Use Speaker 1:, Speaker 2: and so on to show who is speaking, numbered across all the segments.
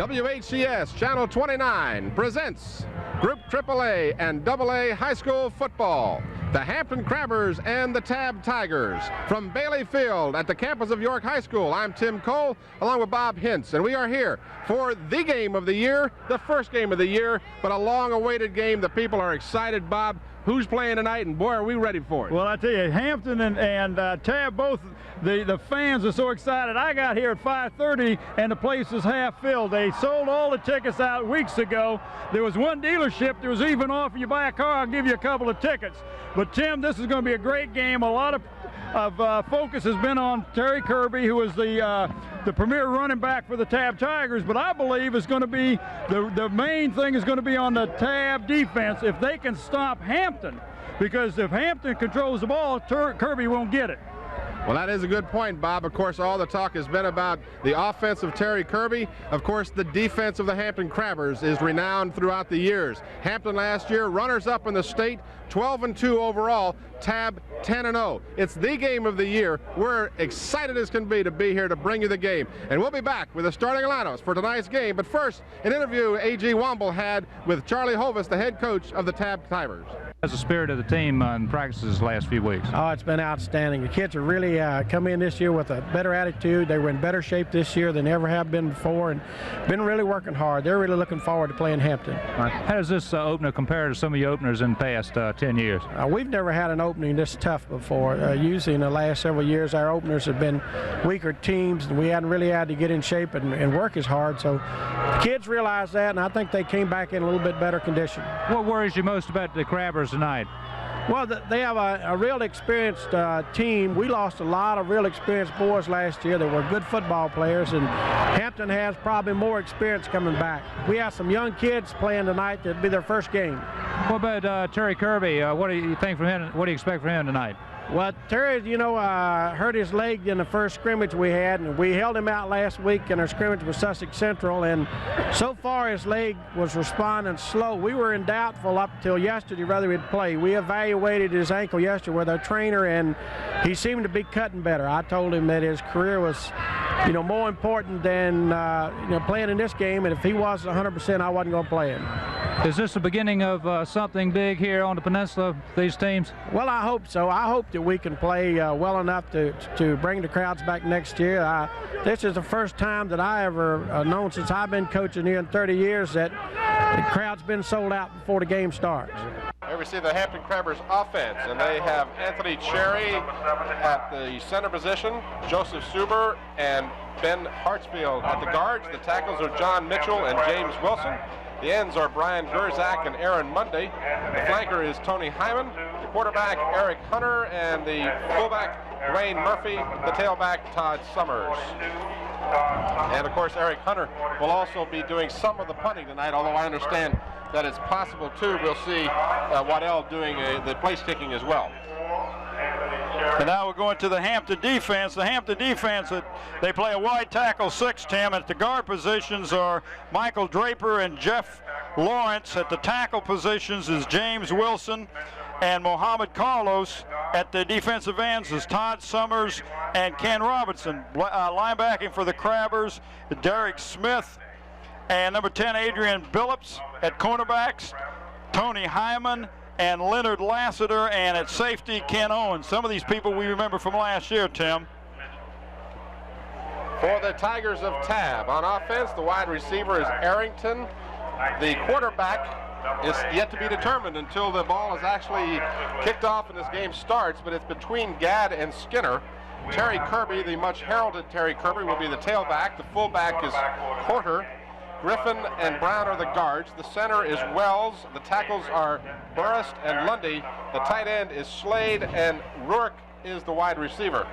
Speaker 1: WHCS Channel 29 presents Group AAA and AA High School Football. The Hampton Crabbers and the Tabb Tigers from Bailey Field at the campus of York High School. I'm Tim Cole along with Bob Hintz, and we are here for the game of the year, the first game of the year, but a long-awaited game. The people are excited. Bob, who's playing tonight, and boy, are we ready for it.
Speaker 2: Well, I tell you, Hampton and Tabb, both the fans are so excited. I got here at 5:30 and the place is half filled. They sold all the tickets out weeks ago. There was one dealership that was even offer you buy a car, I'll give you a couple of tickets. But Tim, this is going to be a great game. A lot of focus has been on Terry Kirby, who is the premier running back for the Tabb Tigers, but I believe it's going to be the main thing is going to be on the Tabb defense if they can stop Hampton, because if Hampton controls the ball, Kirby won't get it.
Speaker 1: Well, that is a good point, Bob. Of course, all the talk has been about the offense of Terry Kirby. Of course, the defense of the Hampton Crabbers is renowned throughout the years. Hampton last year, runners-up in the state, 12-2 overall. Tabb 10-0. It's the game of the year. We're excited as can be to be here to bring you the game. And we'll be back with the starting lineups for tonight's game. But first, an interview A.G. Womble had with Charlie Hovis, the head coach of the Tabb Tigers.
Speaker 3: How's the spirit of the team in practices the last few weeks?
Speaker 4: Oh, it's been outstanding. The kids are really come in this year with a better attitude. They were in better shape this year than they ever have been before, and been really working hard. They're really looking forward to playing Hampton.
Speaker 3: How does this opener compare to some of your openers in the past 10 years?
Speaker 4: We've never had an opening this tough before. Usually in the last several years, our openers have been weaker teams, and we hadn't really had to get in shape and work as hard. So the kids realize that, and I think they came back in a little bit better condition.
Speaker 3: What worries you most about the Crabbers tonight?
Speaker 4: Well, they have a real experienced team. We lost a lot of real experienced boys last year that were good football players, and Hampton has probably more experience coming back. We have some young kids playing tonight that'll be their first game.
Speaker 3: What about Terry Kirby? What do you think from him? What do you expect from him tonight?
Speaker 4: Well, Terry, you know, hurt his leg in the first scrimmage we had, and we held him out last week in our scrimmage with Sussex Central, and so far his leg was responding slow. We were in doubtful up till yesterday whether he'd play. We evaluated his ankle yesterday with our trainer, and he seemed to be cutting better. I told him that his career was, you know, more important than playing in this game, and if he wasn't 100%, I wasn't going to play him.
Speaker 3: Is this the beginning of something big here on the peninsula, these teams?
Speaker 4: Well, I hope so. I hope that we can play well enough to bring the crowds back next year. This is the first time that I ever known since I've been coaching here in 30 years that the crowd's been sold out before the game starts.
Speaker 1: Here we see the Hampton Crabbers offense, and they have Anthony Cherry at the center position, Joseph Suber and Ben Hartsfield at the guards. The tackles are John Mitchell and James Wilson. The ends are Brian Gerzak and Aaron Monday. The flanker is Tony Hyman. The quarterback, Eric Hunter, and the fullback, Dwayne Murphy. The tailback, Todd Summers. And of course, Eric Hunter will also be doing some of the punting tonight, although I understand that it's possible too. We'll see Waddell doing the place kicking as well.
Speaker 2: And now we're going to the Hampton defense. The Hampton defense, they play a wide tackle 6, Tim. At the guard positions are Michael Draper and Jeff Lawrence. At the tackle positions is James Wilson and Mohammed Carlos. At the defensive ends is Todd Summers and Ken Robinson. Linebacking for the Crabbers, Derek Smith. And number 10, Adrienne Phillips. At cornerbacks, Tony Hyman and Leonard Lassiter, and at safety, Ken Owens. Some of these people we remember from last year, Tim.
Speaker 1: For the Tigers of Tabb, on offense, the wide receiver is Arrington. The quarterback is yet to be determined until the ball is actually kicked off and this game starts, but it's between Gadd and Skinner. Terry Kirby, the much heralded Terry Kirby, will be the tailback. The fullback is Porter. Griffin and Brown are the guards. The center is Wells. The tackles are Burrist and Lundy. The tight end is Slade, and Rourke is the wide receiver.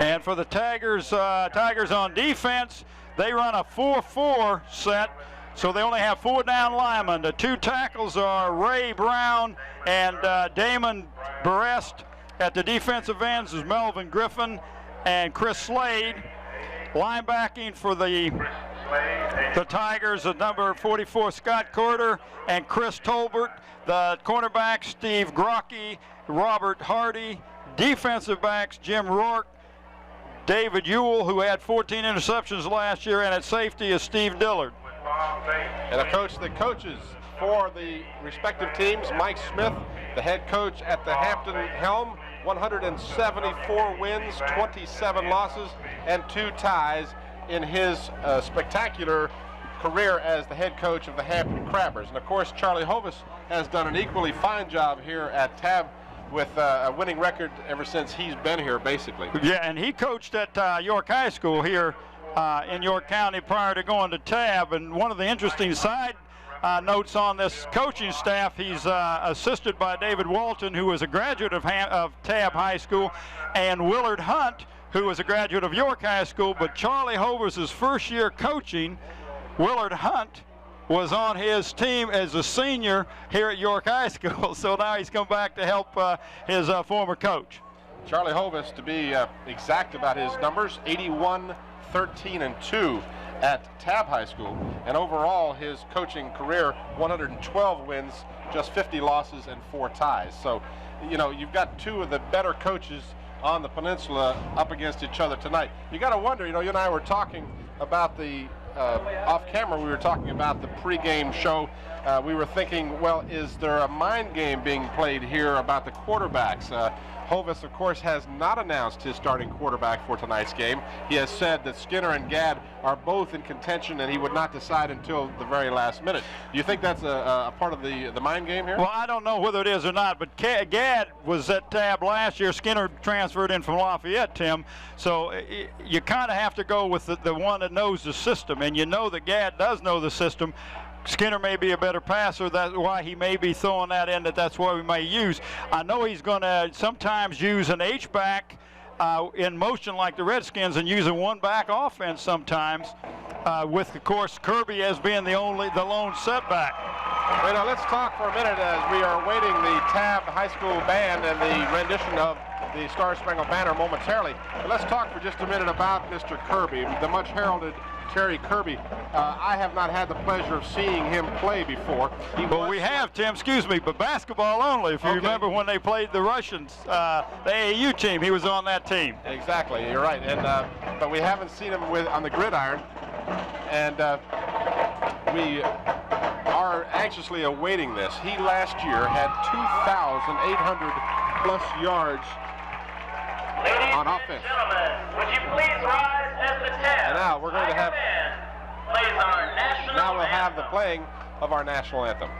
Speaker 2: And for the Tigers on defense, they run a 4-4 set, so they only have 4 down linemen. The 2 tackles are Ray Brown and Damon Burrist. At the defensive ends is Melvin Griffin and Chris Slade. Linebacking for the Tigers are number 44, Scott Carter and Chris Tolbert. The cornerback, Steve Grocky, Robert Hardy. Defensive backs, Jim Rourke, David Ewell, who had 14 interceptions last year, and at safety is Steve Dillard.
Speaker 1: And a coach that coaches for the respective teams, Mike Smith, the head coach at the Hampton helm, 174 wins, 27 losses, and 2 ties in his spectacular career as the head coach of the Hampton Crabbers. And of course, Charlie Hovis has done an equally fine job here at Tabb with a winning record ever since he's been here, basically.
Speaker 2: Yeah, and he coached at York High School here in York County prior to going to Tabb. And one of the interesting side notes on this coaching staff, he's assisted by David Walton, who was a graduate of Tabb High School, and Willard Hunt, who was a graduate of York High School. But Charlie Hovis' first year coaching, Willard Hunt was on his team as a senior here at York High School, so now he's come back to help his former coach.
Speaker 1: Charlie Hovis, to be exact about his numbers, 81, 13, and 2 at Tabb High School, and overall his coaching career, 112 wins, just 50 losses, and 4 ties. So, you know, you've got 2 of the better coaches on the peninsula up against each other tonight. You got to wonder, you know, you and I were talking about the off camera, we were talking about the pregame show. We were thinking, well, is there a mind game being played here about the quarterbacks? Hovis, of course, has not announced his starting quarterback for tonight's game. He has said that Skinner and Gadd are both in contention, and he would not decide until the very last minute. Do you think that's a part of the mind game here?
Speaker 2: Well, I don't know whether it is or not, but Gadd was at Tabb last year. Skinner transferred in from Lafayette, Tim. So you kind of have to go with the one that knows the system, and you know that Gadd does know the system. Skinner may be a better passer. That's why he may be throwing that in, that's what we may use. I know he's going to sometimes use an H-back in motion like the Redskins and use a one-back offense sometimes with, of course, Kirby as being the lone setback.
Speaker 1: Well, now let's talk for a minute as we are awaiting the Tabb High School band and the rendition of the Star Spangled Banner momentarily. But let's talk for just a minute about Mr. Kirby, the much heralded Terry Kirby. I have not had the pleasure of seeing him play before.
Speaker 2: Well, we have, Tim, excuse me, but basketball only. If you remember when they played the Russians, the AAU team, he was on that team.
Speaker 1: Exactly, you're right. And but we haven't seen him on the gridiron, and we are anxiously awaiting this. He last year had 2,800 plus yards on offense.
Speaker 5: Gentlemen, would you please rise as the Tabb?
Speaker 1: And now we're going to have. Now we'll have the playing of our national anthem.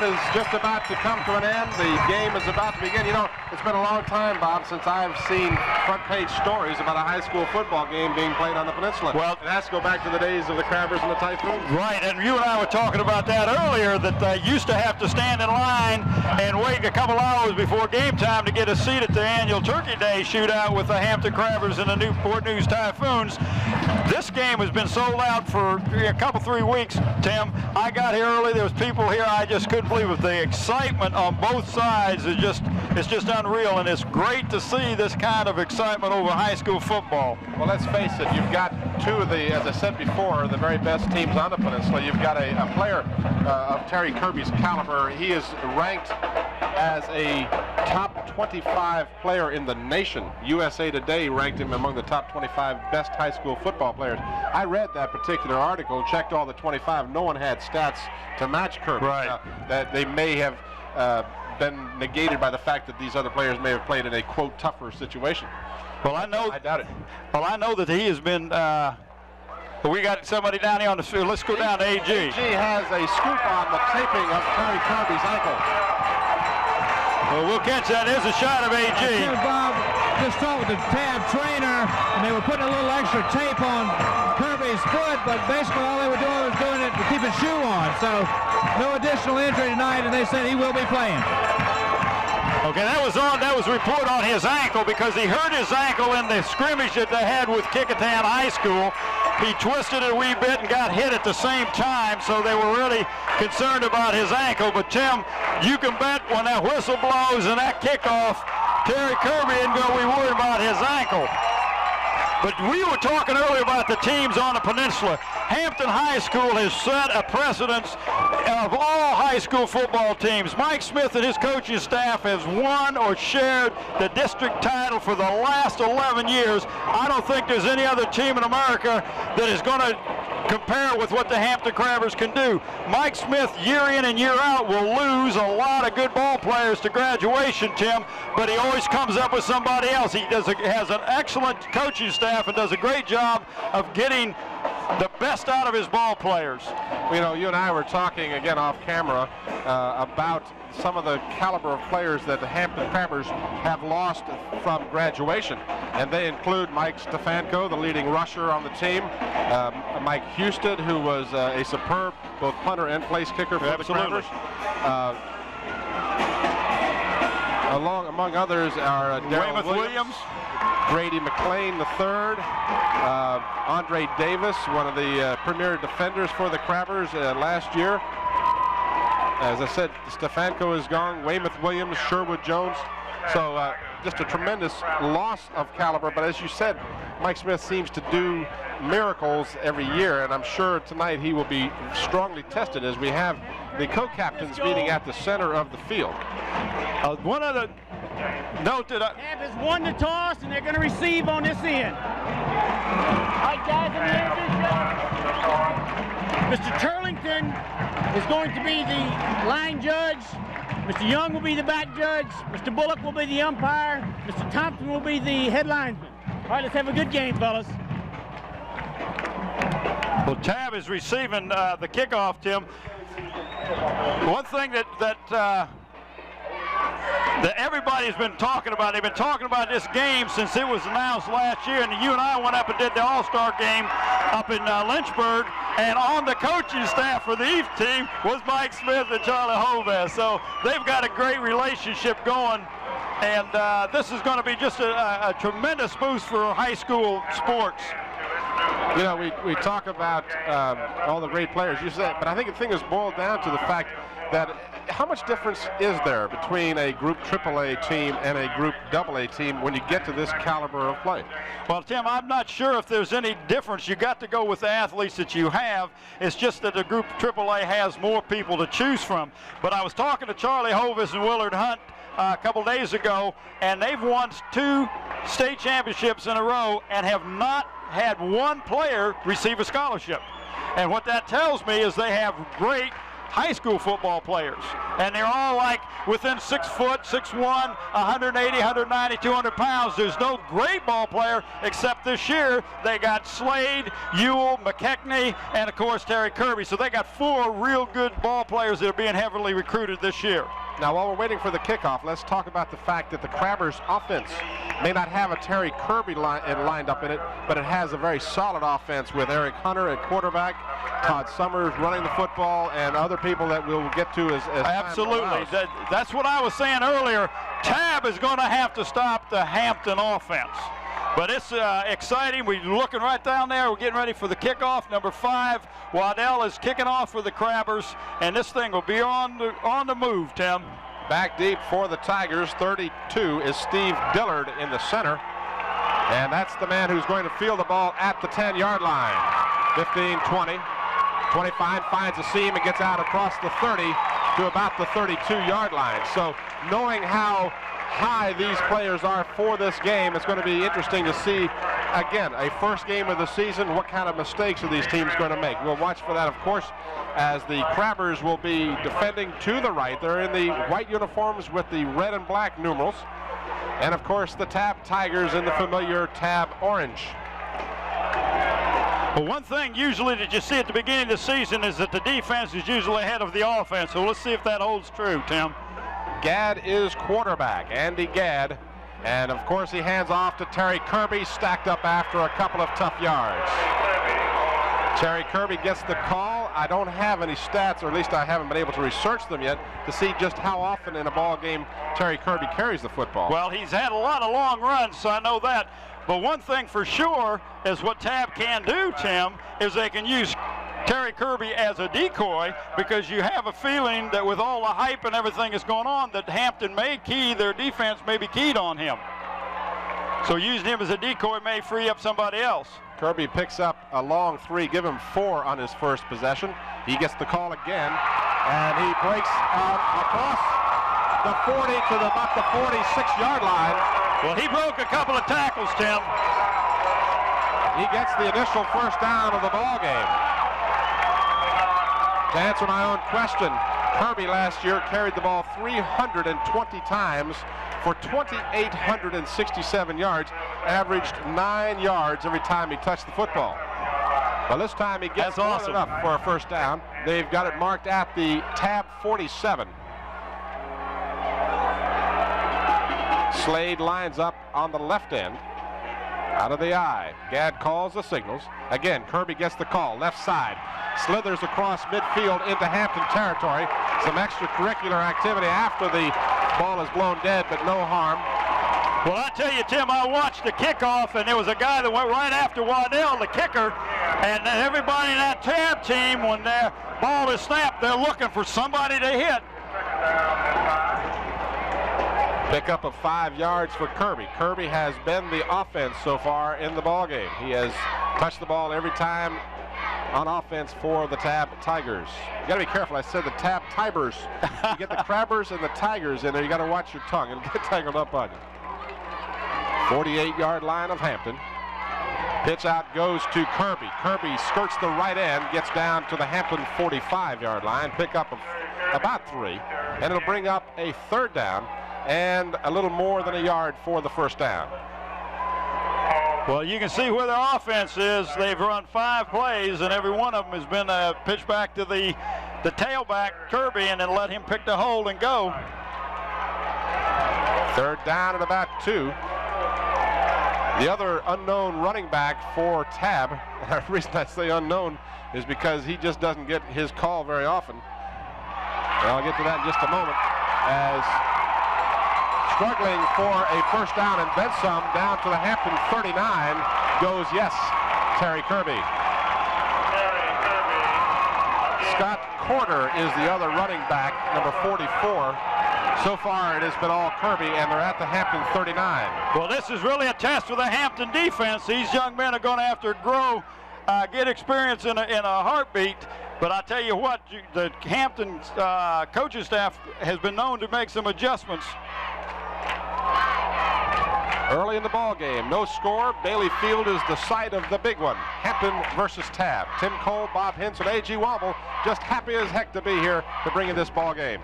Speaker 1: Is just about to come to an end. The game is about to begin. You know, it's been a long time, Bob, since I've seen front-page stories about a high school football game being played on the peninsula. Well, it has to go back to the days of the Crabbers and the Typhoons.
Speaker 2: Right, and you and I were talking about that earlier, that they used to have to stand in line and wait a couple hours before game time to get a seat at the annual Turkey Day shootout with the Hampton Crabbers and the Newport News Typhoons. This game has been sold out for a couple, 3 weeks, Tim. I got here early. There was people here. I just couldn't believe it. The excitement on both sides is just unbelievable. unreal, and it's great to see this kind of excitement over high school football.
Speaker 1: Well, let's face it, you've got two of the, as I said before, the very best teams on the peninsula. You've got a player of Terry Kirby's caliber. He is ranked as a top 25 player in the nation. USA Today ranked him among the top 25 best high school football players. I read that particular article, checked all the 25. No one had stats to match Kirby.
Speaker 2: Right.
Speaker 1: That they may have been negated by the fact that these other players may have played in a, quote, tougher situation.
Speaker 2: Well, I know.
Speaker 1: I doubt it.
Speaker 2: Well, I know that he has been. We got somebody down here on the field. Let's go down to AG.
Speaker 1: AG has a scoop on the taping of Terry Kirby's ankle.
Speaker 2: Well, we'll catch that. There's a shot of AG.
Speaker 3: Bob just talked with the Tabb trainer, and they were putting a little extra tape on Kirby's foot, but basically all they were doing was doing it to keep his shoe on. So no additional injury tonight, and they said he will be playing.
Speaker 2: Okay, that was a report on his ankle because he hurt his ankle in the scrimmage that they had with Kickingham High School. He twisted it a wee bit and got hit at the same time, so they were really concerned about his ankle. But Tim, you can bet when that whistle blows and that kickoff, Terry Kirby isn't going to be worried about his ankle. But we were talking earlier about the teams on the peninsula. Hampton High School has set a precedence of all high school football teams. Mike Smith and his coaching staff has won or shared the district title for the last 11 years. I don't think there's any other team in America that is going to compare with what the Hampton Crabbers can do. Mike Smith, year in and year out, will lose a lot of good ball players to graduation, Tim, but he always comes up with somebody else. He has an excellent coaching staff and does a great job of getting the best out of his ball players.
Speaker 1: You know, you and I were talking again off camera about some of the caliber of players that the Hampton Crabbers have lost from graduation, and they include Mike Stefanko, the leading rusher on the team, Mike Houston, who was a superb both punter and place kicker for the Crabbers. Among others are Darryl Williams, Grady McLean III, Andre Davis, one of the premier defenders for the Crabbers last year. As I said, Stefanko is gone, Weymouth Williams, Sherwood Jones. So just a tremendous loss of caliber. But as you said, Mike Smith seems to do miracles every year, and I'm sure tonight he will be strongly tested as we have the co-captains meeting at the center of the field.
Speaker 2: One other note that
Speaker 6: Tabb has won the toss, and they're going to receive on this end. All right, guys, Mr. Turlington is going to be the line judge. Mr. Young will be the back judge. Mr. Bullock will be the umpire. Mr. Thompson will be the head linesman. All right, let's have a good game, fellas.
Speaker 2: Well, Tabb is receiving the kickoff, Tim. One thing that everybody's been talking about, they've been talking about this game since it was announced last year, and you and I went up and did the All-Star game up in Lynchburg, and on the coaching staff for the Eve team was Mike Smith and Charlie Hovest. So they've got a great relationship going, and this is going to be just a tremendous boost for high school sports.
Speaker 1: You know, we talk about all the great players you said, but I think the thing is boiled down to the fact that how much difference is there between a group AAA team and a group AA team when you get to this caliber of play?
Speaker 2: Well, Tim, I'm not sure if there's any difference. You got to go with the athletes that you have. It's just that the group AAA has more people to choose from. But I was talking to Charlie Hovest and Willard Hunt a couple days ago, and they've won 2 state championships in a row and have not had one player receive a scholarship. And what that tells me is they have great high school football players, and they're all like within 6 foot, 6'1", 180, 190, 200 pounds. There's no great ball player except this year they got Slade, Ewell, McKechnie, and of course Terry Kirby. So they got 4 real good ball players that are being heavily recruited this year.
Speaker 1: Now, while we're waiting for the kickoff, let's talk about the fact that the Crabbers offense may not have a Terry Kirby lined up in it, but it has a very solid offense with Eric Hunter at quarterback, Todd Summers running the football, and other people that we'll get to as
Speaker 2: absolutely. That's what I was saying earlier. Tabb is going to have to stop the Hampton offense. But it's exciting. We're looking right down there. We're getting ready for the kickoff. Number 5, Waddell is kicking off for the Crabbers, and this thing will be on the move, Tim.
Speaker 1: Back deep for the Tigers, 32 is Steve Dillard in the center. And that's the man who's going to field the ball at the 10-yard line. 15, 20, 25, finds a seam and gets out across the 30 to about the 32-yard line. So knowing how high these players are for this game, it's going to be interesting to see, again, a first game of the season, what kind of mistakes are these teams going to make. We'll watch for that, of course, as the Crabbers will be defending to the right. They're in the white uniforms with the red and black numerals. And, of course, the Tabb Tigers in the familiar Tabb orange.
Speaker 2: Well, one thing usually that you see at the beginning of the season is that the defense is usually ahead of the offense. So let's see if that holds true, Tim.
Speaker 1: Gadd is quarterback, Andy Gadd. And, of course, he hands off to Terry Kirby, stacked up after a couple of tough yards. Terry Kirby gets the call. I don't have any stats, or at least I haven't been able to research them yet, to see just how often in a ball game Terry Kirby carries the football.
Speaker 2: Well, he's had a lot of long runs, so I know that. But one thing for sure is what Tabb can do, Tim, is they can use Terry Kirby as a decoy, because you have a feeling that with all the hype and everything that's going on, that Hampton may key, their defense may be keyed on him. So using him as a decoy may free up somebody else.
Speaker 1: Kirby picks up a long 3, give him 4 on his first possession. He gets the call again, and he breaks out across the 40 to about the 46-yard line.
Speaker 2: Well, he broke a couple of tackles, Tim.
Speaker 1: He gets the initial first down of the ball game. To answer my own question, Kirby last year carried the ball 320 times for 2,867 yards, averaged 9 yards every time he touched the football. Well, this time he gets awesome up for a first down. They've got it marked at the Tabb 47. Slade lines up on the left end, out of the eye. Gadd calls the signals. Again, Kirby gets the call, left side. Slithers across midfield into Hampton territory. Some extracurricular activity after the ball is blown dead, but no harm.
Speaker 2: Well, I tell you, Tim, I watched the kickoff, and there was a guy that went right after Waddell, the kicker, and everybody in that Tabb team, when their ball is snapped, they're looking for somebody to hit.
Speaker 1: Pickup of 5 yards for Kirby. Kirby has been the offense so far in the ballgame. He has touched the ball every time on offense for the Tabb Tigers. You got to be careful. I said the Tabb Tigers. You get the Crabbers and the Tigers in there. You got to watch your tongue. It'll get tangled up on you. 48-yard line of Hampton. Pitch out goes to Kirby. Kirby skirts the right end, gets down to the Hampton 45-yard line. Pickup of about 3, and it'll bring up a third down and a little more than a yard for the first down.
Speaker 2: Well, you can see where their offense is. They've run 5 plays, and every one of them has been a pitch back to the tailback, Kirby, and then let him pick the hole and go.
Speaker 1: Third down at about 2. The other unknown running back for Tabb, the reason I say unknown is because he just doesn't get his call very often. And I'll get to that in just a moment. As struggling for a first down and then some, down to the Hampton 39 goes, yes, Terry Kirby. Scott Corder is the other running back, number 44. So far, it has been all Kirby, and they're at the Hampton 39.
Speaker 2: Well, this is really a test for the Hampton defense. These young men are going to have to grow, get experience in a heartbeat. But I tell you what, the Hampton coaching staff has been known to make some adjustments.
Speaker 1: Early in the ball game, no score. Bailey Field is the site of the big one. Hampton versus Tabb. Tim Cole, Bob Hinson, A.G. Wobble, just happy as heck to be here to bring in this ball game.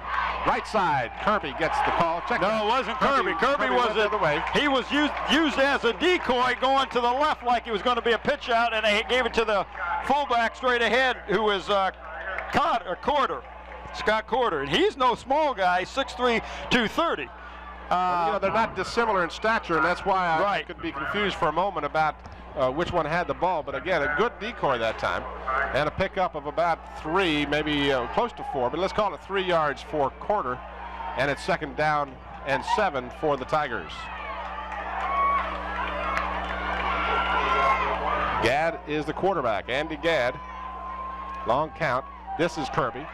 Speaker 1: Right side, Kirby gets the call. Check
Speaker 2: no, it wasn't Kirby. Kirby was
Speaker 1: the other way.
Speaker 2: He was used as a decoy going to the left like he was going to be a pitch out, and they gave it to the fullback straight ahead, who was Corder, Scott Corder. And he's no small guy, 6'3", 230.
Speaker 1: Well, they're not dissimilar in stature, and that's why I could be confused for a moment about which one had the ball. But again, a good decoy that time, and a pickup of about 3, maybe close to 4, but let's call it 3 yards for Corder, and it's second down and 7 for the Tigers. Gadd is the quarterback, Andy Gadd. Long count. This is Kirby.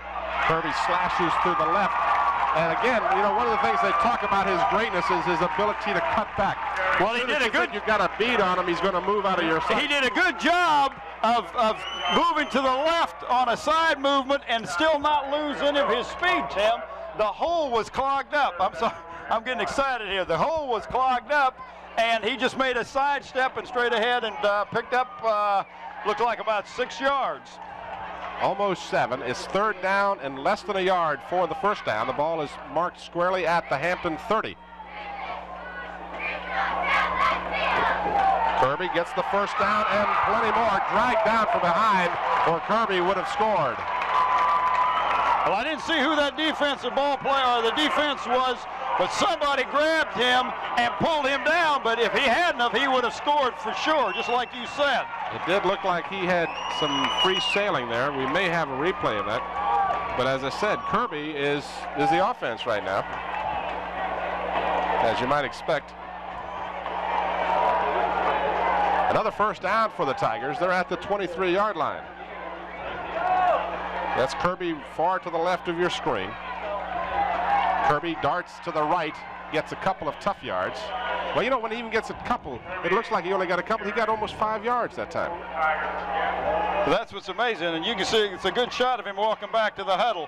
Speaker 1: Kirby slashes to the left And again, you know, one of the things they talk about his greatness is his ability to cut back.
Speaker 2: Well, he did a good.
Speaker 1: You've got a beat on him. He's going to move out of your sight.
Speaker 2: He did a good job of moving to the left on a side movement and still not lose any of his speed, Tim. The hole was clogged up. I'm sorry, I'm getting excited here. The hole was clogged up, and he just made a side step and straight ahead and picked up, looked like about 6 yards.
Speaker 1: Almost 7. It's 3rd down and less than a yard for the first down. The ball is marked squarely at the Hampton 30. Kirby gets the first down and plenty more. Dragged down from behind, or Kirby would have scored.
Speaker 2: Well, I didn't see who that defensive ball player or the defense was, but somebody grabbed him and pulled him down. But if he hadn't, he would have scored for sure, just like you said.
Speaker 1: It did look like he had some free sailing there. We may have a replay of that. But as I said, Kirby is the offense right now, as you might expect. Another first down for the Tigers. They're at the 23-yard line. That's Kirby far to the left of your screen. Kirby darts to the right, gets a couple of tough yards. Well, you know, when he even gets a couple, it looks like he only got a couple. He got almost 5 yards that time.
Speaker 2: Well, that's what's amazing, and you can see it's a good shot of him walking back to the huddle.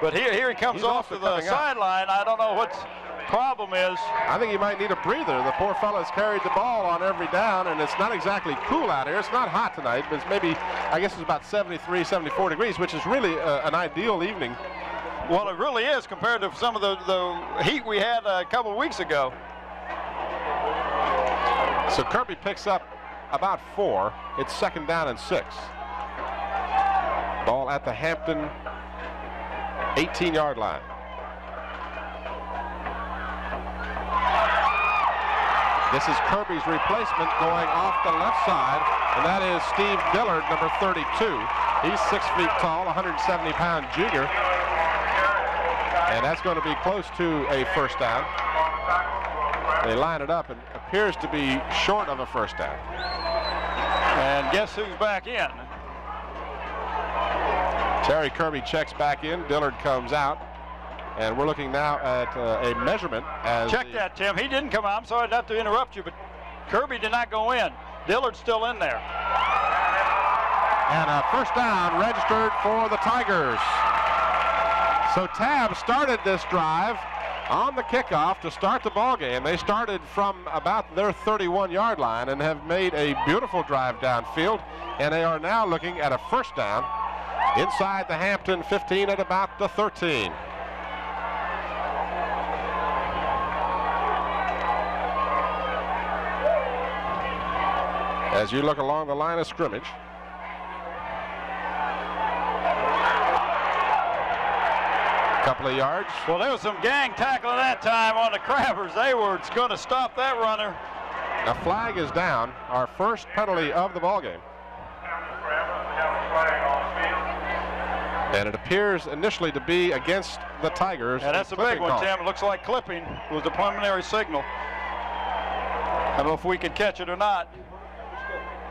Speaker 2: But here he comes off to the sideline. I don't know what problem is.
Speaker 1: I think he might need a breather. The poor fella's carried the ball on every down, and it's not exactly cool out here. It's not hot tonight, but it's maybe, I guess it's about 73, 74 degrees, which is really an ideal evening.
Speaker 2: Well, it really is compared to some of the heat we had a couple weeks ago.
Speaker 1: So Kirby picks up about 4. It's 2nd down and 6. Ball at the Hampton 18-yard line. This is Kirby's replacement going off the left side, and that is Steve Dillard, number 32. He's 6 feet tall, 170-pound junior. And that's going to be close to a first down. They line it up and appears to be short of a first down.
Speaker 2: And guess who's back in?
Speaker 1: Terry Kirby checks back in. Dillard comes out. And we're looking now at a measurement.
Speaker 2: Check that, Tim. He didn't come out. I'm sorry not to interrupt you, but Kirby did not go in. Dillard's still in there.
Speaker 1: And a first down registered for the Tigers. So Tabb started this drive on the kickoff to start the ball game. They started from about their 31-yard line and have made a beautiful drive downfield. And they are now looking at a first down inside the Hampton 15 at about the 13. As you look along the line of scrimmage. Couple of yards.
Speaker 2: Well, there was some gang tackling that time on the Crabbers. They were going to stop that runner.
Speaker 1: A flag is down. Our first penalty of the ball game. And it appears initially to be against the Tigers.
Speaker 2: Yeah, that's a big one, Tim. It looks like clipping. It was a preliminary signal. I don't know if we could catch it or not.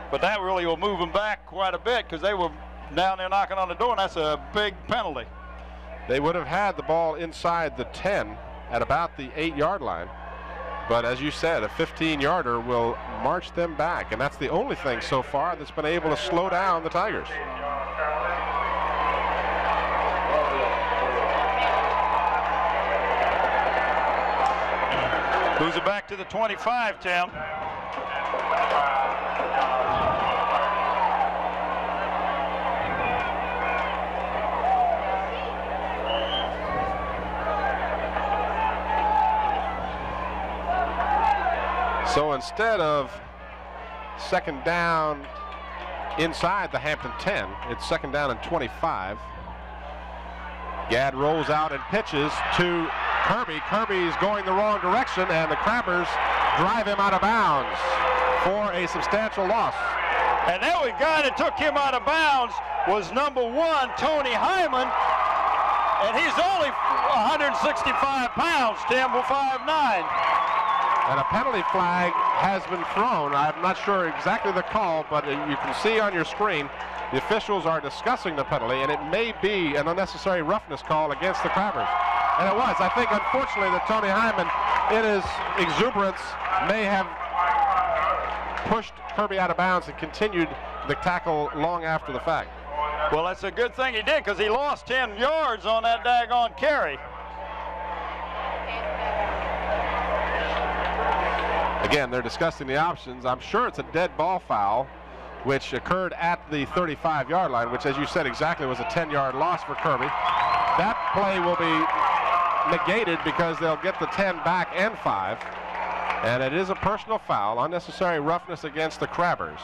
Speaker 2: But that really will move them back quite a bit because they were down there knocking on the door, and that's a big penalty.
Speaker 1: They would have had the ball inside the 10 at about the 8-yard line. But as you said, a 15-yarder will march them back, and that's the only thing so far that's been able to slow down the Tigers.
Speaker 2: Moves it back to the 25, Tim.
Speaker 1: So instead of second down inside the Hampton 10, it's second down and 25. Gadd rolls out and pitches to Kirby. Kirby's going the wrong direction, and the Crabbers drive him out of bounds for a substantial loss.
Speaker 2: And that guy that took him out of bounds was number 1, Tony Hyman, and he's only 165 pounds, Tim, with 5'9".
Speaker 1: And a penalty flag has been thrown. I'm not sure exactly the call, but you can see on your screen the officials are discussing the penalty, and it may be an unnecessary roughness call against the Crabbers. And it was. I think, unfortunately, that Tony Hyman, in his exuberance, may have pushed Kirby out of bounds and continued the tackle long after the fact.
Speaker 2: Well, that's a good thing he did, because he lost 10 yards on that daggone carry.
Speaker 1: Again, they're discussing the options. I'm sure it's a dead ball foul, which occurred at the 35-yard line, which, as you said, exactly was a 10-yard loss for Kirby. That play will be negated because they'll get the 10 back and 5. And it is a personal foul, unnecessary roughness against the Crabbers.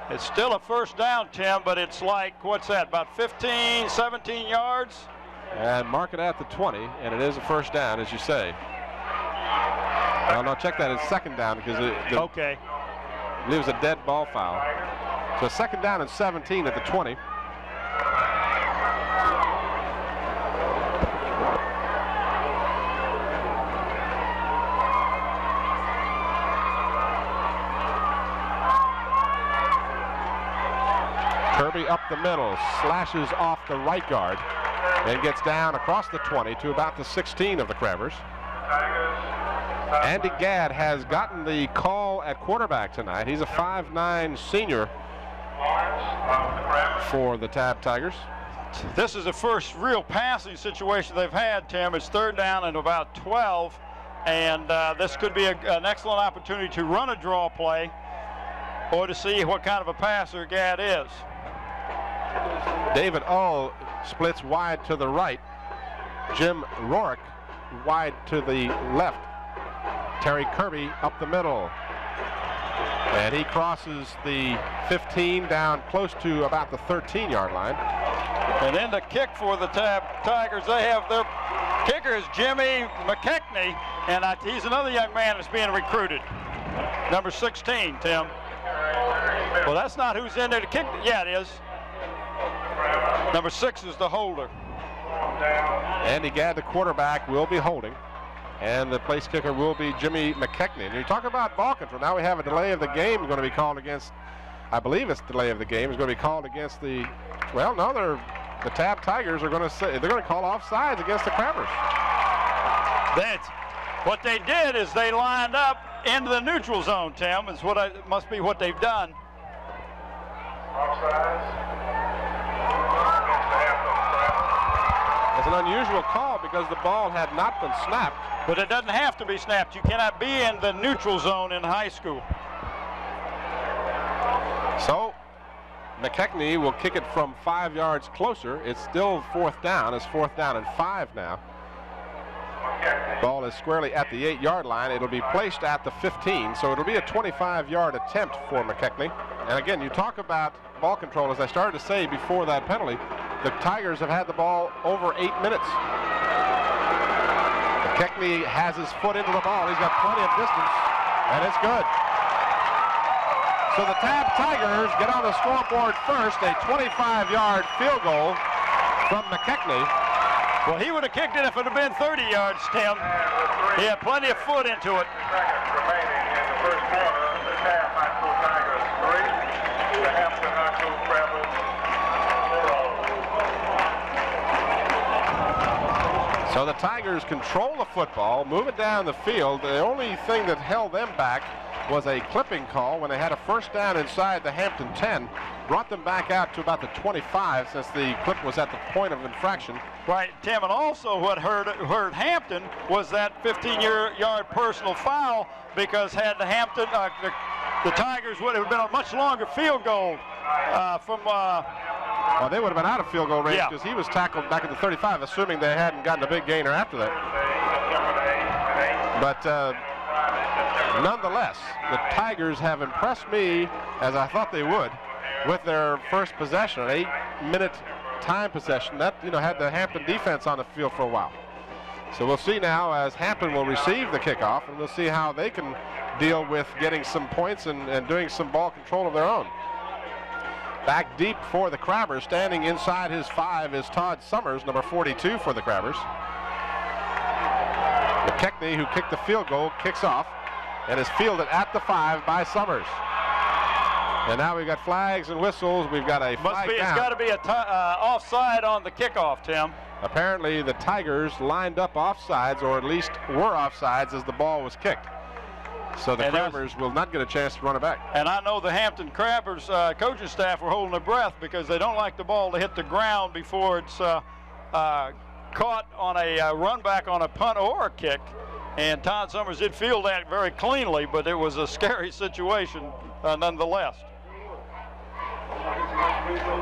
Speaker 2: It's still a first down, Tim, but it's like, what's that, about 15, 17 yards?
Speaker 1: And mark it at the 20, and it is a first down, as you say. Well, no, check that as second down because it leaves a dead ball foul. So second down and 17 at the 20. Kirby up the middle, slashes off the right guard, and gets down across the 20 to about the 16 of the Crabbers. Andy Gadd has gotten the call at quarterback tonight. He's a 5'9" senior for the Tabb Tigers.
Speaker 2: This is the first real passing situation they've had, Tim. It's third down and about 12, and this could be an excellent opportunity to run a draw play or to see what kind of a passer Gadd is.
Speaker 1: David Ull splits wide to the right. Jim Rorick wide to the left. Terry Kirby up the middle. And he crosses the 15 down close to about the 13-yard line.
Speaker 2: And then the kick for the Tabb Tigers, they have their kicker is Jimmy McKechnie, and he's another young man that's being recruited. Number 16, Tim. Well, that's not who's in there to kick. Yeah, it is. Number 6 is the holder.
Speaker 1: Andy Gadd, the quarterback, will be holding. And the place kicker will be Jimmy McKechnie. And you talk about ball control. Now we have a delay of the game going to be called against, I believe it's delay of the game is going to be called against the, well, no, the Tabb Tigers are going to say, they're going to call offsides against the Crabbers.
Speaker 2: What they did is they lined up into the neutral zone, Tim. Is must be what they've done.
Speaker 1: It's an unusual call because the ball had not been snapped.
Speaker 2: But it doesn't have to be snapped. You cannot be in the neutral zone in high school.
Speaker 1: So McKechnie will kick it from 5 yards closer. It's still fourth down. It's fourth down and 5 now. Ball is squarely at the 8-yard line. It'll be placed at the 15, so it'll be a 25-yard attempt for McKechnie. And again, you talk about ball control. As I started to say before that penalty, the Tigers have had the ball over 8 minutes. McKechnie has his foot into the ball. He's got plenty of distance, and it's good. So the Tabb Tigers get on the scoreboard first, a 25-yard field goal from McKechnie.
Speaker 2: Well, he would have kicked it if it had been 30 yards, Tim. He had plenty of foot into it.
Speaker 7: Seconds remaining in the first quarter. The Tabb High School Tigers 3, the Hampton High School Crabbers 0.
Speaker 1: So the Tigers control the football, move it down the field. The only thing that held them back was a clipping call when they had a first down inside the Hampton 10. Brought them back out to about the 25 since the clip was at the point of infraction.
Speaker 2: Right, Tim, and also what hurt Hampton was that 15-yard personal foul, because had the Hampton, the Tigers would have been a much longer field goal from.
Speaker 1: Well, they would have been out of field goal range because he was tackled back at the 35, assuming they hadn't gotten a big gainer after that. But nonetheless, the Tigers have impressed me, as I thought they would, with their first possession, an 8-minute time possession. That, had the Hampton defense on the field for a while. So we'll see now as Hampton will receive the kickoff, and we'll see how they can deal with getting some points and doing some ball control of their own. Back deep for the Crabbers, standing inside his 5 is Todd Summers, number 42 for the Crabbers. McKechnie, who kicked the field goal, kicks off and is fielded at the 5 by Summers. And now we've got flags and whistles. We've got a flag
Speaker 2: It's
Speaker 1: down.
Speaker 2: got to be a offside on the kickoff, Tim.
Speaker 1: Apparently the Tigers lined up offsides, or at least were offsides as the ball was kicked. So the Crabbers will not get a chance to run it back.
Speaker 2: And I know the Hampton Crabbers coaching staff were holding their breath because they don't like the ball to hit the ground before it's caught on a run back on a punt or a kick. And Todd Summers did field that very cleanly, but it was a scary situation nonetheless.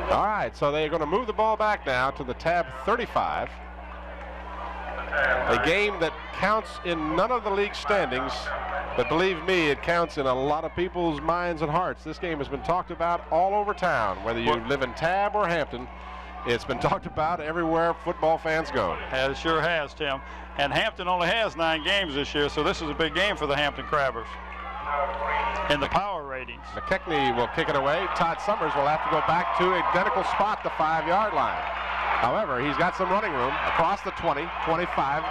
Speaker 1: All right, so they're going to move the ball back now to the Tabb 35. A game that counts in none of the league standings, but believe me, it counts in a lot of people's minds and hearts. This game has been talked about all over town, whether you live in Tabb or Hampton. It's been talked about everywhere football fans go.
Speaker 2: It sure has, Tim. And Hampton only has 9 games this year, so this is a big game for the Hampton Crabbers in the power ratings.
Speaker 1: McKechnie will kick it away. Todd Summers will have to go back to identical spot, the 5-yard line. However, he's got some running room across the 20, 25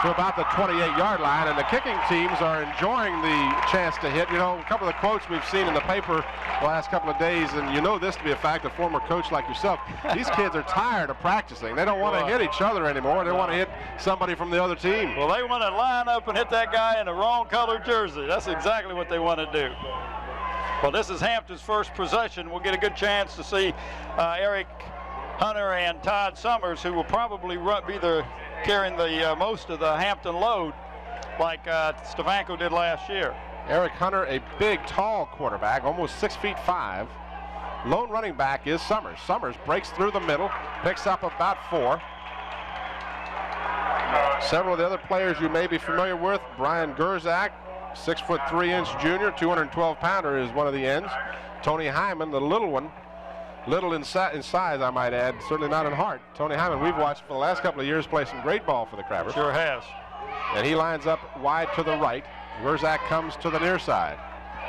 Speaker 1: to about the 28-yard line, and the kicking teams are enjoying the chance to hit. You know, a couple of the quotes we've seen in the paper the last couple of days, and you know this to be a fact, a former coach like yourself, these kids are tired of practicing. They don't want to hit each other anymore. They want to hit somebody from the other team.
Speaker 2: Well, they want to line up and hit that guy in the wrong colored jersey. That's exactly what they want to do. Well, this is Hampton's first possession. We'll get a good chance to see Eric Hunter and Todd Summers, who will probably be carrying the most of the Hampton load, like Stefanko did last year.
Speaker 1: Eric Hunter, a big, tall quarterback, almost 6'5". Lone running back is Summers. Summers breaks through the middle, picks up about 4. Several of the other players you may be familiar with: Brian Gerzak, 6'3" junior, 212-pounder is one of the ends. Tony Hyman, the little one. Little in size, I might add, certainly not in heart. Tony Hyman, we've watched for the last couple of years play some great ball for the Crabbers.
Speaker 2: Sure has.
Speaker 1: And he lines up wide to the right. Gerzak comes to the near side.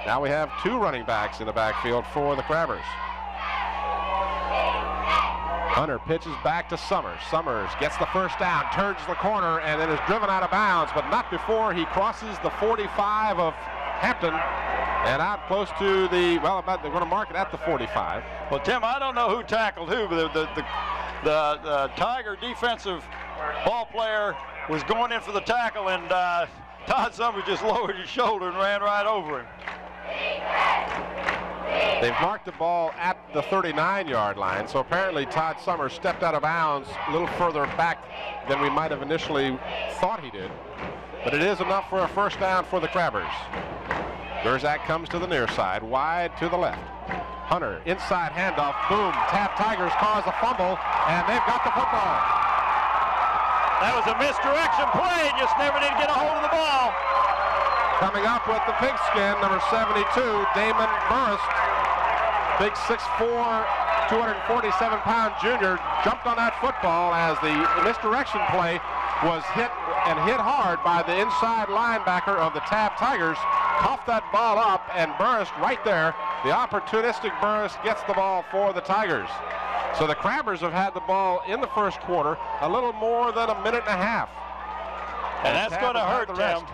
Speaker 1: Now we have 2 running backs in the backfield for the Crabbers. Hunter pitches back to Summers. Summers gets the first down, turns the corner, and then is driven out of bounds, but not before he crosses the 45 of Hampton and out close to the, well, they're going to mark it at the 45.
Speaker 2: Well, Tim, I don't know who tackled who, but the Tiger defensive ball player was going in for the tackle, and Todd Summers just lowered his shoulder and ran right over him.
Speaker 1: They've marked the ball at the 39-yard line, so apparently Todd Summers stepped out of bounds a little further back than we might have initially thought he did. But it is enough for a first down for the Crabbers. Gerzak comes to the near side, wide to the left. Hunter, inside handoff, boom. Tabb Tigers cause a fumble, and they've got the football.
Speaker 2: That was a misdirection play, just never did get a hold of the ball.
Speaker 1: Coming up with the pigskin, number 72, Damon Burris. Big 6'4", 247-pound junior jumped on that football as the misdirection play was hit hard by the inside linebacker of the Tabb Tigers. Coughed that ball up, and Burris right there, the opportunistic Burris gets the ball for the Tigers. So the Crabbers have had the ball in the first quarter a little more than a minute and a half.
Speaker 2: And that's going to hurt, Tim.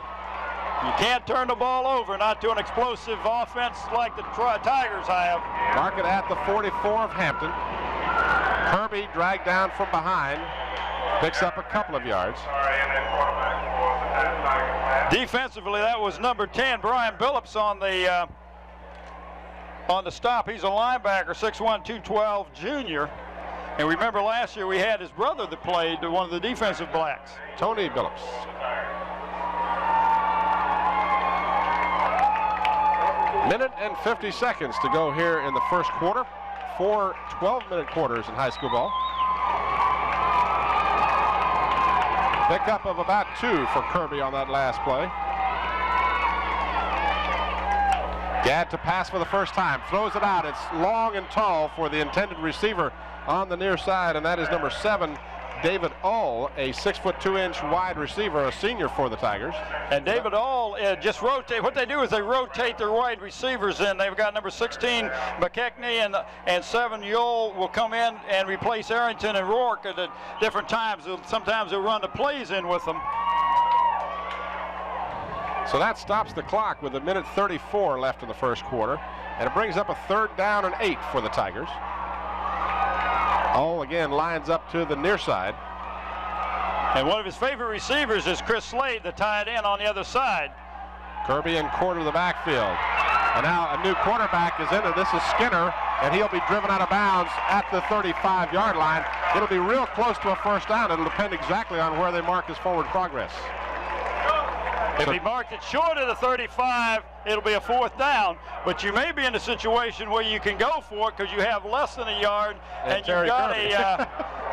Speaker 2: You can't turn the ball over, not to an explosive offense like the Tigers have.
Speaker 1: Mark it at the 44 of Hampton. Kirby dragged down from behind. Picks up a couple of yards.
Speaker 2: Defensively, that was number 10, Brian Phillips, on the stop. He's a linebacker, 6'1", 212 junior. And remember last year we had his brother that played, one of the defensive backs.
Speaker 1: Tony Phillips. Minute and 50 seconds to go here in the first quarter. 4 12-minute quarters in high school ball. Pickup of about 2 for Kirby on that last play. Gadd to pass for the first time. Throws it out. It's long and tall for the intended receiver on the near side, and that is number 7, David Ull, a 6'2" wide receiver, a senior for the Tigers.
Speaker 2: And David Ull just rotate. What they do is they rotate their wide receivers in. They've got number 16, McKechnie, and 7, Yule will come in and replace Arrington and Rourke at different times. Sometimes they'll run the plays in with them.
Speaker 1: So that stops the clock with 1:34 left in the first quarter. And it brings up a 3rd down and 8 for the Tigers. All again lines up to the near side.
Speaker 2: And one of his favorite receivers is Chris Slade, the tight end on the other side.
Speaker 1: Kirby in quarter of the backfield. And now a new quarterback is in it. This is Skinner, and he'll be driven out of bounds at the 35-yard line. It'll be real close to a 1st down. It'll depend exactly on where they mark his forward progress.
Speaker 2: If he marked it short of the 35, it'll be a 4th down. But you may be in a situation where you can go for it because you have less than a yard, and you've got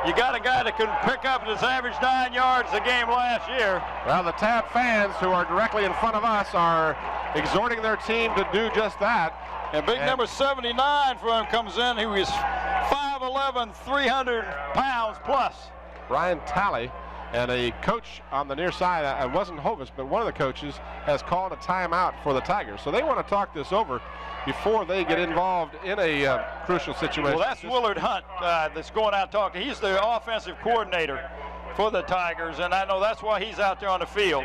Speaker 2: you got a guy that can pick up his average 9 yards a game last year.
Speaker 1: Well, the Tabb fans who are directly in front of us are exhorting their team to do just that.
Speaker 2: And big number 79 for him comes in. He was 5'11", 300 pounds plus.
Speaker 1: Brian Talley. And a coach on the near side, it wasn't Hovis, but one of the coaches has called a timeout for the Tigers. So they want to talk this over before they get involved in a crucial situation.
Speaker 2: Well, that's Willard Hunt that's going out talking. He's the offensive coordinator for the Tigers, and I know that's why he's out there on the field.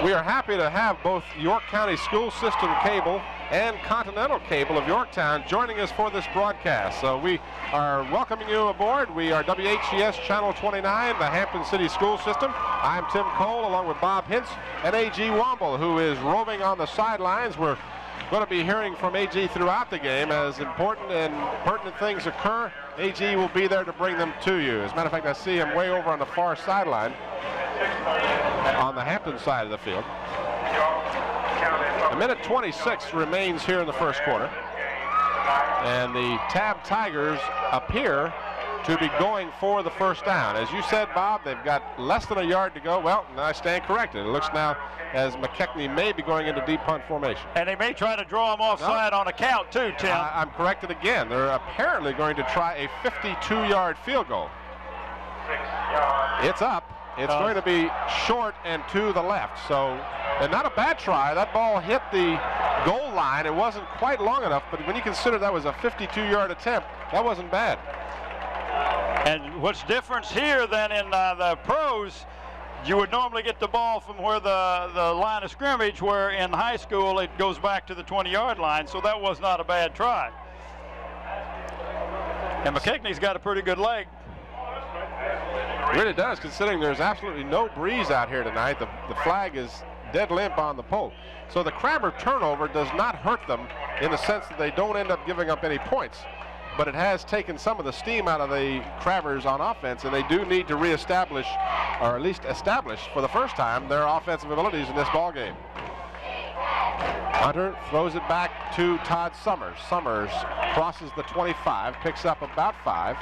Speaker 1: We are happy to have both York County School System Cable and Continental Cable of Yorktown joining us for this broadcast. So we are welcoming you aboard. We are WHCS Channel 29, the Hampton City School System. I'm Tim Cole along with Bob Hintz and A.G. Womble, who is roving on the sidelines. We're going to be hearing from A.G. throughout the game. As important and pertinent things occur, A.G. will be there to bring them to you. As a matter of fact, I see him way over on the far sideline on the Hampton side of the field. A minute 26 remains here in the 1st quarter. And the Tabb Tigers appear to be going for the 1st down. As you said, Bob, they've got less than a yard to go. Well, I stand corrected. It looks now as McKechnie may be going into deep punt formation.
Speaker 2: And they may try to draw him offside on a count too, Tim.
Speaker 1: I'm corrected again. They're apparently going to try a 52-yard field goal. It's up. It's going to be short and to the left. So, and not a bad try. That ball hit the goal line. It wasn't quite long enough, but when you consider that was a 52-yard attempt, that wasn't bad.
Speaker 2: And what's different here than in the pros, you would normally get the ball from where the line of scrimmage, where in high school it goes back to the 20-yard line, so that was not a bad try. And McKechnie's got a pretty good leg.
Speaker 1: It really does, considering there's absolutely no breeze out here tonight. The flag is dead limp on the pole. So the Crabber turnover does not hurt them in the sense that they don't end up giving up any points. But it has taken some of the steam out of the Crabbers on offense, and they do need to reestablish, or at least establish for the first time, their offensive abilities in this ball game. Hunter throws it back to Todd Summers. Summers crosses the 25, picks up about 5.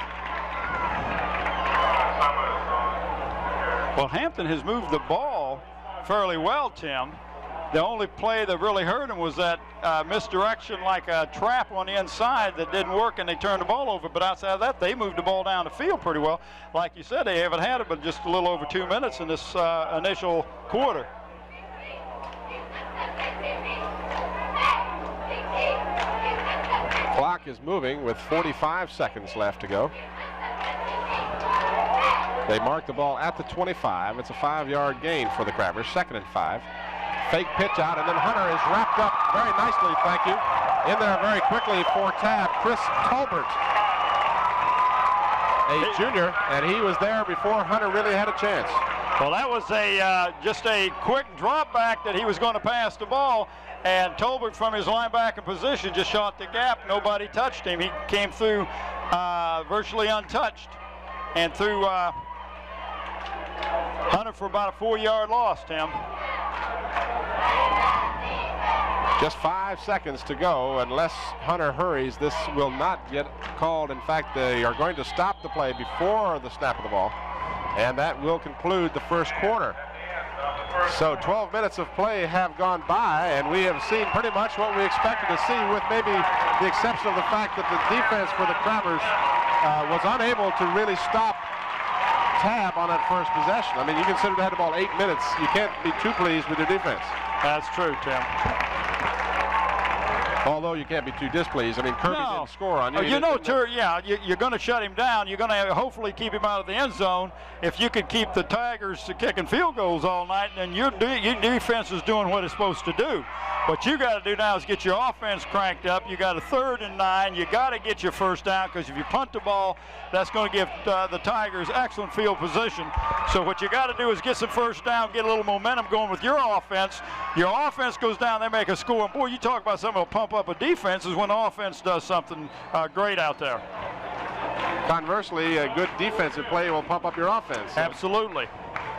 Speaker 2: Well, Hampton has moved the ball fairly well, Tim. The only play that really hurt him was that misdirection, like a trap on the inside that didn't work, and they turned the ball over. But outside of that, they moved the ball down the field pretty well. Like you said, they haven't had it but just a little over 2 minutes in this initial quarter.
Speaker 1: Clock is moving with 45 seconds left to go. They mark the ball at the 25. It's a 5-yard gain for the Crabbers. 2nd and 5. Fake pitch out, and then Hunter is wrapped up very nicely, thank you. In there very quickly for Tabb, Chris Tolbert, a junior, and he was there before Hunter really had a chance.
Speaker 2: Well, that was just a quick drop back that he was going to pass the ball, and Tolbert from his linebacker position just shot the gap. Nobody touched him. He came through virtually untouched and threw Hunter for about a 4-yard loss, Tim.
Speaker 1: Just 5 seconds to go. Unless Hunter hurries, this will not get called. In fact, they are going to stop the play before the snap of the ball, and that will conclude the 1st quarter. So 12 minutes of play have gone by, and we have seen pretty much what we expected to see, with maybe the exception of the fact that the defense for the Crabbers was unable to really stop Tabb on that first possession. I mean, you consider they had the ball 8 minutes. You can't be too pleased with your defense.
Speaker 2: That's true, Tim.
Speaker 1: Although you can't be too displeased. I mean, Kirby didn't score on you.
Speaker 2: You know, you're going to shut him down. You're going to hopefully keep him out of the end zone. If you could keep the Tigers to kicking field goals all night, then your defense is doing what it's supposed to do. What you got to do now is get your offense cranked up. You got a 3rd and 9. You got to get your first down, because if you punt the ball, that's going to give the Tigers excellent field position. So what you got to do is get some first down, get a little momentum going with your offense. Your offense goes down, they make a score. And boy, you talk about something that'll pump up a defense is when the offense does something great out there.
Speaker 1: Conversely, a good defensive play will pump up your offense.
Speaker 2: Absolutely.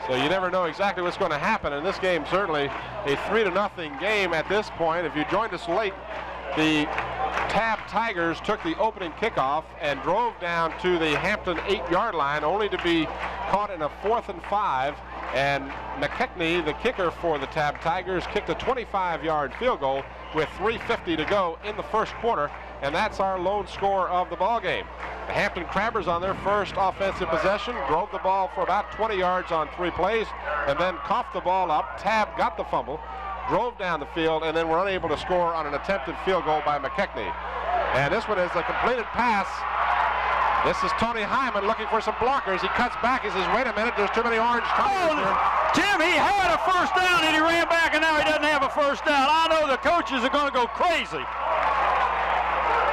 Speaker 1: So you never know exactly what's going to happen. In this game, certainly a 3-0 game at this point. If you joined us late, the Tabb Tigers took the opening kickoff and drove down to the Hampton 8-yard line, only to be caught in a 4th and 5. And McKechnie, the kicker for the Tabb Tigers, kicked a 25-yard field goal with 3:50 to go in the first quarter, and that's our lone score of the ball game. The Hampton Crabbers on their first offensive possession drove the ball for about 20 yards on 3 plays and then coughed the ball up. Tabb got the fumble, drove down the field, and then were unable to score on an attempted field goal by McKechnie. And this one is a completed pass. This is Tony Hyman looking for some blockers. He cuts back. He says, wait a minute, there's too many orange Tigers here.
Speaker 2: Tim, he had a first down and he ran back, and now he doesn't have a first down. I know the coaches are going to go crazy.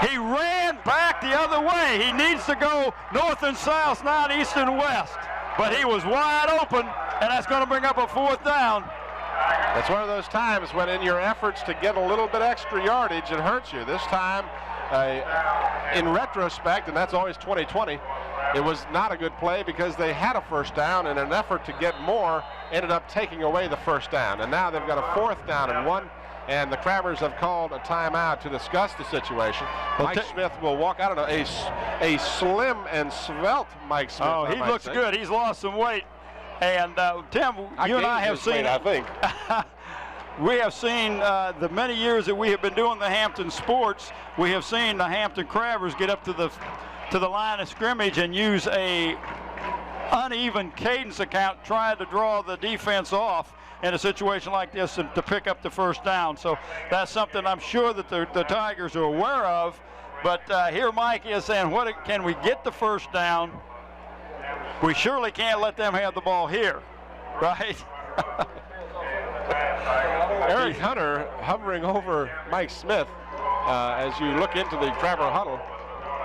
Speaker 2: He ran back the other way. He needs to go north and south, not east and west. But he was wide open, and that's going to bring up a 4th down.
Speaker 1: That's one of those times when in your efforts to get a little bit extra yardage, it hurts you. This time, in retrospect, and that's always 20/20, it was not a good play because they had a first down, and in an effort to get more, ended up taking away the first down. And now they've got a 4th down and 1, and the Crabbers have called a timeout to discuss the situation. Mike Smith will walk out on a slim and svelte Mike Smith.
Speaker 2: Oh, he looks good. He's lost some weight. And Tim, you and I have seen,
Speaker 1: I think.
Speaker 2: we have seen the many years that we have been doing the Hampton sports, we have seen the Hampton Crabbers get up to the line of scrimmage and use a uneven cadence account, trying to draw the defense off in a situation like this and to pick up the first down. So that's something I'm sure that the Tigers are aware of. But here Mike is saying, can we get the first down? We surely can't let them have the ball here, right?
Speaker 1: Eric Hunter hovering over Mike Smith as you look into the Crabber huddle.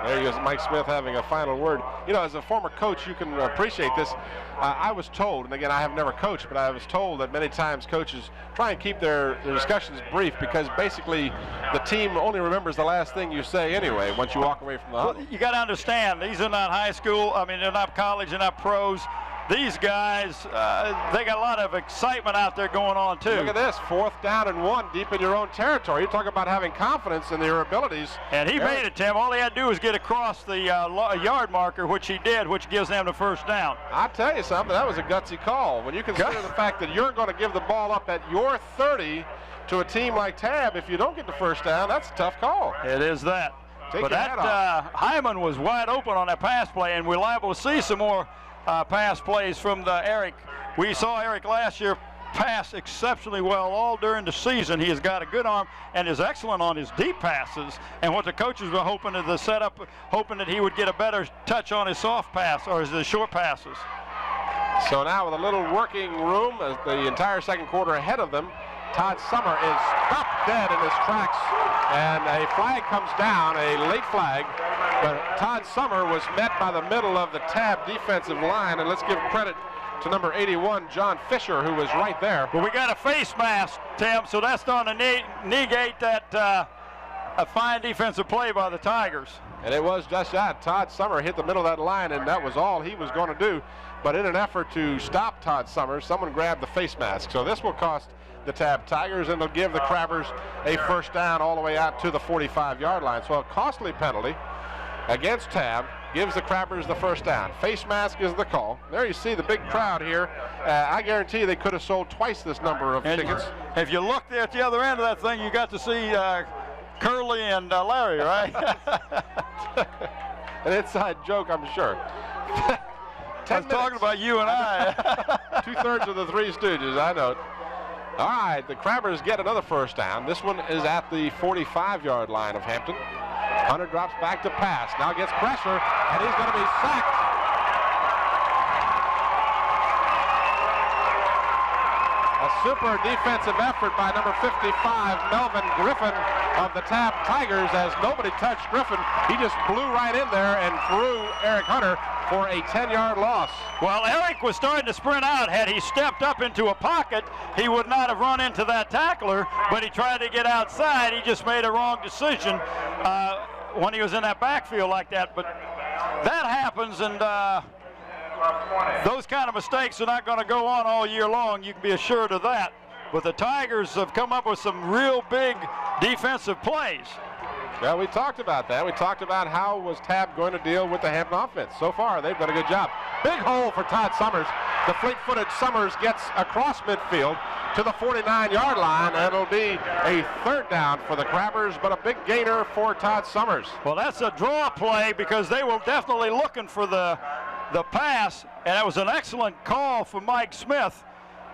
Speaker 1: There he is, Mike Smith having a final word. You know, as a former coach, you can appreciate this. I was told, and again, I have never coached, but I was told that many times coaches try and keep their discussions brief, because basically the team only remembers the last thing you say anyway once you walk away from the huddle.
Speaker 2: Well, you got to understand, these are not high school. I mean, they're not college, they're not pros. These guys, they got a lot of excitement out there going on, too.
Speaker 1: Look at this, 4th down and 1 deep in your own territory. You talk about having confidence in your abilities.
Speaker 2: And he made it, Tim. All he had to do was get across the yard marker, which he did, which gives them the first down.
Speaker 1: I'll tell you something, that was a gutsy call. When you consider the fact that you're going to give the ball up at your 30 to a team like Tabb, if you don't get the first down, that's a tough call.
Speaker 2: It is that.
Speaker 1: But that
Speaker 2: Hyman was wide open on that pass play, and we're liable to see some more pass plays from Eric. We saw Eric last year pass exceptionally well all during the season. He has got a good arm and is excellent on his deep passes. And what the coaches were hoping to the setup, hoping that he would get a better touch on his soft pass or his short passes.
Speaker 1: So now with a little working room, as the entire second quarter ahead of them, Todd Summer is stopped dead in his tracks, and a flag comes down, a late flag. But Todd Summer was met by the middle of the Tabb defensive line, and let's give credit to number 81, John Fisher, who was right there.
Speaker 2: But we got a face mask, Tim, so that's going to negate that a fine defensive play by the Tigers.
Speaker 1: And it was just that. Todd Summer hit the middle of that line, and that was all he was going to do. But in an effort to stop Todd Summer, someone grabbed the face mask. So this will cost the Tabb Tigers, and it'll give the Crabbers a first down all the way out to the 45-yard line. So a costly penalty against Tabb gives the Crabbers the first down. Face mask is the call. There you see the big crowd here. I guarantee they could have sold twice this number of tickets.
Speaker 2: If you look there at the other end of that thing, you got to see Curly and Larry, right?
Speaker 1: An inside joke, I'm sure.
Speaker 2: I was talking about you and I.
Speaker 1: 2/3 of the Three Stooges, I know it. All right, the Crabbers get another first down. This one is at the 45-yard line of Hampton. Hunter drops back to pass. Now gets pressure, and he's going to be sacked. A super defensive effort by number 55, Melvin Griffin of the Tabb Tigers, as nobody touched Griffin. He just blew right in there and threw Eric Hunter for a 10-yard loss.
Speaker 2: Well, Eric was starting to sprint out. Had he stepped up into a pocket, he would not have run into that tackler, but he tried to get outside. He just made a wrong decision when he was in that backfield like that. But that happens, and those kind of mistakes are not going to go on all year long. You can be assured of that. But the Tigers have come up with some real big defensive plays.
Speaker 1: Well, we talked about that. We talked about how was Tabb going to deal with the Hampton offense. So far, they've done a good job. Big hole for Todd Summers. The fleet-footed Summers gets across midfield to the 49-yard line, and it'll be a third down for the Crabbers, but a big gainer for Todd Summers.
Speaker 2: Well, that's a draw play because they were definitely looking for the pass, and it was an excellent call from Mike Smith,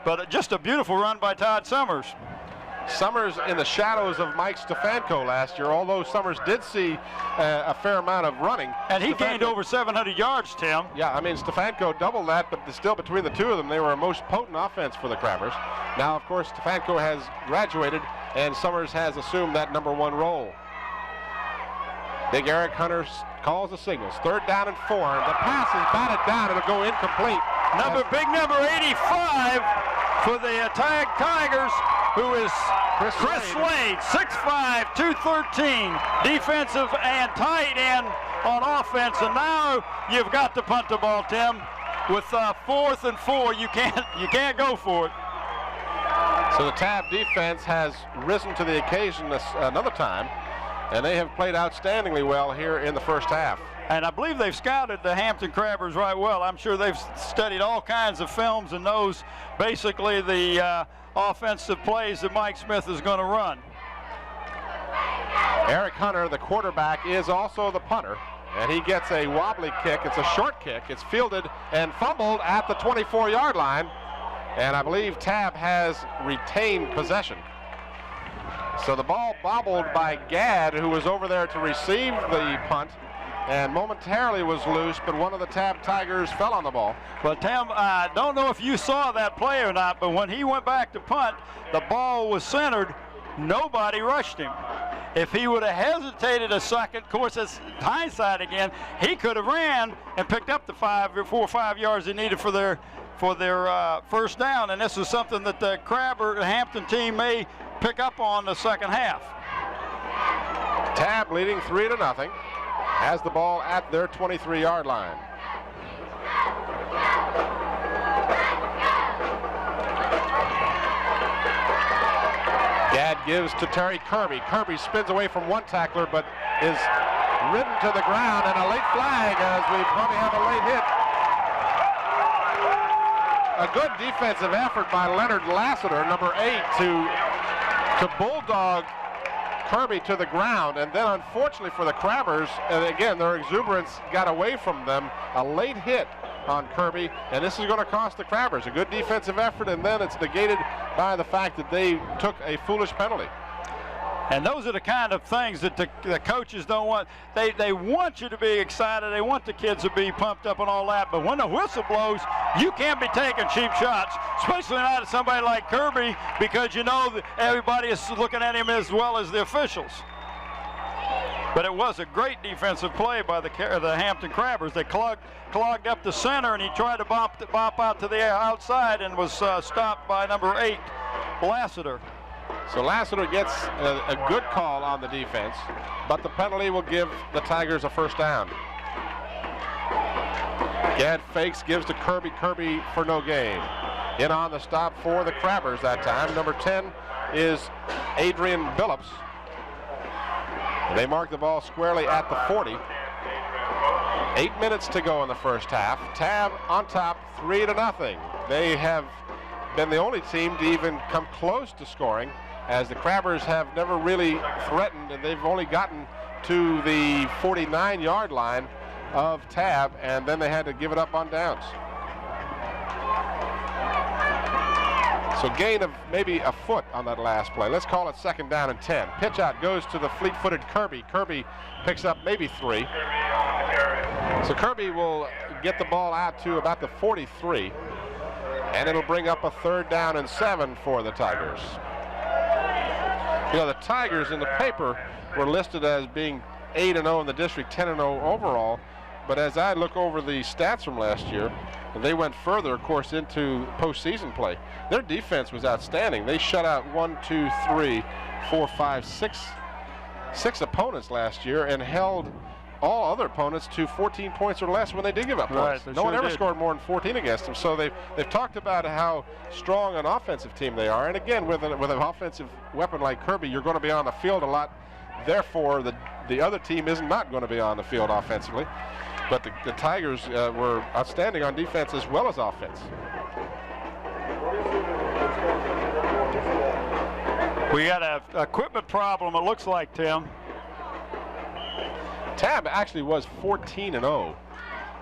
Speaker 2: but just a beautiful run by Todd Summers.
Speaker 1: Summers in the shadows of Mike Stefanko last year, although Summers did see a fair amount of running.
Speaker 2: And he gained over 700 yards, Tim.
Speaker 1: Yeah, I mean, Stefanko doubled that, but still between the two of them, they were a most potent offense for the Crabbers. Now, of course, Stefanko has graduated, and Summers has assumed that number 1 role. Big Eric Hunter calls the signals. Third down and 4. The pass is batted down. It'll go incomplete.
Speaker 2: Big number 85 for the Tabb Tigers, who is Chris Slade, 6'5", 213, defensive and tight end on offense. And now you've got to punt the ball, Tim. With 4th and 4, you can't go for it.
Speaker 1: So the Tabb defense has risen to the occasion another time, and they have played outstandingly well here in the first half.
Speaker 2: And I believe they've scouted the Hampton Crabbers right well. I'm sure they've studied all kinds of films and knows basically the offensive plays that Mike Smith is going to run.
Speaker 1: Eric Hunter, the quarterback, is also the punter, and he gets a wobbly kick. It's a short kick. It's fielded and fumbled at the 24-yard line, and I believe Tabb has retained possession. So the ball bobbled by Gadd, who was over there to receive the punt, and momentarily was loose, but one of the Tabb Tigers fell on the ball.
Speaker 2: Well, Tim, I don't know if you saw that play or not, but when he went back to punt, the ball was centered. Nobody rushed him. If he would have hesitated a second, of course, it's hindsight again, he could have ran and picked up the 4 or 5 yards he needed for their first down, and this is something that the Hampton team may pick up on the second half.
Speaker 1: Tabb leading 3-0. Has the ball at their 23-yard line. Gadd gives to Terry Kirby. Kirby spins away from one tackler, but is ridden to the ground, and a late flag as we probably have a late hit. A good defensive effort by Leonard Lassiter, number 8, to bulldog Kirby to the ground, and then unfortunately for the Crabbers, and again their exuberance got away from them, a late hit on Kirby, and this is going to cost the Crabbers. A good defensive effort, and then it's negated by the fact that they took a foolish penalty.
Speaker 2: And those are the kind of things that the coaches don't want. They want you to be excited. They want the kids to be pumped up and all that. But when the whistle blows, you can't be taking cheap shots, especially not at somebody like Kirby, because you know that everybody is looking at him as well as the officials. But it was a great defensive play by the Hampton Crabbers. They clogged up the center, and he tried to bop out to the outside and was stopped by number 8, Lassiter.
Speaker 1: So Lassiter gets a good call on the defense, but the penalty will give the Tigers a first down. Gadd fakes, gives to Kirby. Kirby for no gain. In on the stop for the Crabbers that time. Number 10 is Adrienne Phillips. They mark the ball squarely at the 40. 8 minutes to go in the first half. Tabb on top, 3-0. They have been the only team to even come close to scoring, as the Crabbers have never really threatened, and they've only gotten to the 49-yard line of Tabb, and then they had to give it up on downs. So gain of maybe a foot on that last play. Let's call it 2nd down and 10. Pitch out goes to the fleet-footed Kirby. Kirby picks up maybe 3. So Kirby will get the ball out to about the 43. And it'll bring up a 3rd down and 7 for the Tigers. You know, the Tigers in the paper were listed as being 8-0 in the district, 10-0 overall. But as I look over the stats from last year, they went further, of course, into postseason play. Their defense was outstanding. They shut out 6 opponents last year and held all other opponents to 14 points or less when they did give up points. No one ever scored more than 14 against them. So they've talked about how strong an offensive team they are. And again, with an offensive weapon like Kirby, you're going to be on the field a lot. Therefore, the other team is not going to be on the field offensively. But the Tigers were outstanding on defense as well as offense.
Speaker 2: We got an equipment problem, it looks like, Tim.
Speaker 1: Tabb actually was 14-0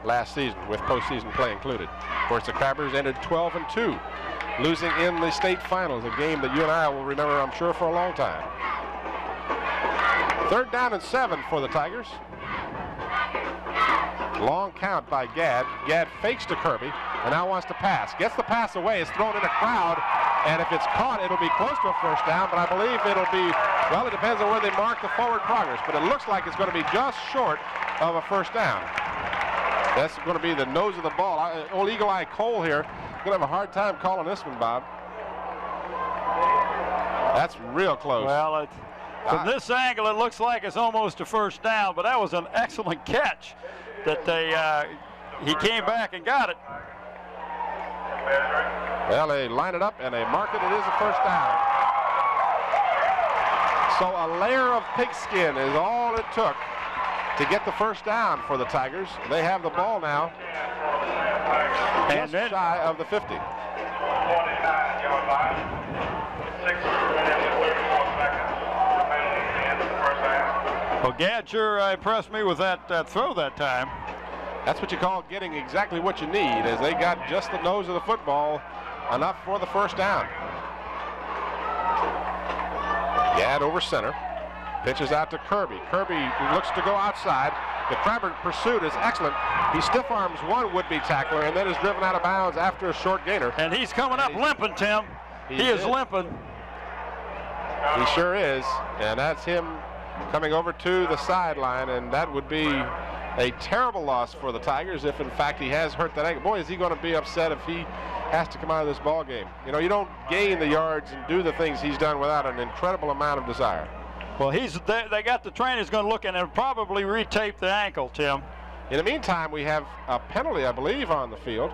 Speaker 1: last season with postseason play included. Of course, the Crabbers ended 12-2, losing in the state finals, a game that you and I will remember, I'm sure, for a long time. 3rd down and 7 for the Tigers. Long count by Gadd. Gadd fakes to Kirby and now wants to pass. Gets the pass away. It's thrown in a crowd. And if it's caught, it'll be close to a 1st down. But I believe it'll be, well, it depends on where they mark the forward progress. But it looks like it's going to be just short of a 1st down. That's going to be the nose of the ball. Old Eagle Eye Cole here going to have a hard time calling this one, Bob. That's real close.
Speaker 2: Well, from this angle, it looks like it's almost a 1st down. But that was an excellent catch. That he came back and got it.
Speaker 1: Well, they line it up and they mark it. It is a 1st down. So a layer of pigskin is all it took to get the 1st down for the Tigers. They have the ball now, and just shy of the 50.
Speaker 2: Well, Gadd sure impressed me with that throw that time.
Speaker 1: That's what you call getting exactly what you need, as they got just the nose of the football, enough for the 1st down. Gadd over center, pitches out to Kirby. Kirby looks to go outside. The Crabber pursuit is excellent. He stiff arms one would-be tackler and then is driven out of bounds after a short gainer.
Speaker 2: And he's coming up limping, Tim. He is limping.
Speaker 1: He sure is, and that's him coming over to the sideline, and that would be a terrible loss for the Tigers if in fact he has hurt that ankle. Boy, is he going to be upset if he has to come out of this ball game. You know, you don't gain the yards and do the things he's done without an incredible amount of desire.
Speaker 2: Well, they got the trainers going to look and probably retape the ankle, Tim.
Speaker 1: In the meantime, we have a penalty, I believe, on the field.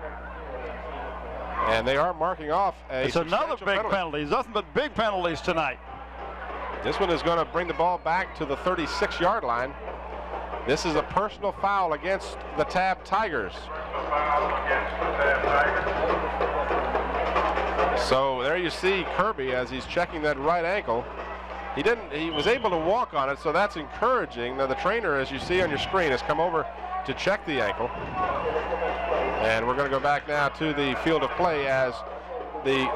Speaker 1: And they are marking off a
Speaker 2: It's another big penalty. There's nothing but big penalties tonight.
Speaker 1: This one is going to bring the ball back to the 36-yard line. This is a personal foul against the Tabb Tigers. So there you see Kirby as he's checking that right ankle. He was able to walk on it, so that's encouraging. Now the trainer, as you see on your screen, has come over to check the ankle. And we're going to go back now to the field of play as the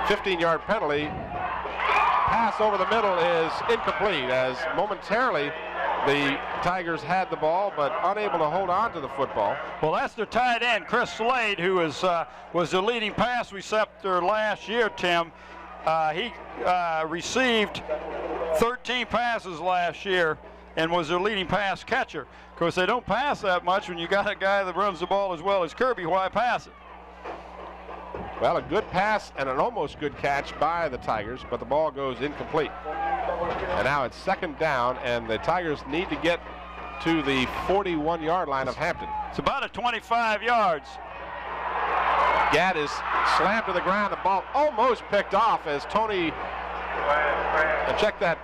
Speaker 1: 15-yard penalty pass over the middle is incomplete, as momentarily the Tigers had the ball but unable to hold on to the football.
Speaker 2: Well, that's their tight end, Chris Slade, who was the leading pass receptor last year, Tim. He received 13 passes last year and was their leading pass catcher. Of course, they don't pass that much. When you got a guy that runs the ball as well as Kirby, why pass it?
Speaker 1: Well, a good pass and an almost good catch by the Tigers, but the ball goes incomplete. And now it's 2nd down, and the Tigers need to get to the 41-yard line of Hampton.
Speaker 2: It's about a 25 yards.
Speaker 1: Gadd is slammed to the ground. The ball almost picked off as Tony, check that,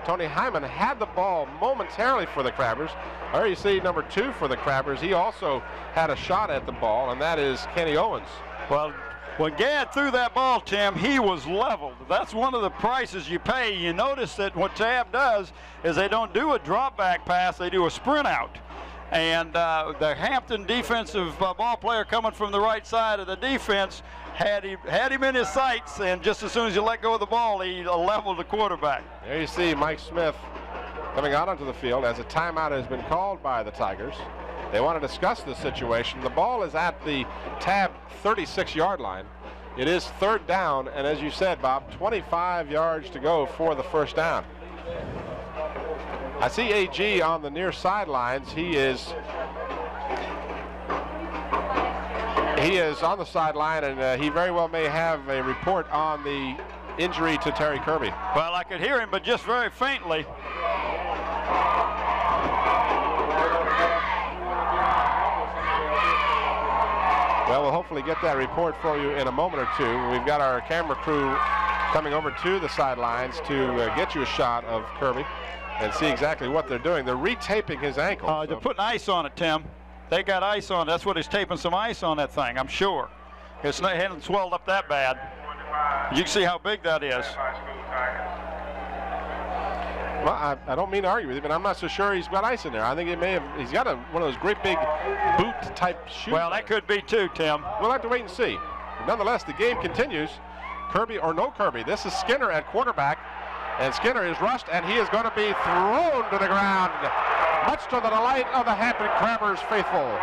Speaker 1: Tony Hyman had the ball momentarily for the Crabbers. There you see number 2 for the Crabbers. He also had a shot at the ball, and that is Kenny Owens.
Speaker 2: Well, when Gadd threw that ball, Tim, he was leveled. That's one of the prices you pay. You notice that what Tabb does is they don't do a drop back pass, they do a sprint out. And the Hampton defensive ball player coming from the right side of the defense had him in his sights, and just as soon as you let go of the ball, he leveled the quarterback.
Speaker 1: There you see Mike Smith coming out onto the field as a timeout has been called by the Tigers. They want to discuss the situation. The ball is at the Tabb 36-yard line. It is 3rd down, and as you said, Bob, 25 yards to go for the first down. I see AG on the near sidelines. He is on the sideline, and he very well may have a report on the injury to Terry Kirby.
Speaker 2: Well, I could hear him, but just very faintly.
Speaker 1: Well, we'll hopefully get that report for you in a moment or two. We've got our camera crew coming over to the sidelines to get you a shot of Kirby and see exactly what they're doing. They're retaping his ankle.
Speaker 2: They're putting ice on it, Tim. They got ice on it. That's what he's taping some ice on that thing, I'm sure. It hasn't swelled up that bad. You can see how big that is.
Speaker 1: Well, I don't mean to argue with you, but I'm not so sure he's got ice in there. I think he's got one of those great big boot-type shoes.
Speaker 2: Well, that could be too, Tim.
Speaker 1: We'll have to wait and see. But nonetheless, the game continues. Kirby or no Kirby. This is Skinner at quarterback, and Skinner is rushed, and he is going to be thrown to the ground, much to the delight of the Hampton Crabbers faithful.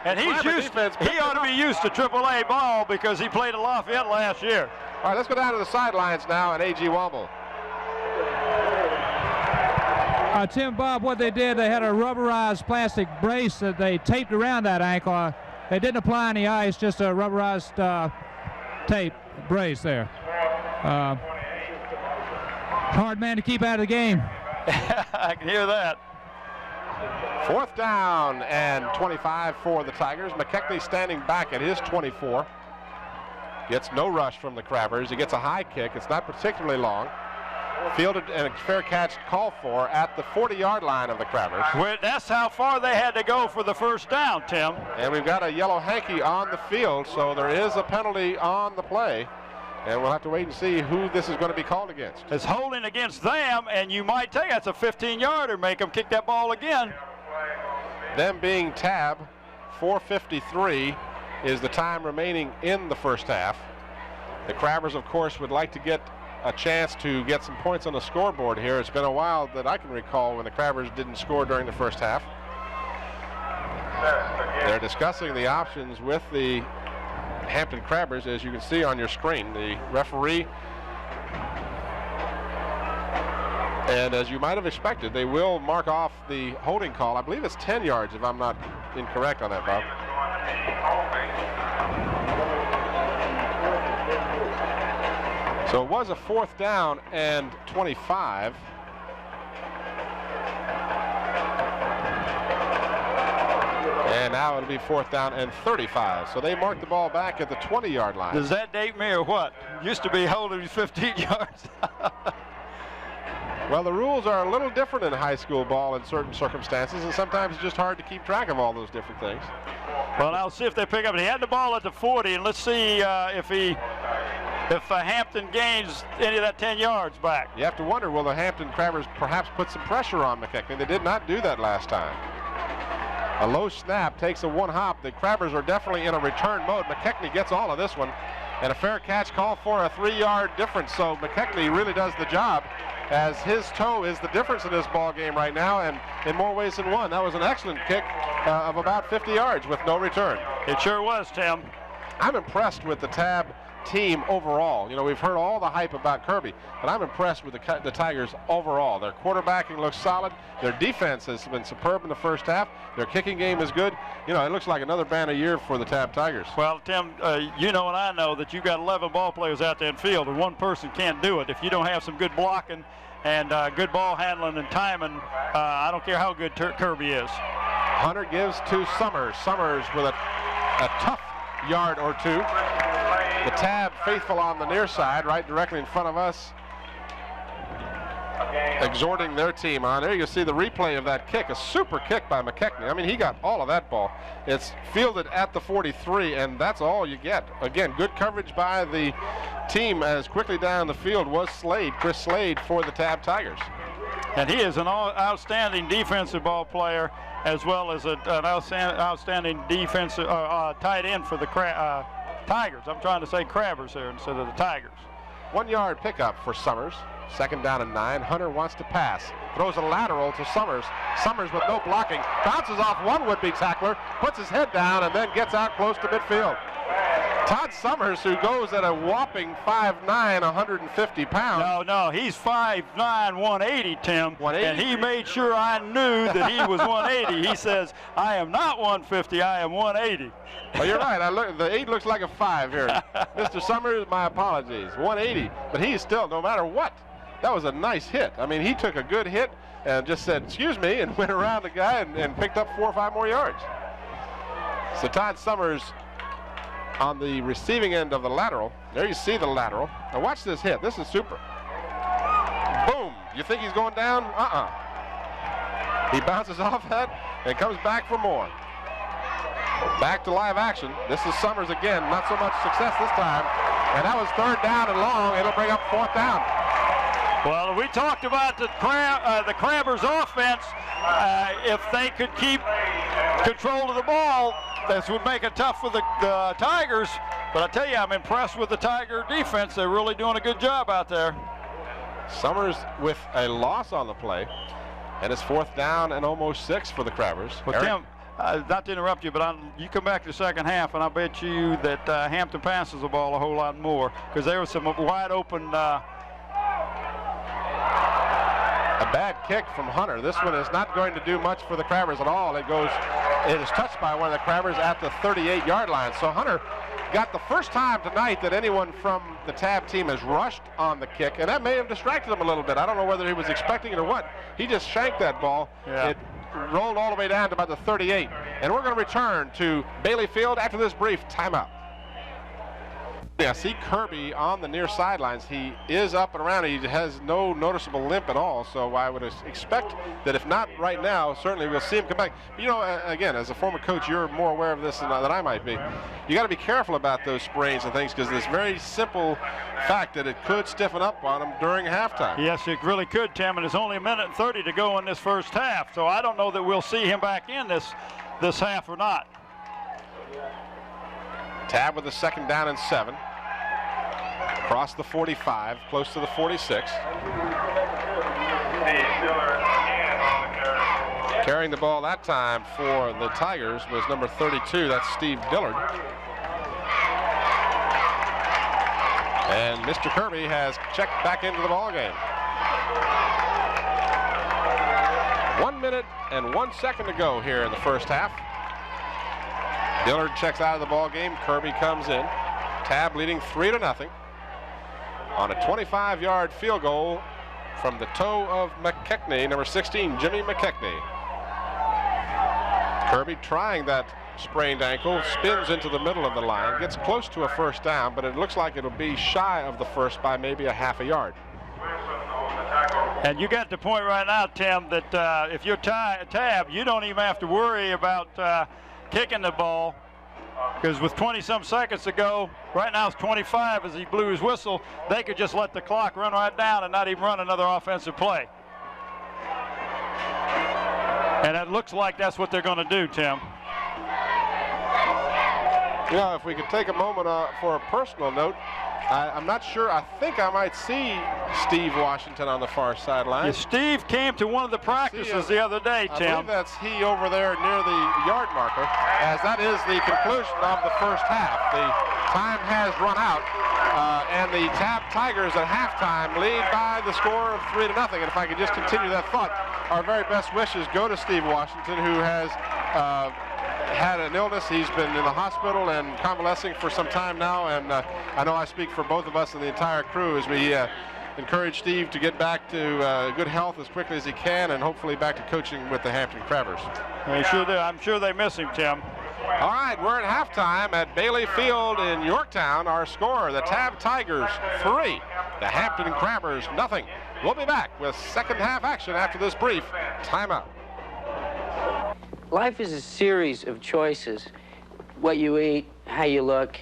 Speaker 2: And he ought to be used to AAA ball because he played at Lafayette last year.
Speaker 1: All right, let's go down to the sidelines now, and A.G. Womble.
Speaker 3: Tim, Bob, what they did, they had a rubberized plastic brace that they taped around that ankle. They didn't apply any ice, just a rubberized tape brace there. Hard man to keep out of the game.
Speaker 2: I can hear that.
Speaker 1: 4th down and 25 for the Tigers. McKechnie standing back at his 24. Gets no rush from the Crabbers. He gets a high kick. It's not particularly long. Fielded and a fair catch called for at the 40-yard line of the Crabbers.
Speaker 2: Well, that's how far they had to go for the first down, Tim.
Speaker 1: And we've got a yellow hanky on the field, so there is a penalty on the play. And we'll have to wait and see who this is going to be called against.
Speaker 2: It's holding against them, and you might take that's a 15-yarder, make them kick that ball again.
Speaker 1: Them being Tabb, 4:53 is the time remaining in the first half. The Crabbers, of course, would like to get a chance to get some points on the scoreboard here. It's been a while that I can recall when the Crabbers didn't score during the first half. They're discussing the options with the Hampton Crabbers, as you can see on your screen. The referee, and as you might have expected, they will mark off the holding call. I believe it's 10 yards, if I'm not incorrect on that, Bob. So it was a 4th down and 25. And now it'll be 4th down and 35. So they marked the ball back at the 20-yard line.
Speaker 2: Does that date me or what? Used to be holding 15 yards.
Speaker 1: Well, the rules are a little different in high school ball in certain circumstances, and sometimes it's just hard to keep track of all those different things.
Speaker 2: Well, now let's see if they pick up. He had the ball at the 40, and let's see if Hampton gains any of that 10 yards back.
Speaker 1: You have to wonder, will the Hampton Crabbers perhaps put some pressure on McKechnie? They did not do that last time. A low snap takes a one hop. The Crabbers are definitely in a return mode. McKechnie gets all of this one, and a fair catch call for a 3-yard difference. So McKechnie really does the job, as his toe is the difference in this ball game right now, and in more ways than one. That was an excellent kick of about 50 yards with no return.
Speaker 2: It sure was, Tim.
Speaker 1: I'm impressed with the Tabb team overall. You know, we've heard all the hype about Kirby, but I'm impressed with the Tigers overall. Their quarterbacking looks solid. Their defense has been superb in the first half. Their kicking game is good. You know, it looks like another banner year for the Tabb Tigers.
Speaker 2: Well, Tim, you know and I know that you've got 11 ball players out there in field, and one person can't do it. If you don't have some good blocking and good ball handling and timing, I don't care how good Kirby is.
Speaker 1: Hunter gives to Summers. Summers with a tough yard or two. The Tabb faithful on the near side, right directly in front of us. exhorting their team on. There you see the replay of that kick, a super kick by McKechnie. I mean, he got all of that ball. It's fielded at the 43, and that's all you get. Again, good coverage by the team as quickly down the field was Slade, Chris Slade, for the Tabb Tigers.
Speaker 2: And he is an outstanding defensive ball player, as well as an outstanding defensive tight end for the Tigers. I'm trying to say Crabbers here instead of the Tigers.
Speaker 1: 1 yard pickup for Summers. 2nd down and 9. Hunter wants to pass. Throws a lateral to Summers. Summers with no blocking. Bounces off one would-be tackler. Puts his head down and then gets out close to midfield. Todd Summers, who goes at a whopping 5'9", 150 pounds.
Speaker 2: No, he's 5'9", 180, Tim.
Speaker 1: 180?
Speaker 2: And he made sure I knew that he was 180. He says, I am not 150, I am 180.
Speaker 1: Well, you're right. The 8 looks like a 5 here. Mr. Summers, my apologies. 180, but he's still, no matter what. That was a nice hit. I mean, he took a good hit and just said, excuse me, and went around the guy and picked up 4 or 5 more yards. So Todd Summers on the receiving end of the lateral. There you see the lateral. Now watch this hit. This is super. Boom. You think he's going down? He bounces off that and comes back for more. Back to live action. This is Summers again. Not so much success this time. And that was 3rd down and long. It'll bring up 4th down.
Speaker 2: Well, we talked about the Crabbers offense. If they could keep control of the ball, this would make it tough for the Tigers. But I tell you, I'm impressed with the Tiger defense. They're really doing a good job out there.
Speaker 1: Summers with a loss on the play. And it's 4th down and almost 6 for the Crabbers.
Speaker 2: Well, Tim, not to interrupt you, but you come back to the second half, and I bet you that Hampton passes the ball a whole lot more, because there was some wide open.
Speaker 1: A bad kick from Hunter. This one is not going to do much for the Crabbers at all. It is touched by one of the Crabbers at the 38-yard line. So Hunter got the first time tonight that anyone from the Tabb team has rushed on the kick, and that may have distracted him a little bit. I don't know whether he was expecting it or what. He just shanked that ball.
Speaker 2: Yeah.
Speaker 1: It rolled all the way down to about the 38. And we're going to return to Bailey Field after this brief timeout. Yeah, see Kirby on the near sidelines. He is up and around. He has no noticeable limp at all, so I would expect that if not right now, certainly we'll see him come back. You know, again, as a former coach, you're more aware of this than I might be. You got to be careful about those sprains and things, because this very simple fact that it could stiffen up on him during halftime.
Speaker 2: Yes, it really could, Tim, and it's only 1:30 to go in this first half, so I don't know that we'll see him back in this half or not.
Speaker 1: Tabb with a 2nd down and 7. Across the 45, close to the 46. Carrying the ball that time for the Tigers was number 32. That's Steve Dillard. And Mr. Kirby has checked back into the ball game. 1 minute and 1 second to go here in the first half. Dillard checks out of the ball game. Kirby comes in. Tabb leading 3-0 on a 25-yard field goal from the toe of McKechnie, number 16, Jimmy McKechnie. Kirby trying that sprained ankle, spins into the middle of the line, gets close to a 1st down, but it looks like it'll be shy of the first by maybe a half a yard.
Speaker 2: And you got the point right now, Tim, that if you're Tabb, you don't even have to worry about kicking the ball, because with 20-some seconds to go, right now it's 25 as he blew his whistle, they could just let the clock run right down and not even run another offensive play. And it looks like that's what they're going to do, Tim.
Speaker 1: You know, if we could take a moment for a personal note, I'm not sure. I think I might see Steve Washington on the far sideline.
Speaker 2: Yeah, Steve came to one of the practices the other day, Tim.
Speaker 1: I believe that's he over there near the yard marker, as that is the conclusion of the first half. The time has run out, and the Tabb Tigers at halftime lead by the score of 3-0. And if I could just continue that thought, our very best wishes go to Steve Washington, who has had an illness. He's been in the hospital and convalescing for some time now, and I know I speak for both of us and the entire crew as we encourage Steve to get back to good health as quickly as he can, and hopefully back to coaching with the Hampton Crabbers.
Speaker 2: They sure do. I'm sure they miss him, Tim.
Speaker 1: All right, we're at halftime at Bailey Field in Yorktown. Our score, the Tabb Tigers 3, the Hampton Crabbers 0. We'll be back with second half action after this brief timeout.
Speaker 8: Life is a series of choices. What you eat, how you look,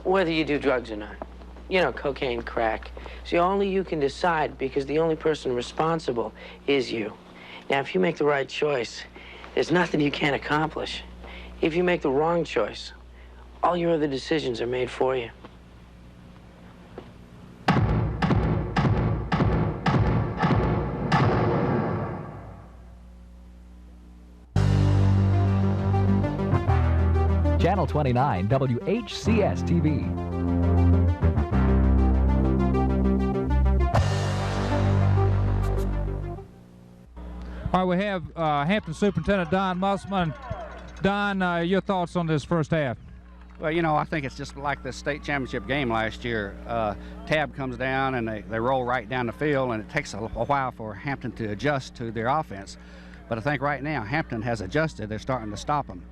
Speaker 8: whether you do drugs or not. You know, cocaine, crack. See, only you can decide, because the only person responsible is you. Now, if you make the right choice, there's nothing you can't accomplish. If you make the wrong choice, all your other decisions are made for you.
Speaker 9: Channel 29, WHCS TV.
Speaker 3: All right, we have Hampton Superintendent Don Musselman. Don, your thoughts on this first half?
Speaker 10: Well, you know, I think it's just like the state championship game last year. Tabb comes down and they roll right down the field, and it takes a while for Hampton to adjust to their offense. But I think right now Hampton has adjusted. They're starting to stop them.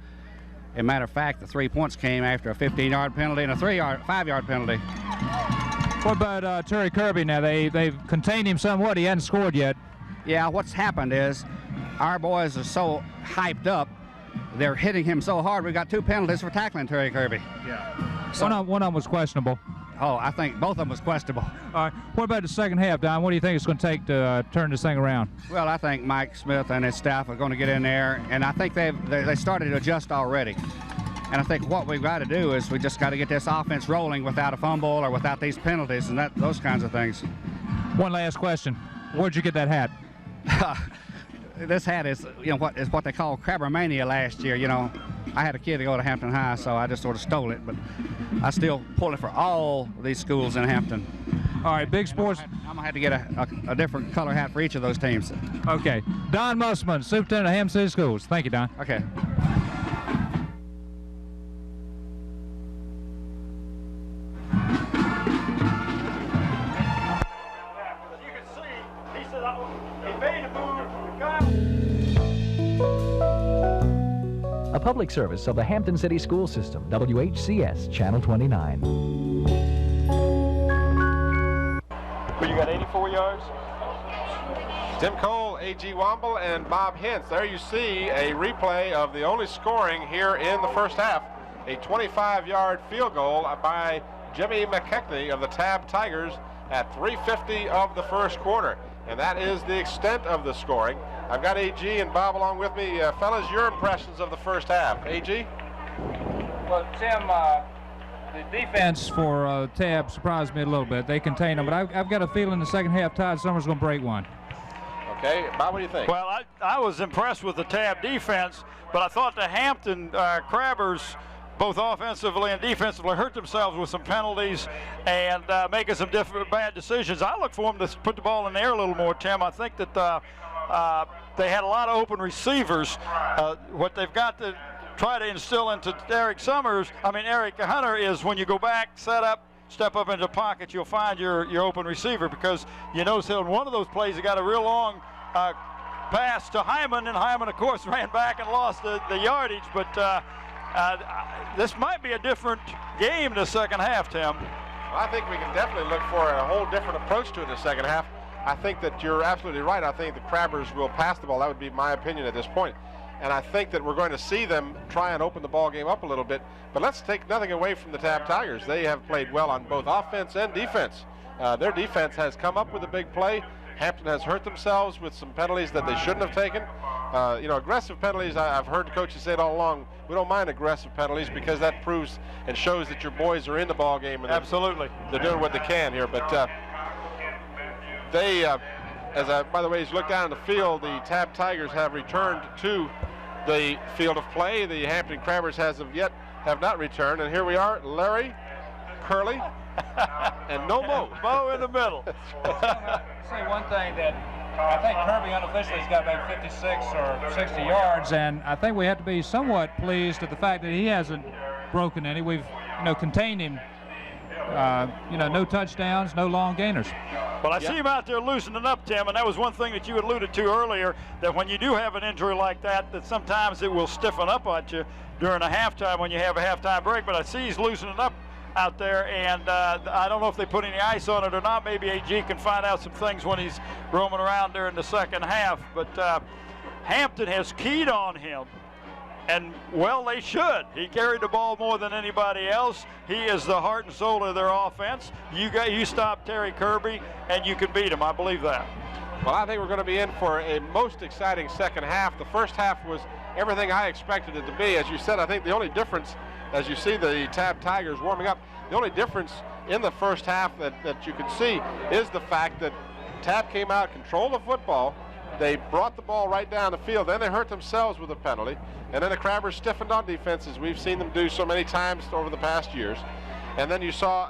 Speaker 10: As a matter of fact, the 3 points came after a 15-yard penalty and a 5-yard penalty.
Speaker 3: What about Terry Kirby now? They've contained him somewhat. He hasn't scored yet.
Speaker 10: Yeah, what's happened is our boys are so hyped up. They're hitting him so hard. We got 2 penalties for tackling Terry Kirby.
Speaker 3: Yeah. So, one of them was questionable.
Speaker 10: Oh, I think both of them was questionable.
Speaker 3: All right. What about the second half, Don? What do you think it's going to take to turn this thing around?
Speaker 10: Well, I think Mike Smith and his staff are going to get in there, and I think they started to adjust already. And I think what we've got to do is we just got to get this offense rolling without a fumble or without these penalties and those kinds of things.
Speaker 3: One last question. Where'd you get that hat?
Speaker 10: This hat is, you know, what they call Crabbermania last year. You know, I had a kid to go to Hampton High, so I just sort of stole it, but I still pull it for all these schools in Hampton.
Speaker 3: All right, big sports.
Speaker 10: I'm gonna have to get a different color hat for each of those teams.
Speaker 3: Okay. Don Musselman, Superintendent of Hampton City Schools. Thank you, Don.
Speaker 10: Okay.
Speaker 9: A public service of the Hampton City School System, WHCS, Channel 29.
Speaker 2: Well, you got 84 yards?
Speaker 1: Tim Cole, A.G. Womble, and Bob Hintz. There you see a replay of the only scoring here in the first half. A 25-yard field goal by Jimmy McKechnie of the Tabb Tigers at 3:50 of the first quarter. And that is the extent of the scoring. I've got A.G. and Bob along with me. Fellas, your impressions of the first half. A.G.?
Speaker 3: Well, Tim, the defense for Tabb surprised me a little bit. They contained them, but I've got a feeling the second half Todd Summers going to break one.
Speaker 1: Okay, Bob, what do you think?
Speaker 2: Well, I was impressed with the Tabb defense, but I thought the Hampton Crabbers, both offensively and defensively, hurt themselves with some penalties and making some bad decisions. I look for them to put the ball in the air a little more, Tim. I think that they had a lot of open receivers. What they've got to try to instill into Eric Hunter is when you go back, set up, step up into the pocket, you'll find your open receiver, because you notice in one of those plays he got a real long pass to Hyman, and Hyman, of course, ran back and lost the yardage. But this might be a different game in the second half, Tim.
Speaker 1: Well, I think we can definitely look for a whole different approach to it in the second half. I think that you're absolutely right. I think the Crabbers will pass the ball. That would be my opinion at this point. And I think that we're going to see them try and open the ball game up a little bit. But let's take nothing away from the Tabb Tigers. They have played well on both offense and defense. Their defense has come up with a big play. Hampton has hurt themselves with some penalties that they shouldn't have taken. You know, aggressive penalties, I've heard coaches say it all along, we don't mind aggressive penalties because that proves and shows that your boys are in the ball game. And
Speaker 2: absolutely.
Speaker 1: They're doing what they can here. But they, by the way, as you look down the field, the Tabb Tigers have returned to the field of play. The Hampton Crabbers have not returned. And here we are, Larry, Curly, and no Mo.
Speaker 2: Mo in the middle.
Speaker 3: Say one thing, that I think Kirby unofficially has got about 56 or 60 yards, and I think we have to be somewhat pleased at the fact that he hasn't broken any. We've, contained him. No touchdowns, no long gainers.
Speaker 2: Well, I see him out there loosening up, Tim, and that was one thing that you alluded to earlier, that when you do have an injury like that sometimes it will stiffen up on you during a halftime when you have a halftime break. But I see he's loosening up out there, and I don't know if they put any ice on it or not. Maybe AG can find out some things when he's roaming around during the second half. But Hampton has keyed on him, and well, they should. He carried the ball more than anybody else. He is the heart and soul of their offense. You stop Terry Kirby, and you can beat him. I believe that.
Speaker 1: Well, I think we're going to be in for a most exciting second half. The first half was everything I expected it to be. As you said, I think the only difference, as you see the Tabb Tigers warming up, the only difference in the first half that you can see is the fact that Tabb came out, controlled the football, they brought the ball right down the field, then they hurt themselves with a penalty, and then the Crabbers stiffened on defense, as we've seen them do so many times over the past years. And then you saw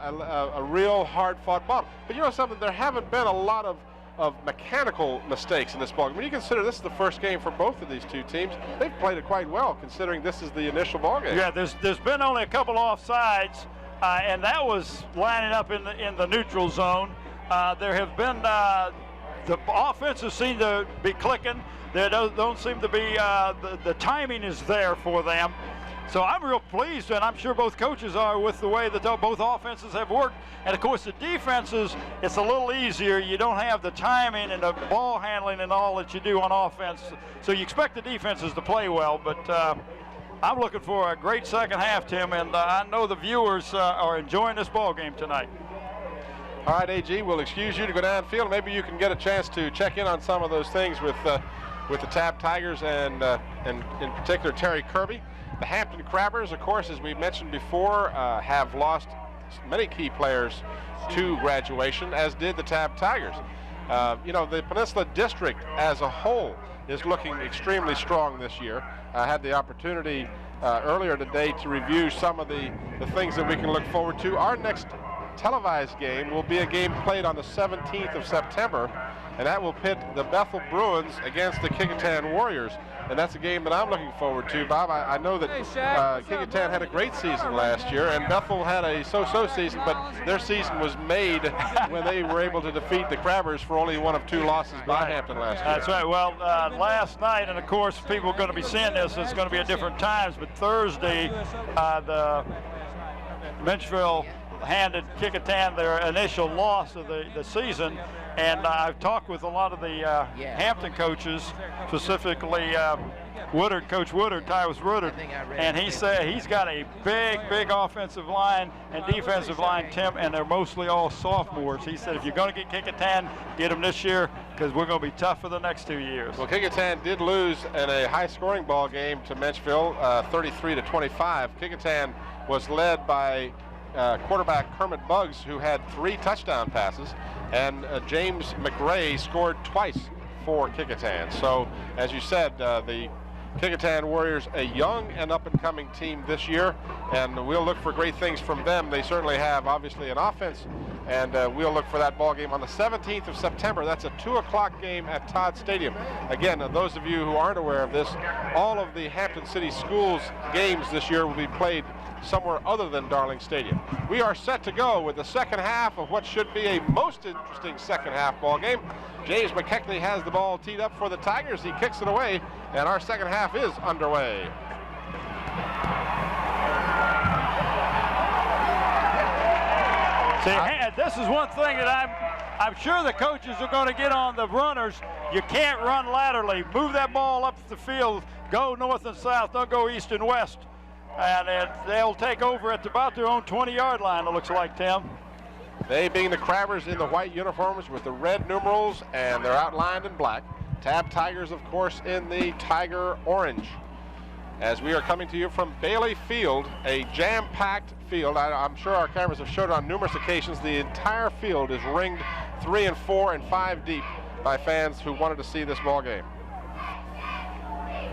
Speaker 1: a real hard-fought ball. But you know something, there haven't been a lot of mechanical mistakes in this ball game. When you consider this is the first game for both of these two teams, they've played it quite well considering this is the initial ball game.
Speaker 2: Yeah, there's been only a couple offsides, and that was lining up in the neutral zone. There have been the offenses seem to be clicking. There don't seem to be the timing is there for them. So I'm real pleased, and I'm sure both coaches are, with the way that both offenses have worked. And, of course, the defenses, it's a little easier. You don't have the timing and the ball handling and all that you do on offense. So you expect the defenses to play well. But I'm looking for a great second half, Tim, and I know the viewers are enjoying this ball game tonight.
Speaker 1: All right, AG, we'll excuse you to go downfield. Maybe you can get a chance to check in on some of those things with the Tabb Tigers and in particular Terry Kirby. The Hampton Crabbers, of course, as we mentioned before, have lost many key players to graduation, as did the Tabb Tigers. You know, the Peninsula District as a whole is looking extremely strong this year. I had the opportunity earlier today to review some of the things that we can look forward to. Our next televised game will be a game played on the 17th of September, and that will pit the Bethel Bruins against the Kecoughtan Warriors. And that's a game that I'm looking forward to, Bob. I know that Kecoughtan had a great season last year, and Bethel had a so-so season, but their season was made when they were able to defeat the Crabbers for only one of two losses by Hampton last year.
Speaker 2: That's right. Well, last night, and of course, people are going to be seeing this, it's going to be at different times, but Thursday, the Menchville handed Kecoughtan their initial loss of the season, and I've talked with a lot of the Hampton coaches, specifically Woodard, Coach Woodard, Tyrus Woodard, and he said he's got a big offensive line and defensive line, Tim, and they're mostly all sophomores. He said if you're going to get Kecoughtan, get them this year, because we're going to be tough for the next 2 years.
Speaker 1: Well, Kecoughtan did lose in a high-scoring ball game to Menchville, 33-25. Kecoughtan was led by quarterback Kermit Buggs, who had 3 touchdown passes, and James McRae scored twice for Kecoughtan. So, as you said, the Kecoughtan Warriors, a young and up-and-coming team this year, and we'll look for great things from them. They certainly have, obviously, an offense, and we'll look for that ball game on the 17th of September. That's a 2 o'clock game at Todd Stadium. Again, those of you who aren't aware of this, all of the Hampton City Schools games this year will be played somewhere other than Darling Stadium. We are set to go with the second half of what should be a most interesting second half ball game. James McKechnie has the ball teed up for the Tigers. He kicks it away, and our second half is underway.
Speaker 2: See, this is one thing that I'm sure the coaches are going to get on the runners. You can't run laterally. Move that ball up the field. Go north and south. Don't go east and west. And they'll take over at about their own 20-yard line, it looks like, Tim.
Speaker 1: They being the Crabbers in the white uniforms with the red numerals, and they're outlined in black. Tabb Tigers, of course, in the tiger orange. As we are coming to you from Bailey Field, a jam-packed field. I'm sure our cameras have showed on numerous occasions. The entire field is ringed 3 and 4 and 5 deep by fans who wanted to see this ball game.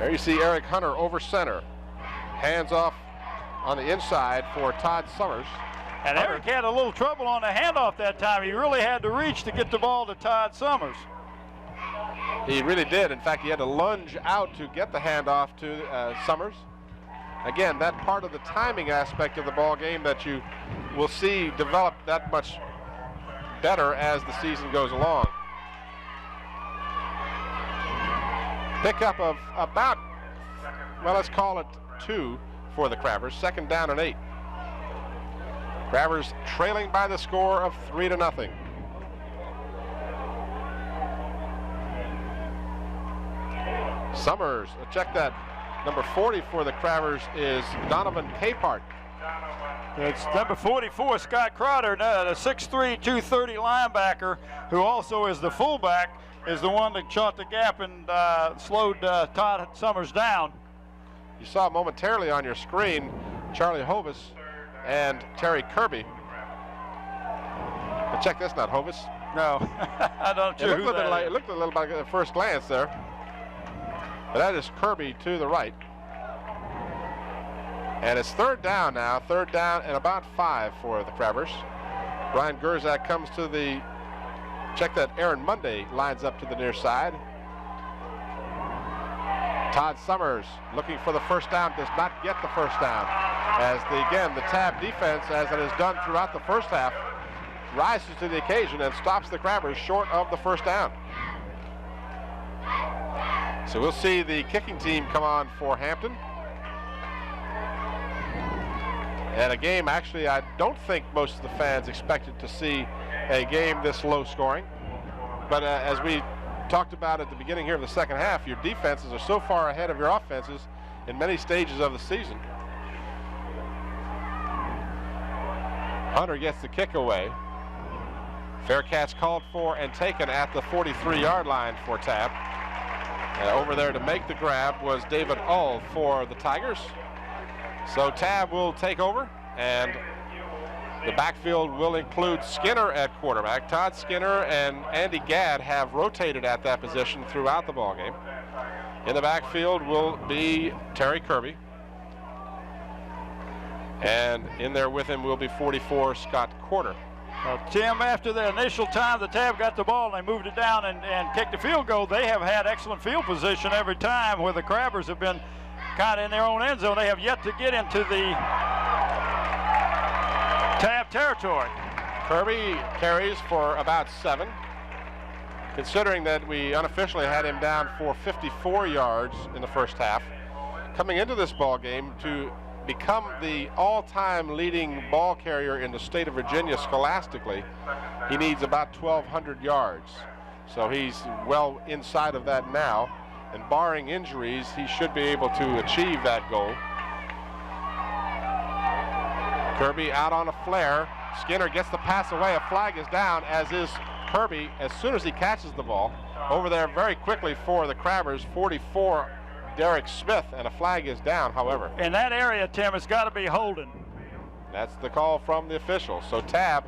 Speaker 1: There you see Eric Hunter over center. Hands off on the inside for Todd Summers.
Speaker 2: And Eric had a little trouble on the handoff that time. He really had to reach to get the ball to Todd Summers.
Speaker 1: He really did. In fact, he had to lunge out to get the handoff to Summers. Again, that part of the timing aspect of the ball game that you will see develop that much better as the season goes along. Pickup of about, well, let's call it 2 for the Crabbers. Second down and 8. Crabbers trailing by the score of 3-0. Summers, check that. Number 40 for the Crabbers is Donovan Capehart.
Speaker 2: It's number 44, Scott Crowder, the 6'3", 230 linebacker, who also is the fullback, is the one that shot the gap and slowed Todd Summers down.
Speaker 1: You saw momentarily on your screen Charlie Hovis and Terry Kirby. But check this, not Hovis.
Speaker 2: No, I don't know who that is.
Speaker 1: It looked a little like at first glance there. But that is Kirby to the right. And it's third down now, third down and about 5 for the Crabbers. Brian Gerzak comes to the, check that, Aaron Monday lines up to the near side. Todd Summers looking for the first down, does not get the first down. As the Tabb defense, as it has done throughout the first half, rises to the occasion and stops the Crabbers short of the first down. So we'll see the kicking team come on for Hampton. And a game, actually, I don't think most of the fans expected to see a game this low scoring. But as we talked about at the beginning here of the second half, your defenses are so far ahead of your offenses in many stages of the season. Hunter gets the kick away. Fair catch called for and taken at the 43-yard line for Tabb. Over there to make the grab was David Ull for the Tigers. So Tabb will take over, and the backfield will include Skinner at quarterback. Todd Skinner and Andy Gadd have rotated at that position throughout the ballgame. In the backfield will be Terry Kirby. And in there with him will be 44 Scott Corder.
Speaker 2: Well, Tim, after the initial time the Tabb got the ball and they moved it down and kicked the field goal, they have had excellent field position every time, where the Crabbers have been kind of in their own end zone. They have yet to get into the Tabb territory.
Speaker 1: Kirby carries for about 7. Considering that we unofficially had him down for 54 yards in the first half. Coming into this ball game to become the all-time leading ball carrier in the state of Virginia scholastically, he needs about 1,200 yards. So he's well inside of that now. And barring injuries, he should be able to achieve that goal. Kirby out on a flare. Skinner gets the pass away. A flag is down, as is Kirby as soon as he catches the ball. Over there very quickly for the Crabbers, 44, Derek Smith, and a flag is down, however.
Speaker 2: In that area, Tim, it's got to be holding.
Speaker 1: That's the call from the official. So Tabb,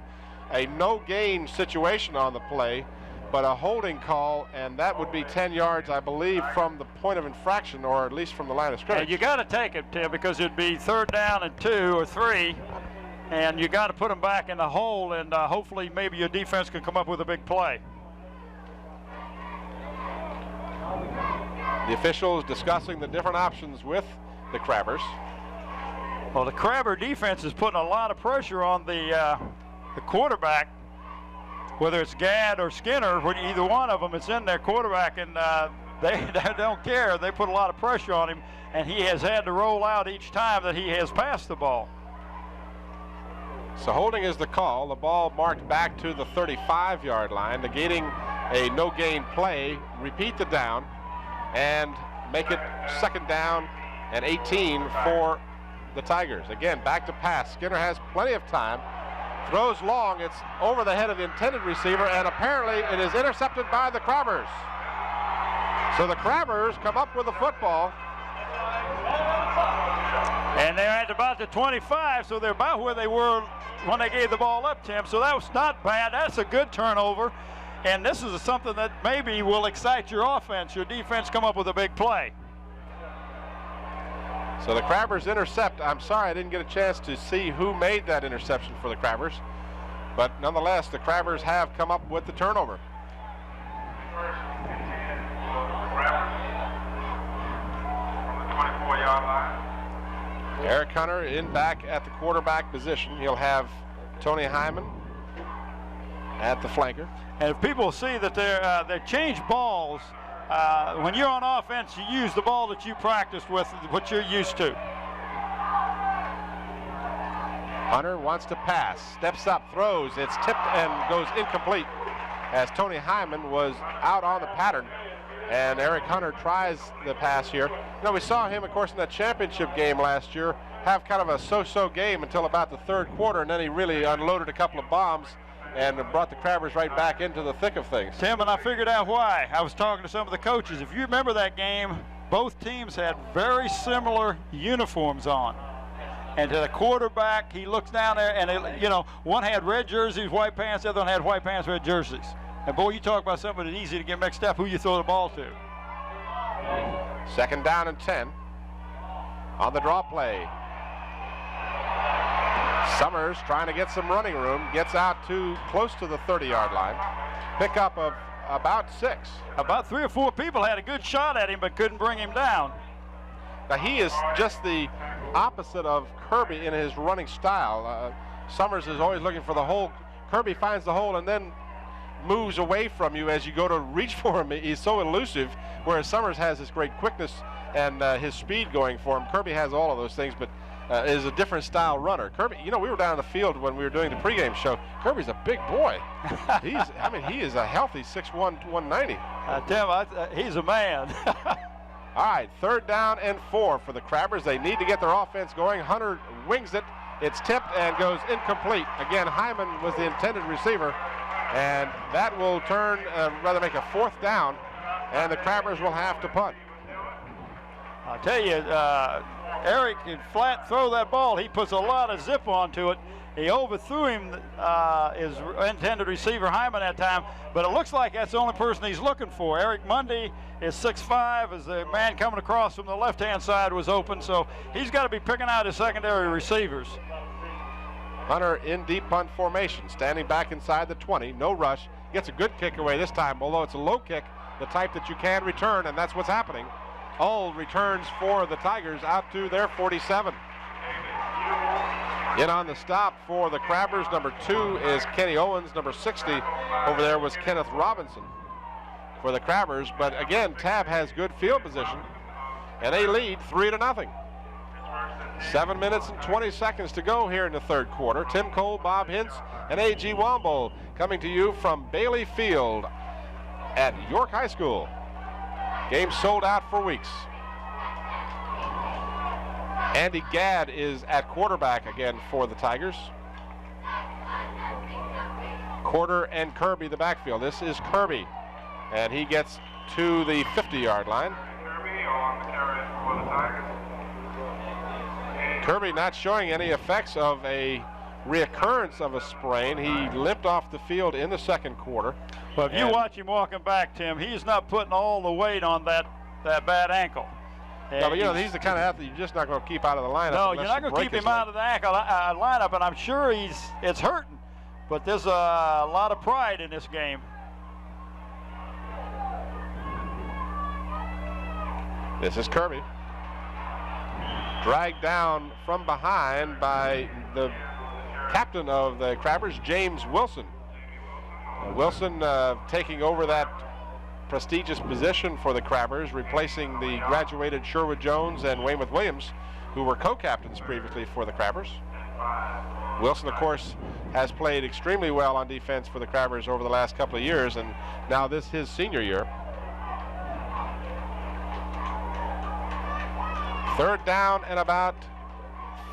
Speaker 1: a no-gain situation on the play, but a holding call, and that would be 10 yards, I believe, from the point of infraction, or at least from the line of scrimmage.
Speaker 2: And you got to take it, Tim, because it'd be third down and 2 or 3, and you got to put them back in the hole, and hopefully maybe your defense can come up with a big play.
Speaker 1: The officials discussing the different options with the Crabbers.
Speaker 2: Well, the Crabber defense is putting a lot of pressure on the quarterback, whether it's Gadd or Skinner, either one of them, it's in their quarterback, and they don't care. They put a lot of pressure on him, and he has had to roll out each time that he has passed the ball.
Speaker 1: So holding is the call. The ball marked back to the 35-yard line, negating a no-gain play. Repeat the down and make it second down and 18 for the Tigers. Again, back to pass. Skinner has plenty of time. Throws long. It's over the head of the intended receiver, and apparently it is intercepted by the Crabbers. So the Crabbers come up with the football.
Speaker 2: And they're at about the 25, so they're about where they were when they gave the ball up, Tim. So that was not bad. That's a good turnover. And this is something that maybe will excite your offense. Your defense come up with a big play.
Speaker 1: So the Crabbers intercept. I'm sorry I didn't get a chance to see who made that interception for the Crabbers. But nonetheless, the Crabbers have come up with the turnover. Eric Hunter in back at the quarterback position. He'll have Tony Hyman at the flanker.
Speaker 2: And if people see that they change balls, when you're on offense, you use the ball that you practiced with, what you're used to.
Speaker 1: Hunter wants to pass, steps up, throws. It's tipped and goes incomplete as Tony Hyman was out on the pattern. And Eric Hunter tries the pass here. You know, we saw him, of course, in that championship game last year, have kind of a so-so game until about the third quarter, and then he really unloaded a couple of bombs and brought the Crabbers right back into the thick of things.
Speaker 2: Tim, and I figured out why. I was talking to some of the coaches. If you remember that game, both teams had very similar uniforms on. And to the quarterback, he looks down there, and, one had red jerseys, white pants, the other one had white pants, red jerseys. And, boy, you talk about something that's easy to get mixed up, who you throw the ball to.
Speaker 1: 2nd down and 10 on the draw play. Summers trying to get some running room, gets out to close to the 30-yard line. Pickup of about 6.
Speaker 2: About 3 or 4 people had a good shot at him but couldn't bring him down.
Speaker 1: Now, he is just the opposite of Kirby in his running style. Summers is always looking for the hole. Kirby finds the hole and then moves away from you as you go to reach for him. He's so elusive, whereas Summers has his great quickness and his speed going for him. Kirby has all of those things, but is a different style runner. Kirby, we were down in the field when we were doing the pregame show. Kirby's a big boy. He is a healthy 6'1", 190.
Speaker 2: Tim, he's a man.
Speaker 1: All right, 3rd down and 4 for the Crabbers. They need to get their offense going. Hunter wings it. It's tipped and goes incomplete. Again, Hyman was the intended receiver, and that will make a 4th down, and the Crabbers will have to punt.
Speaker 2: I'll tell you, Eric can flat throw that ball. He puts a lot of zip onto it. He overthrew him, his intended receiver, Hyman, that time, but it looks like that's the only person he's looking for. Eric Mundy is 6'5", as the man coming across from the left-hand side was open, so he's got to be picking out his secondary receivers.
Speaker 1: Hunter in deep punt formation, standing back inside the 20, no rush. Gets a good kick away this time, although it's a low kick, the type that you can return, and that's what's happening. Hull returns for the Tigers out to their 47. In on the stop for the Crabbers, number 2 is Kenny Owens. Number 60 over there was Kenneth Robinson for the Crabbers. But again, Tabb has good field position, and they lead 3-0. 7 minutes and 20 seconds to go here in the third quarter. Tim Cole, Bob Hintz, and A.G. Womble coming to you from Bailey Field at York High School. Game sold out for weeks. Andy Gadd is at quarterback again for the Tigers. Corder and Kirby the backfield. This is Kirby, and he gets to the 50-yard line. Kirby not showing any effects of a reoccurrence of a sprain. He limped off the field in the second quarter.
Speaker 2: Well, if you watch him walking back, Tim, he's not putting all the weight on that bad ankle.
Speaker 1: No, but he's the kind of athlete you're just not going to keep out of the lineup.
Speaker 2: No, you're not going to keep him out of the ankle lineup, and I'm sure it's hurting. But there's a lot of pride in this game.
Speaker 1: This is Kirby. Dragged down from behind by the captain of the Crabbers, James Wilson. Wilson taking over that prestigious position for the Crabbers, replacing the graduated Sherwood Jones and Weymouth Williams, who were co-captains previously for the Crabbers. Wilson, of course, has played extremely well on defense for the Crabbers over the last couple of years, and now this his senior year. 3rd down and about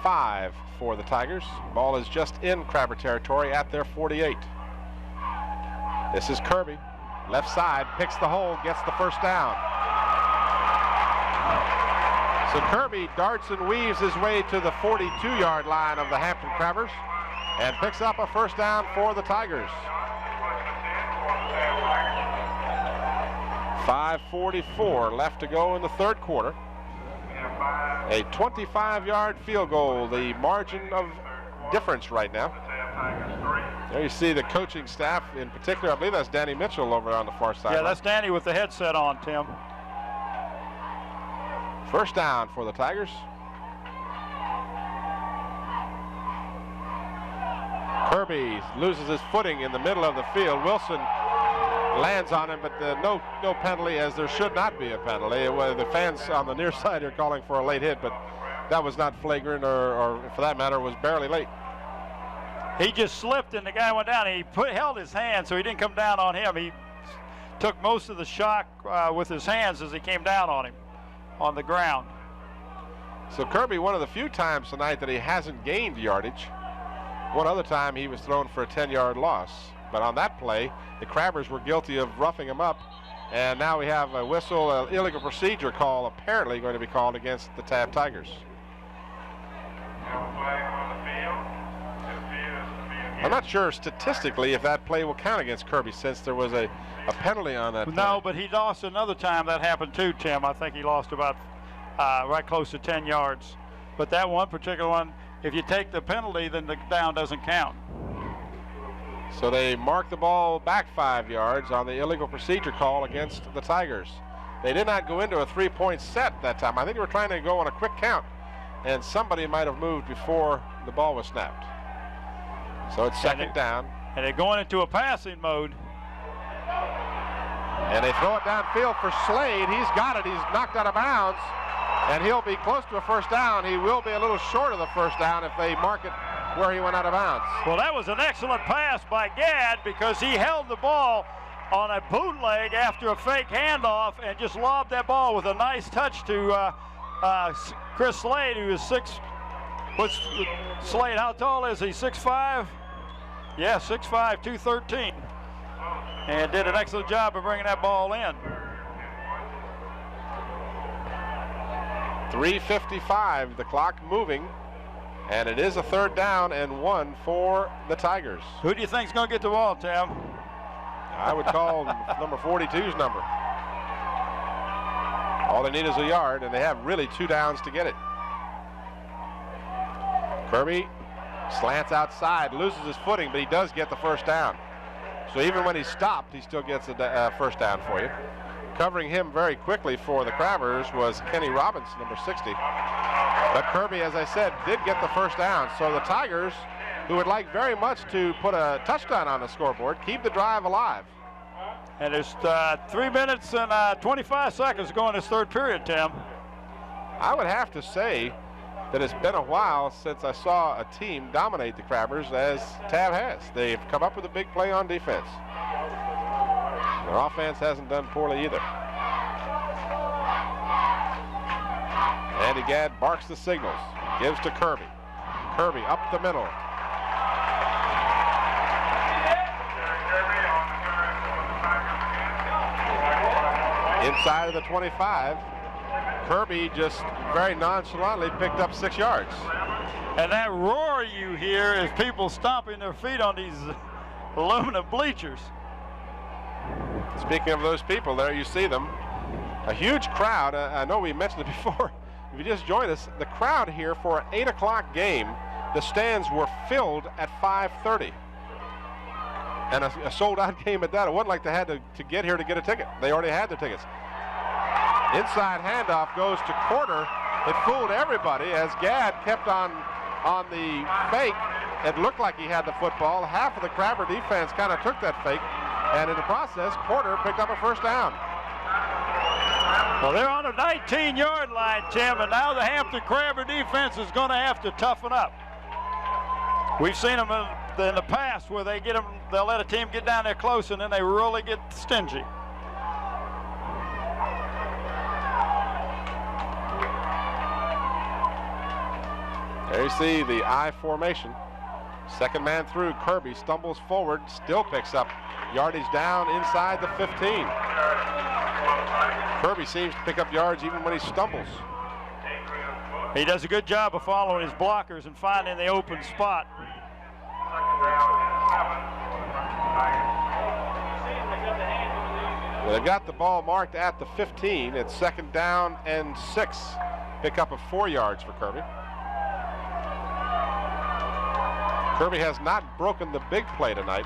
Speaker 1: 5 for the Tigers. Ball is just in Crabber territory at their 48. This is Kirby. Left side, picks the hole, gets the first down. So Kirby darts and weaves his way to the 42-yard line of the Hampton Crabbers and picks up a first down for the Tigers. 5:44 left to go in the third quarter. A 25-yard field goal, the margin of difference right now. There you see the coaching staff in particular. I believe that's Danny Mitchell over on the far side.
Speaker 2: Yeah, that's Danny with the headset on, Tim.
Speaker 1: First down for the Tigers. Kirby loses his footing in the middle of the field. Wilson lands on him, but no penalty, as there should not be a penalty. The fans on the near side are calling for a late hit, but that was not flagrant, or for that matter, was barely late.
Speaker 2: He just slipped and the guy went down. He held his hand so he didn't come down on him. He took most of the shock with his hands as he came down on him on the ground.
Speaker 1: So Kirby, one of the few times tonight that he hasn't gained yardage. One other time he was thrown for a 10-yard loss. But on that play, the Crabbers were guilty of roughing him up. And now we have a whistle, an illegal procedure call apparently going to be called against the Tabb Tigers. I'm not sure statistically if that play will count against Kirby since there was a penalty on that play.
Speaker 2: No, but he lost another time that happened too, Tim. I think he lost about right close to 10 yards. But that one particular one, if you take the penalty, then the down doesn't count.
Speaker 1: So they mark the ball back 5 yards on the illegal procedure call against the Tigers. They did not go into a 3-point set that time. I think they were trying to go on a quick count, and somebody might have moved before the ball was snapped. So it's second down.
Speaker 2: And they're going into a passing mode.
Speaker 1: And they throw it downfield for Slade. He's got it. He's knocked out of bounds, and he'll be close to a first down. He will be a little short of the first down if they mark it where he went out of bounds.
Speaker 2: Well, that was an excellent pass by Gadd because he held the ball on a bootleg after a fake handoff and just lobbed that ball with a nice touch to Chris Slade, who is what's Slade, how tall is he, 6'5"? Yeah, 6'5", 213. And did an excellent job of bringing that ball in.
Speaker 1: 3:55, the clock moving. And it is a third down and 1 for the Tigers.
Speaker 2: Who do you think is going to get the ball, Tabb?
Speaker 1: I would call number 42's number. All they need is a yard, and they have really 2 downs to get it. Kirby slants outside, loses his footing, but he does get the first down. So even when he's stopped, he still gets a first down for you. Covering him very quickly for the Crabbers was Kenny Robinson, number 60. But Kirby, as I said, did get the first down. So the Tigers, who would like very much to put a touchdown on the scoreboard, keep the drive alive.
Speaker 2: And there's 3 minutes and 25 seconds going this third period, Tim.
Speaker 1: I would have to say that it's been a while since I saw a team dominate the Crabbers as Tabb has. They've come up with a big play on defense. Their offense hasn't done poorly either. Andy Gadd barks the signals, gives to Kirby. Kirby up the middle. Inside of the 25, Kirby just very nonchalantly picked up 6 yards.
Speaker 2: And that roar you hear is people stomping their feet on these aluminum bleachers.
Speaker 1: Speaking of those people, there you see them. A huge crowd. I know we mentioned it before. If you just joined us, the crowd here for an 8 o'clock game, the stands were filled at 5:30. And a sold-out game at that. It wasn't like they had to get here to get a ticket. They already had their tickets. Inside handoff goes to Porter. It fooled everybody as Gadd kept on the fake. It looked like he had the football. Half of the Crabber defense kind of took that fake. And in the process, Porter picked up a first down.
Speaker 2: Well, they're on the 19-yard line, Tim, and now the Hampton Crabber defense is going to have to toughen up. We've seen them in the past where they'll let a team get down there close, and then they really get stingy.
Speaker 1: There you see the I formation. Second man through. Kirby stumbles forward, still picks up yardage down inside the 15. Kirby seems to pick up yards even when he stumbles.
Speaker 2: He does a good job of following his blockers and finding the open spot.
Speaker 1: Well, they've got the ball marked at the 15. It's second down and 6. Pick up of 4 yards for Kirby. Kirby has not broken the big play tonight.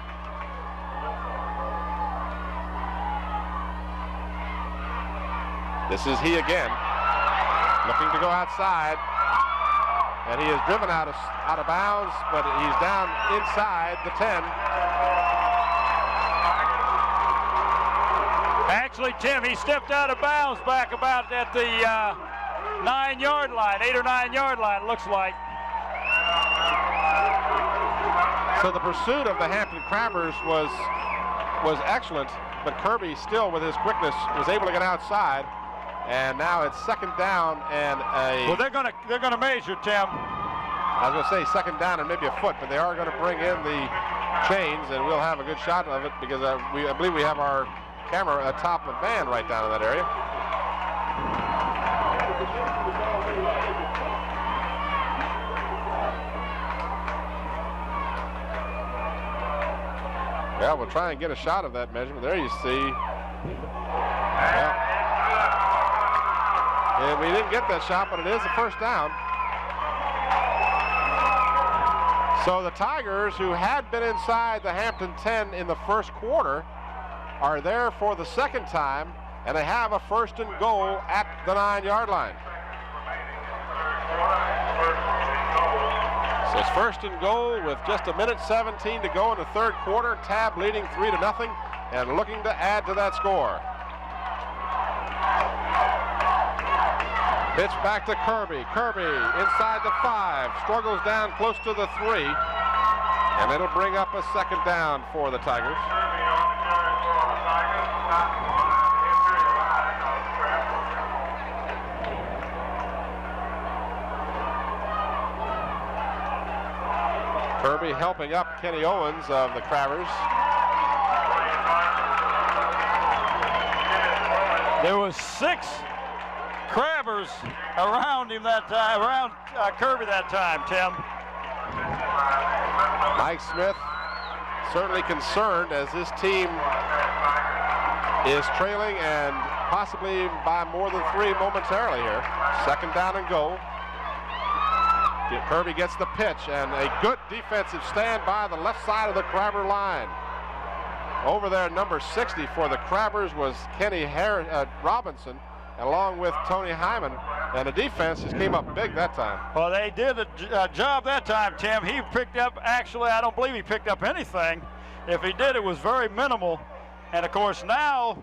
Speaker 1: This is he again, looking to go outside, and he is driven out of bounds, but he's down inside the 10.
Speaker 2: Actually, Tim, he stepped out of bounds back about at the 9-yard line, 8 or 9 yard line, looks like.
Speaker 1: So the pursuit of the Hampton Crabbers was excellent, but Kirby still, with his quickness, was able to get outside. And now it's second down and a...
Speaker 2: Well, they're gonna measure, Tim.
Speaker 1: I was going to say second down and maybe a foot, but they are going to bring in the chains, and we'll have a good shot of it because I believe we have our camera atop a van right down in that area. Yeah, we'll try and get a shot of that measurement. There you see. Yeah. And we didn't get that shot, but it is a first down. So the Tigers, who had been inside the Hampton 10 in the first quarter, are there for the second time, and they have a first and goal at the 9-yard line. So it's first and goal with just 1:17 to go in the third quarter. Tabb leading 3-0 and looking to add to that score. Pitch back to Kirby. Kirby inside the 5, struggles down close to the 3, and it'll bring up a second down for the Tigers. Kirby helping up Kenny Owens of the Crabbers.
Speaker 2: There was 6 Crabbers around him that time, around Kirby that time, Tim.
Speaker 1: Mike Smith certainly concerned as this team is trailing and possibly by more than 3 momentarily here. Second down and goal. Kirby gets the pitch and a good defensive stand by the left side of the Crabber line. Over there, number 60 for the Crabbers was Kenny Robinson, along with Tony Hyman, and the defense just came up big that time.
Speaker 2: Well, they did a job that time, Tim. He picked up, actually, I don't believe he picked up anything. If he did, it was very minimal. And of course, now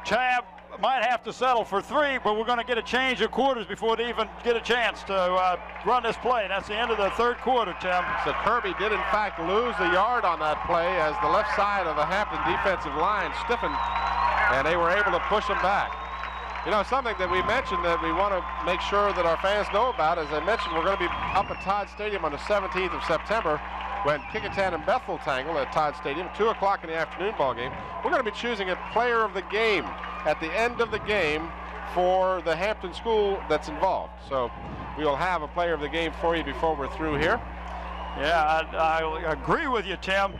Speaker 2: Tabb might have to settle for 3, but we're going to get a change of quarters before they even get a chance to run this play. That's the end of the third quarter, Tim.
Speaker 1: So Kirby did, in fact, lose the yard on that play as the left side of the Hampton defensive line stiffened, and they were able to push them back. You know, something that we mentioned that we want to make sure that our fans know about, as I mentioned, we're going to be up at Todd Stadium on the 17th of September when Kickintan and Bethel tangle at Todd Stadium, 2 o'clock in the afternoon ball game. We're going to be choosing a player of the game at the end of the game for the Hampton school that's involved. So we will have a player of the game for you before we're through here.
Speaker 2: Yeah, I agree with you, Tim.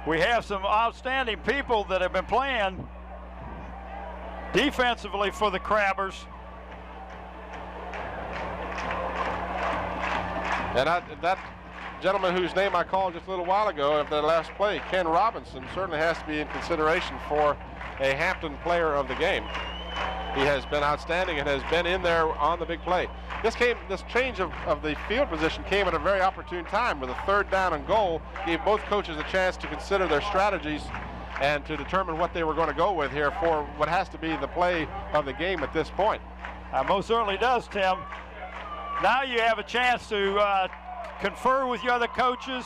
Speaker 2: We have some outstanding people that have been playing defensively for the Crabbers.
Speaker 1: And that gentleman whose name I called just a little while ago of the last play, Ken Robinson, certainly has to be in consideration for a Hampton player of the game. He has been outstanding and has been in there on the big play. This change of the field position came at a very opportune time with a third down and goal, gave both coaches a chance to consider their strategies and to determine what they were going to go with here for what has to be the play of the game at this point.
Speaker 2: Most certainly does, Tim. Now you have a chance to confer with your other coaches,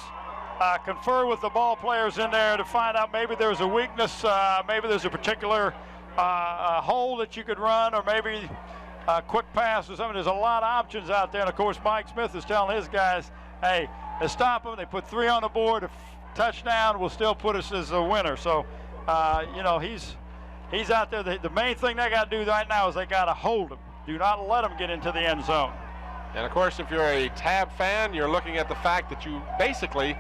Speaker 2: confer with the ball players in there to find out maybe there's a weakness, maybe there's a particular hole that you could run, or maybe a quick pass or something. There's a lot of options out there, and of course Mike Smith is telling his guys, hey, they stop them, they put 3 on the board, a touchdown will still put us as a winner. So you know, he's out there. The main thing they got to do right now is they got to hold him. Do not let him get into the end zone.
Speaker 1: And of course, if you're a Tabb fan, you're looking at the fact that you basically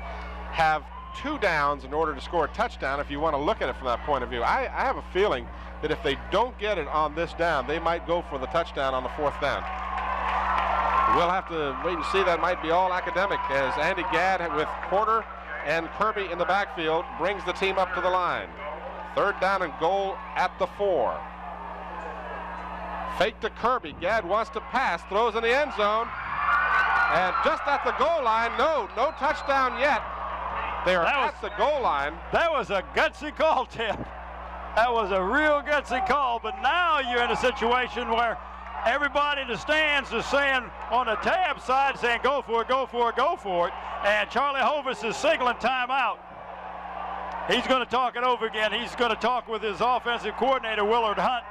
Speaker 1: have 2 downs in order to score a touchdown if you want to look at it from that point of view. I have a feeling that if they don't get it on this down, they might go for the touchdown on the 4th down. We'll have to wait and see. That might be all academic as Andy Gadd with Porter and Kirby in the backfield brings the team up to the line. 3rd down and goal at the 4. Fake to Kirby. Gadd wants to pass, throws in the end zone, and just at the goal line, no touchdown yet. They are at the goal line.
Speaker 2: That was a gutsy call, Tim. That was a real gutsy call, but now you're in a situation where everybody in the stands is saying on the Tabb side, saying go for it, go for it, go for it. And Charlie Hovis is signaling timeout. He's going to talk it over again. He's going to talk with his offensive coordinator, Willard Hunt,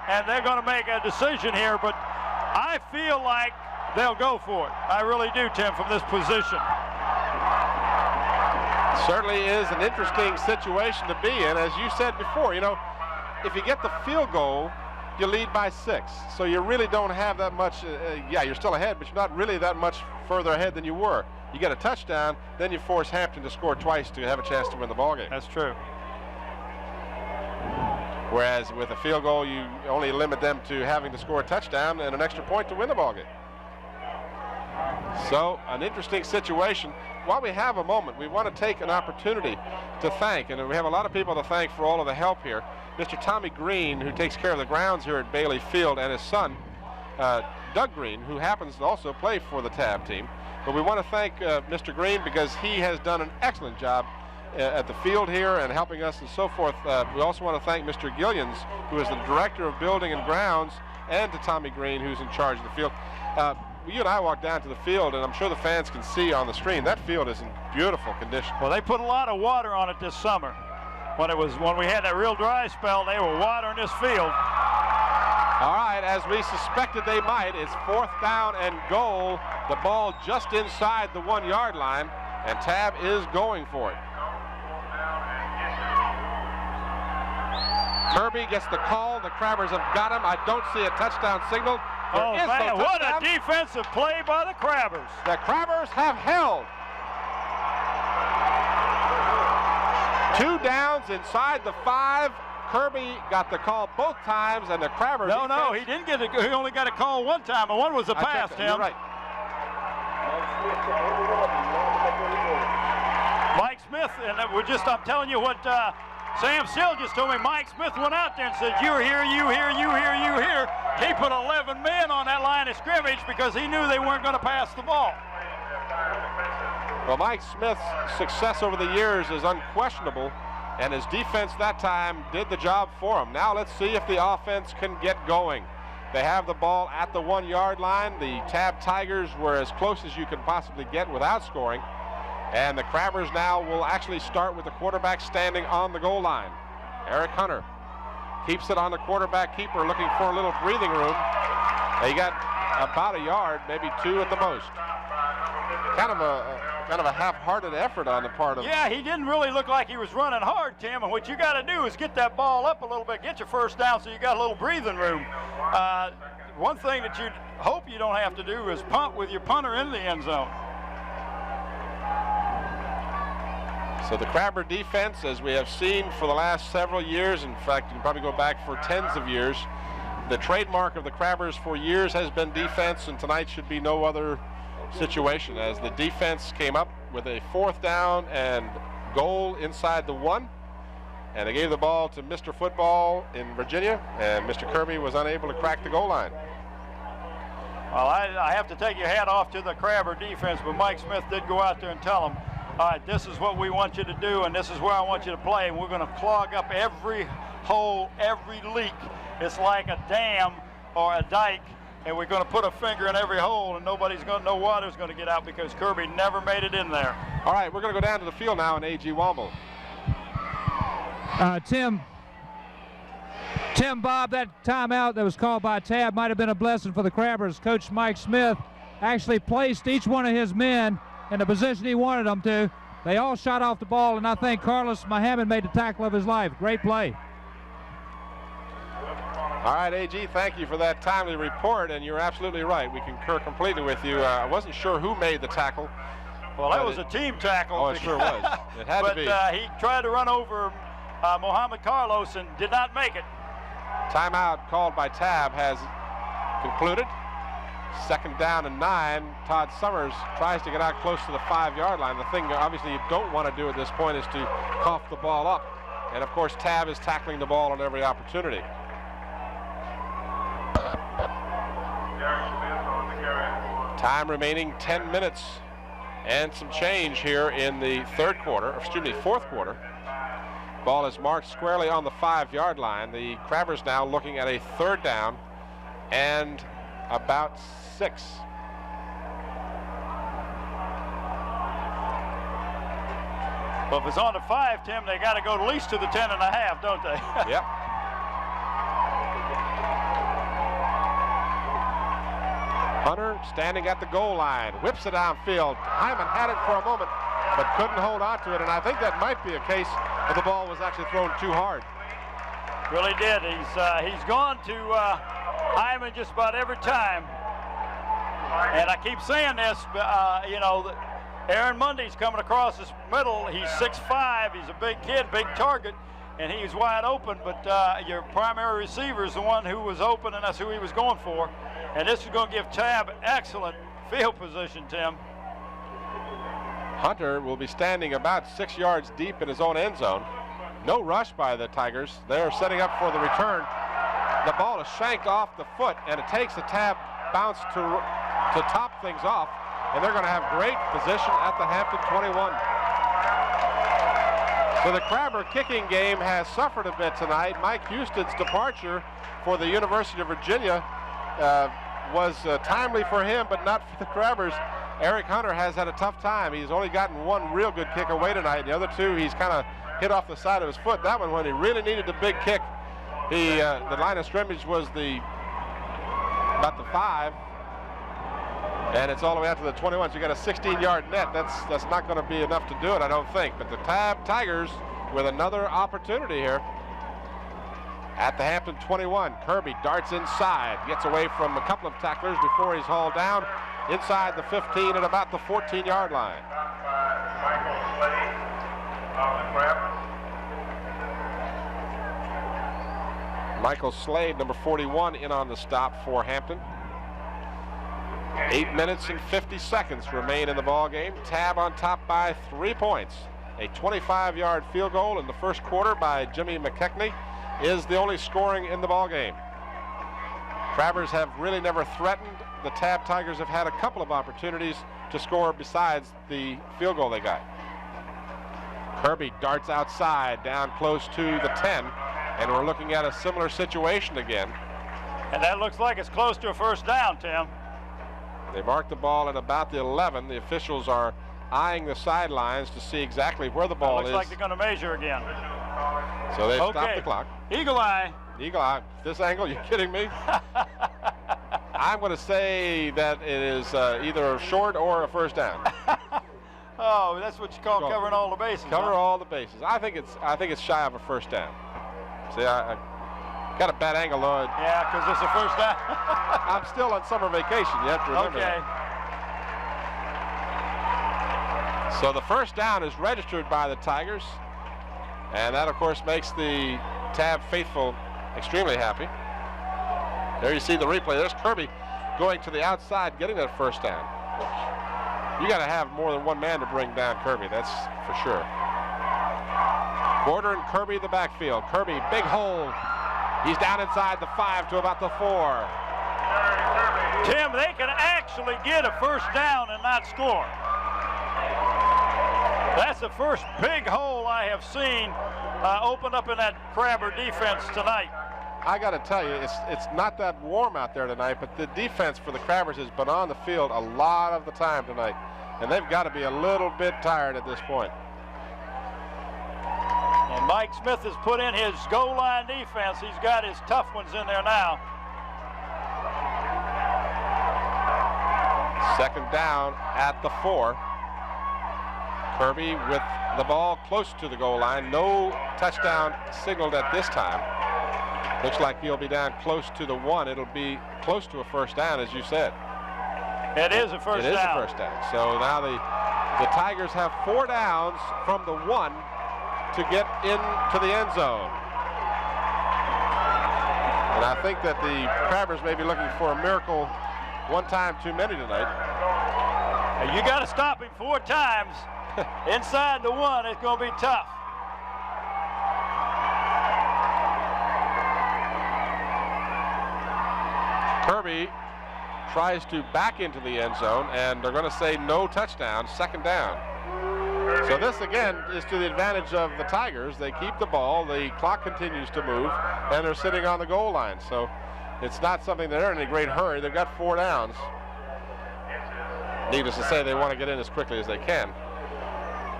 Speaker 2: and they're going to make a decision here. But I feel like they'll go for it. I really do, Tim, from this position.
Speaker 1: Certainly is an interesting situation to be in. As you said before, you know, if you get the field goal, you lead by 6. So you really don't have that much, yeah, you're still ahead, but you're not really that much further ahead than you were. You get a touchdown, then you force Hampton to score twice to have a chance to win the ballgame.
Speaker 2: That's true.
Speaker 1: Whereas with a field goal, you only limit them to having to score a touchdown and an extra point to win the ballgame. So an interesting situation. While we have a moment, we want to take an opportunity to thank, and we have a lot of people to thank for all of the help here, Mr. Tommy Green, who takes care of the grounds here at Bailey Field, and his son, Doug Green, who happens to also play for the Tabb team. But we want to thank Mr. Green because he has done an excellent job at the field here and helping us and so forth. We also want to thank Mr. Gillians, who is the Director of Building and Grounds, and to Tommy Green, who's in charge of the field. You and I walked down to the field, and I'm sure the fans can see on the screen, that field is in beautiful condition.
Speaker 2: Well, they put a lot of water on it this summer. When we had that real dry spell, they were watering this field.
Speaker 1: All right, as we suspected they might, it's 4th down and goal. The ball just inside the 1-yard line, and Tabb is going for it. Kirby gets the call. The Crabbers have got him. I don't see a touchdown signal.
Speaker 2: Oh, man, what a defensive play by the Crabbers.
Speaker 1: The Crabbers have held. 2 downs inside the 5. Kirby got the call both times, and the Crabbers.
Speaker 2: No, he didn't get it. He only got a call one time, and one was a pass, Tim.
Speaker 1: You're right.
Speaker 2: Mike Smith, and I'm telling you what Sam Sill just told me. Mike Smith went out there and said, you're here, you here, you here, you here. He put 11 men on that line of scrimmage because he knew they weren't going to pass the ball.
Speaker 1: Well, Mike Smith's success over the years is unquestionable, and his defense that time did the job for him. Now let's see if the offense can get going. They have the ball at the 1-yard line. The Tabb Tigers were as close as you could possibly get without scoring. And the Crabbers now will actually start with the quarterback standing on the goal line. Eric Hunter keeps it on the quarterback keeper, looking for a little breathing room. They got about a yard, maybe 2 at the most. Kind of a half-hearted effort on the part of.
Speaker 2: Yeah, he didn't really look like he was running hard, Tim. And what you got to do is get that ball up a little bit, get your first down, so you got a little breathing room. One thing that you hope you don't have to do is punt with your punter in the end zone.
Speaker 1: So the Crabber defense, as we have seen for the last several years, in fact, you can probably go back for tens of years, the trademark of the Crabbers for years has been defense, and tonight should be no other situation, as the defense came up with a 4th down and goal inside the 1, and they gave the ball to Mr. Football in Virginia, and Mr. Kirby was unable to crack the goal line.
Speaker 2: Well, I have to take your hat off to the Crabber defense, but Mike Smith did go out there and tell them, all right, this is what we want you to do, and this is where I want you to play, and we're going to clog up every hole, every leak. It's like a dam or a dike, and we're going to put a finger in every hole, and no water's going to get out because Kirby never made it in there.
Speaker 1: All right, we're going to go down to the field now in A.G. Womble.
Speaker 3: Tim, Bob, that timeout that was called by Tabb might have been a blessing for the Crabbers. Coach Mike Smith actually placed each one of his men in the position he wanted them to. They all shot off the ball, and I think Carlos Mohammed made the tackle of his life. Great play.
Speaker 1: All right, A.G., thank you for that timely report, and you're absolutely right. We concur completely with you. I wasn't sure who made the tackle.
Speaker 2: Well, that was a team tackle.
Speaker 1: Oh, it sure was. It had to be.
Speaker 2: But he tried to run over Mohamed Carlos and did not make it.
Speaker 1: Timeout called by Tabb has concluded. 2nd down and 9. Todd Summers tries to get out close to the 5-yard line. The thing obviously you don't want to do at this point is to cough the ball up. And of course Tabb is tackling the ball on every opportunity. Time remaining 10 minutes and some change here in the 4th quarter. Ball is marked squarely on the 5-yard line. The Crabbers now looking at a 3rd down and about 6.
Speaker 2: Well, if it's on the 5, Tim, they got to go at least to the 10.5, don't they?
Speaker 1: Yep. Hunter standing at the goal line, whips it downfield. Hyman had it for a moment, but couldn't hold on to it, and I think that might be a case of the ball was actually thrown too hard.
Speaker 2: Really did. He's gone to Hyman just about every time. And I keep saying this, you know, Aaron Mundy's coming across this middle. He's 6'5", he's a big kid, big target, and he's wide open, but your primary receiver is the one who was open, and that's who he was going for. And this is going to give Tabb excellent field position, Tim.
Speaker 1: Hunter will be standing about 6 yards deep in his own end zone. No rush by the Tigers. They're setting up for the return. The ball is shanked off the foot, and it takes a Tabb bounce to top things off, and they're going to have great position at the Hampton 21. So the Crabber kicking game has suffered a bit tonight. Mike Houston's departure for the University of Virginia was timely for him, but not for the Crabbers. Eric Hunter has had a tough time. He's only gotten one real good kick away tonight. The other two, he's kind of hit off the side of his foot. That one, when he really needed the big kick, the line of scrimmage was about the 5, and it's all the way out to the 21. So you got a 16-yard net. That's not going to be enough to do it, I don't think. But the Tabb Tigers with another opportunity here at the Hampton 21. Kirby darts inside, gets away from a couple of tacklers before he's hauled down inside the 15 at about the 14-yard line. Michael Slade, number 41, in on the stop for Hampton. 8 minutes and 50 seconds remain in the ball game. Tabb on top by 3 points. A 25-yard field goal in the first quarter by Jimmy McKechnie is the only scoring in the ball game. Crabbers have really never threatened. The Tabb Tigers have had a couple of opportunities to score besides the field goal they got. Kirby darts outside, down close to the 10, and we're looking at a similar situation again.
Speaker 2: And that looks like it's close to a first down, Tim.
Speaker 1: They marked the ball at about the 11. The officials are eyeing the sidelines to see exactly where the ball is.
Speaker 2: Looks like they're going to measure again.
Speaker 1: So they stopped the clock.
Speaker 2: Eagle eye.
Speaker 1: Eagle eye. This angle, you kidding me? I'm going to say that it is either short or a first down.
Speaker 2: Oh, that's what you call covering all the bases.
Speaker 1: Cover all the bases. I think it's shy of a first down. See, I got a bad angle on it.
Speaker 2: Yeah, because it's a first down.
Speaker 1: I'm still on summer vacation. You have to remember that. So the first down is registered by the Tigers, and that, of course, makes the Tabb faithful extremely happy. There you see the replay. There's Kirby going to the outside, getting that first down. You got to have more than one man to bring down Kirby. That's for sure. Porter and Kirby in the backfield. Kirby, big hole. He's down inside the 5 to about the 4.
Speaker 2: Tim, they can actually get a first down and not score. That's the first big hole I have seen opened up in that Crabber defense tonight.
Speaker 1: I got to tell you, it's not that warm out there tonight, but the defense for the Crabbers has been on the field a lot of the time tonight, and they've got to be a little bit tired at this point.
Speaker 2: And Mike Smith has put in his goal line defense. He's got his tough ones in there now.
Speaker 1: Second down at the 4. Kirby with the ball close to the goal line. No touchdown signaled at this time. Looks like he'll be down close to the 1. It'll be close to a first down, as you said.
Speaker 2: It is a first down.
Speaker 1: It is a first down. So now the Tigers have 4 downs from the 1 to get into the end zone. And I think that the Crabbers may be looking for a miracle one time too many tonight.
Speaker 2: You got to stop him 4 times. Inside the 1, it's going to be tough.
Speaker 1: Kirby tries to back into the end zone, and they're going to say no touchdown, second down. So this, again, is to the advantage of the Tigers. They keep the ball, the clock continues to move, and they're sitting on the goal line. So it's not something they're in a great hurry. They've got 4 downs. Needless to say, they want to get in as quickly as they can,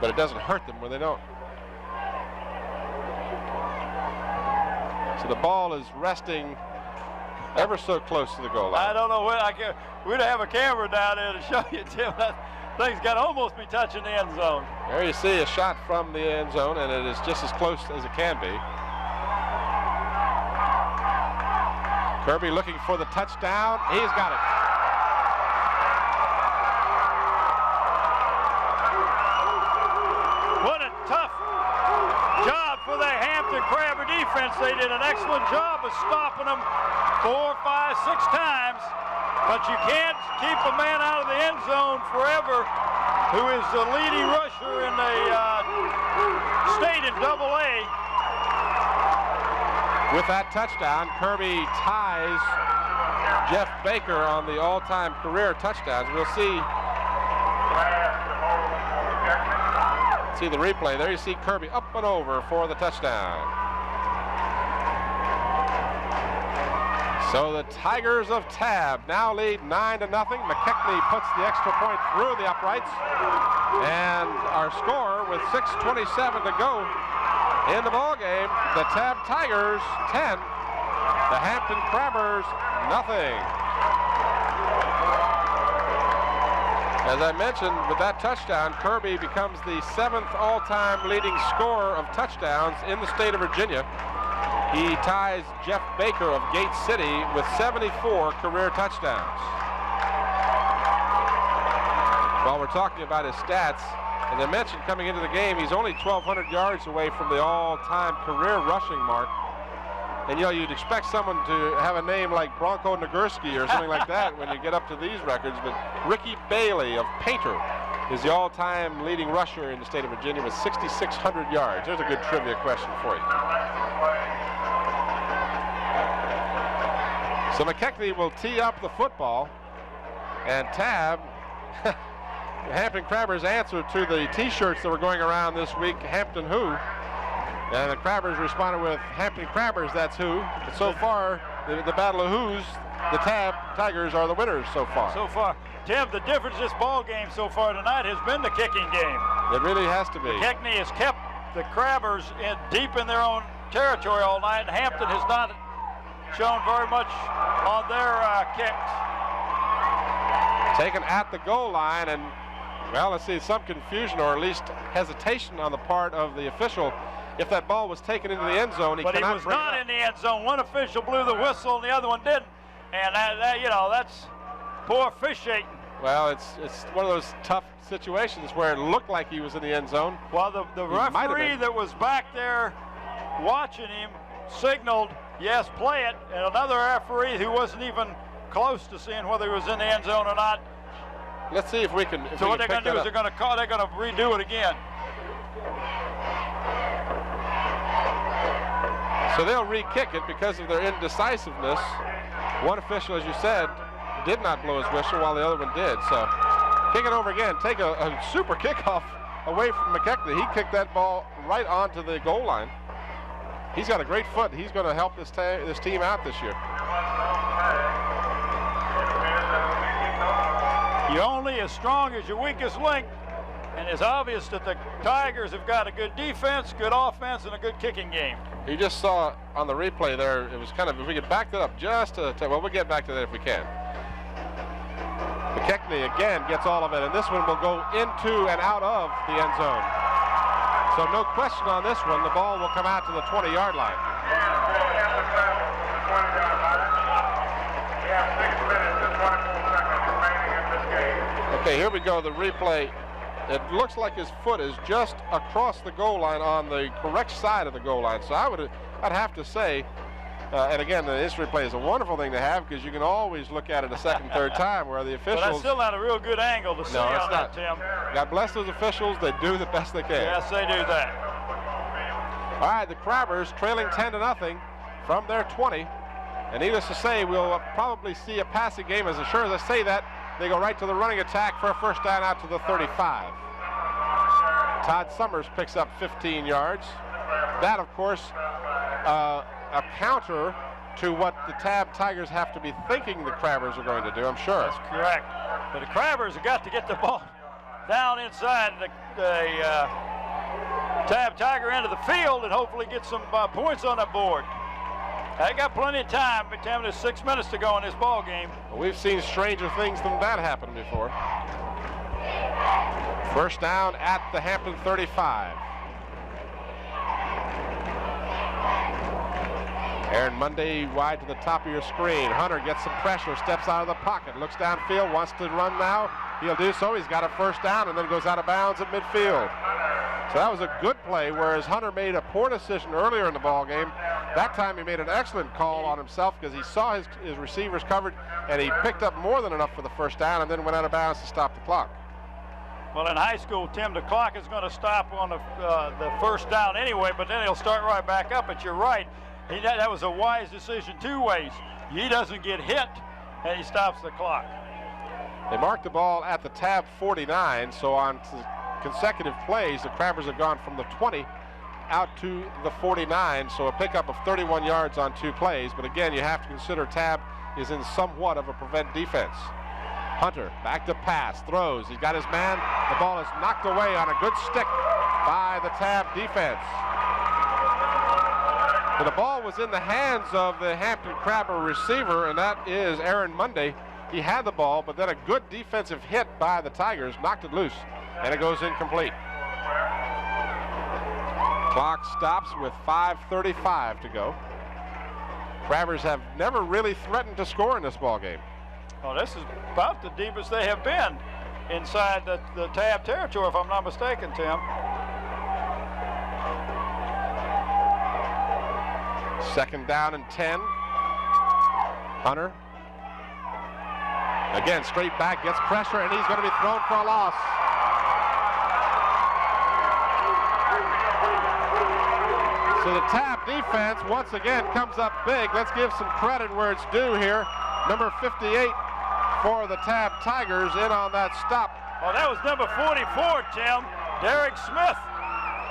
Speaker 1: but it doesn't hurt them when they don't. So the ball is resting ever so close to the goal line.
Speaker 2: I don't know when we'd have a camera down there to show you, Tim. That thing's got to almost be touching the end zone.
Speaker 1: There you see a shot from the end zone, and it is just as close as it can be. Kirby looking for the touchdown. He's got it.
Speaker 2: What a tough job for the Hampton Crabber defense. They did an excellent job of stopping them 4, 5, 6 times, but you can't keep a man out of the end zone forever who is the leading rusher in the state in AA.
Speaker 1: With that touchdown, Kirby ties Jeff Baker on the all-time career touchdowns. We'll see the replay. There you see Kirby up and over for the touchdown. So the Tigers of Tabb now lead 9-0. McKechnie puts the extra point through the uprights. And our score with 6:27 to go in the ball game, the Tabb Tigers 10, the Hampton Crabbers nothing. As I mentioned, with that touchdown, Kirby becomes the 7th all-time leading scorer of touchdowns in the state of Virginia. He ties Jeff Baker of Gate City with 74 career touchdowns. While we're talking about his stats, as I mentioned coming into the game, he's only 1,200 yards away from the all-time career rushing mark. And you know, you'd expect someone to have a name like Bronco Nagurski or something like that when you get up to these records, but Ricky Bailey of Painter is the all-time leading rusher in the state of Virginia with 6,600 yards. There's a good trivia question for you. So McKechnie will tee up the football, and Tabb, the Hampton Crabbers answer to the t-shirts that were going around this week, Hampton Who, and the Crabbers responded with Hampton Crabbers, that's who. But so far, the Battle of Who's, the Tabb Tigers are the winners so far.
Speaker 2: So far. Tim, the difference this ball game so far tonight has been the kicking game.
Speaker 1: It really has to be.
Speaker 2: McKechnie has kept the Crabbers deep in their own territory all night, and Hampton has not shown very much on their kicks.
Speaker 1: Taken at the goal line, and well, let's see, some confusion or at least hesitation on the part of the official. If that ball was taken into the end zone, he
Speaker 2: was not in the end zone. One official blew the whistle, and the other one didn't. And that, you know, that's poor officiating.
Speaker 1: Well, it's one of those tough situations where it looked like he was in the end zone.
Speaker 2: Well, the referee that was back there watching him signaled, yes, play it, and another referee who wasn't even close to seeing whether he was in the end zone or not.
Speaker 1: Let's see if we can.
Speaker 2: So what they're going to do is they're going to redo it again.
Speaker 1: So they'll re-kick it because of their indecisiveness. One official, as you said, did not blow his whistle while the other one did. So kick it over again. Take a super kickoff away from McKechnie. He kicked that ball right onto the goal line. He's got a great foot. He's going to help this team out this year.
Speaker 2: You're only as strong as your weakest link, and it's obvious that the Tigers have got a good defense, good offense, and a good kicking game.
Speaker 1: You just saw on the replay there, it was kind of, if we could back that up just a well, we'll get back to that if we can. McKechnie again gets all of it, and this one will go into and out of the end zone. So no question on this one, the ball will come out to the 20-yard line. Okay, here we go, the replay. It looks like his foot is just across the goal line on the correct side of the goal line. So I'd have to say, and again, this replay is a wonderful thing to have because you can always look at it a second, third time where the officials.
Speaker 2: But that's still not a real good angle to see on that, Tim.
Speaker 1: God bless those officials. They do the best they can.
Speaker 2: Yes, they do that.
Speaker 1: All right, the Crabbers trailing 10-0 from their 20. And needless to say, we'll probably see a passing game. As sure as I say that, they go right to the running attack for a first down out to the 35. Todd Summers picks up 15 yards. That, of course, a counter to what the Tabb Tigers have to be thinking the Crabbers are going to do, I'm sure.
Speaker 2: That's correct. But the Crabbers have got to get the ball down inside the Tabb Tiger end of the field and hopefully get some points on the board. They got plenty of time. Tim, there's 6 minutes to go in this ball game.
Speaker 1: Well, we've seen stranger things than that happen before. First down at the Hampton 35. Aaron Monday wide to the top of your screen. Hunter gets some pressure, steps out of the pocket, looks downfield, wants to run now. He'll do so. He's got a first down and then goes out of bounds at midfield. So that was a good play, whereas Hunter made a poor decision earlier in the ball game. That time he made an excellent call on himself because he saw his receivers covered and he picked up more than enough for the first down and then went out of bounds to stop the clock.
Speaker 2: Well, in high school, Tim, the clock is going to stop on the first down anyway, but then he'll start right back up. But you're right. That was a wise decision 2 ways. He doesn't get hit, and he stops the clock.
Speaker 1: They marked the ball at the Tabb 49, so on consecutive plays, the Crabbers have gone from the 20 out to the 49, so a pickup of 31 yards on 2 plays. But again, you have to consider Tabb is in somewhat of a prevent defense. Hunter back to pass, throws. He's got his man. The ball is knocked away on a good stick by the Tabb defense. But the ball was in the hands of the Hampton Crabber receiver, and that is Aaron Monday. He had the ball, but then a good defensive hit by the Tigers knocked it loose, and it goes incomplete. Clock stops with 5:35 to go. Crabbers have never really threatened to score in this ball game.
Speaker 2: Well, this is about the deepest they have been inside the Tabb territory, if I'm not mistaken, Tim.
Speaker 1: Second down and 10. Hunter. Again, straight back, gets pressure, and he's going to be thrown for a loss. So the Tabb defense once again comes up big. Let's give some credit where it's due here. Number 58 for the Tabb Tigers in on that stop.
Speaker 2: Oh, that was number 44, Tim. Derek Smith.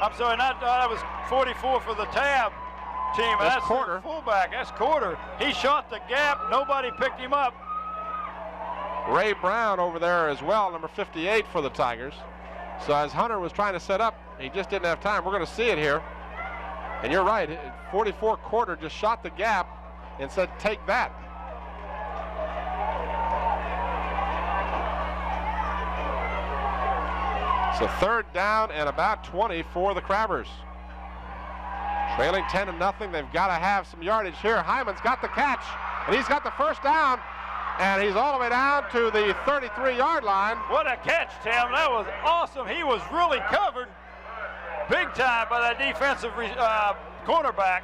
Speaker 2: I'm sorry, that was 44 for the Tabb team.
Speaker 1: That's Quarter.
Speaker 2: The fullback. That's Quarter. He shot the gap. Nobody picked him up.
Speaker 1: Ray Brown over there as well, number 58 for the Tigers. So as Hunter was trying to set up, he just didn't have time. We're going to see it here. And you're right, 44 Quarter just shot the gap and said, take that. So third down and about 20 for the Crabbers. Trailing 10-0, they've got to have some yardage here. Hyman's got the catch, and he's got the first down, and he's all the way down to the 33-yard line.
Speaker 2: What a catch, Tim. That was awesome. He was really covered big time by that defensive cornerback.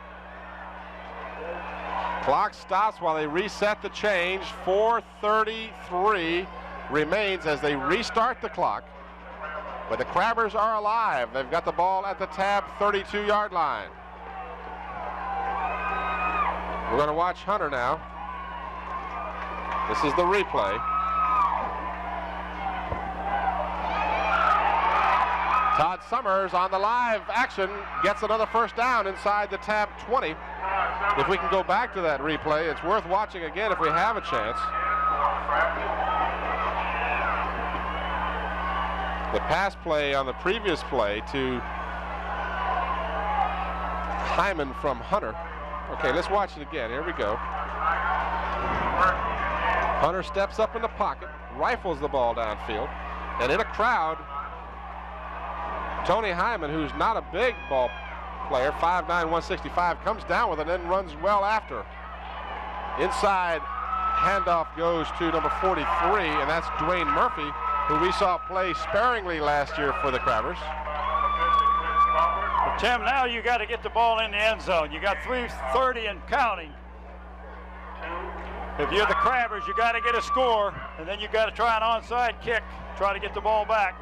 Speaker 1: Clock stops while they reset the change. 4:33 remains as they restart the clock. But the Crabbers are alive. They've got the ball at the Tabb 32-yard line. We're going to watch Hunter now. This is the replay. Todd Summers on the live action gets another first down inside the Tabb 20. If we can go back to that replay, it's worth watching again if we have a chance. The pass play on the previous play to Hyman from Hunter. Okay, let's watch it again. Here we go. Hunter steps up in the pocket, rifles the ball downfield, and in a crowd, Tony Hyman, who's not a big ball player, 5'9", 165, comes down with it and then runs well after. Inside, handoff goes to number 43, and that's Dwayne Murphy, who we saw play sparingly last year for the Crabbers.
Speaker 2: Well, Tim, now you got to get the ball in the end zone. You got 3:30 and counting. If you're the Crabbers, you got to get a score, and then you got to try an onside kick, try to get the ball back.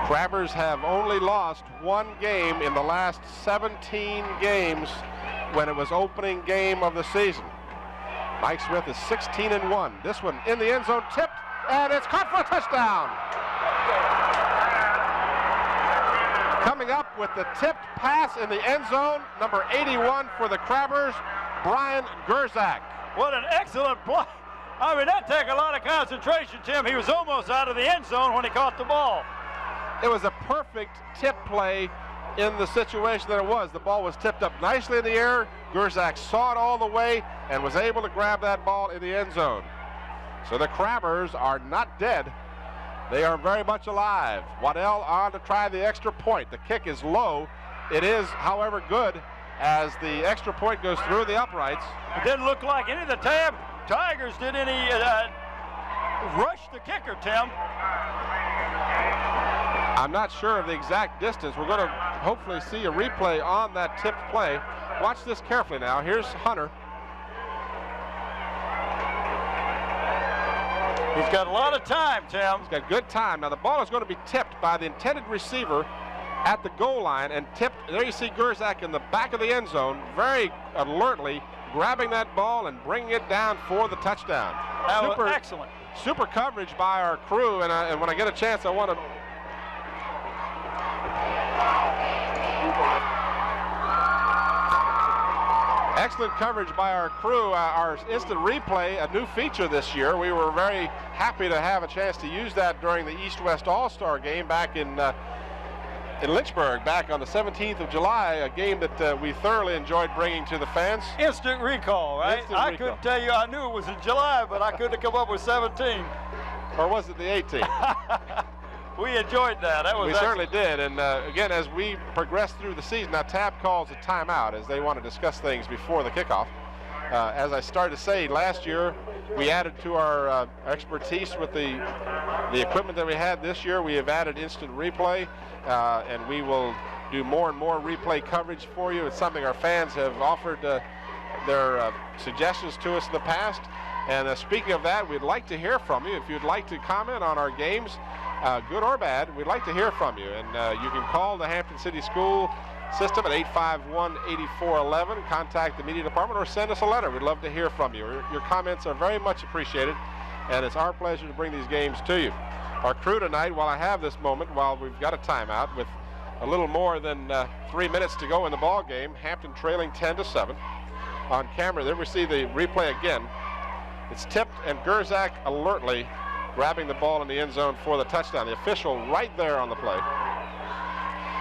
Speaker 1: Crabbers have only lost one game in the last 17 games when it was opening game of the season. Mike Smith is 16-1. This one in the end zone, tipped, and it's caught for a touchdown. Coming up with the tipped pass in the end zone, number 81 for the Crabbers, Brian Gerzak.
Speaker 2: What an excellent play. I mean, that took a lot of concentration, Tim. He was almost out of the end zone when he caught the ball.
Speaker 1: It was a perfect tip play in the situation that it was. The ball was tipped up nicely in the air. Gerzak saw it all the way and was able to grab that ball in the end zone. So the Crabbers are not dead. They are very much alive. Waddell on to try the extra point. The kick is low. It is, however, good as the extra point goes through the uprights.
Speaker 2: It didn't look like any of the Tabb Tigers did any rush the kicker, Tim.
Speaker 1: I'm not sure of the exact distance. We're going to hopefully see a replay on that tipped play. Watch this carefully now. Here's Hunter.
Speaker 2: He's got a lot of time, Tim.
Speaker 1: He's got good time. Now the ball is going to be tipped by the intended receiver at the goal line and tipped. There you see Gerzak in the back of the end zone, very alertly grabbing that ball and bringing it down for the touchdown.
Speaker 2: That was excellent.
Speaker 1: Super coverage by our crew, and when I get a chance, I want to. Excellent coverage by our crew. Our instant replay, a new feature this year. We were very happy to have a chance to use that during the East-West All-Star game back in Lynchburg, back on the 17th of July, a game that we thoroughly enjoyed bringing to the fans.
Speaker 2: Instant recall, right? I couldn't tell you. I knew it was in July, but I couldn't have come up with 17.
Speaker 1: Or was it the 18th?
Speaker 2: We enjoyed that. That was
Speaker 1: we certainly did. And again, as we progress through the season, now Tabb calls a timeout as they want to discuss things before the kickoff. As I started to say, last year we added to our expertise with the equipment that we had. This year we have added instant replay, and we will do more and more replay coverage for you. It's something our fans have offered their suggestions to us in the past. And speaking of that, we'd like to hear from you. If you'd like to comment on our games, good or bad, we'd like to hear from you. And you can call the Hampton City School System at 851-8411, contact the media department, or send us a letter. We'd love to hear from you. Your comments are very much appreciated, and it's our pleasure to bring these games to you. Our crew tonight, while I have this moment, while we've got a timeout with a little more than 3 minutes to go in the ball game, Hampton trailing 10-7. On camera there we see the replay again. It's tipped, and Gerzak alertly grabbing the ball in the end zone for the touchdown. The official right there on the play.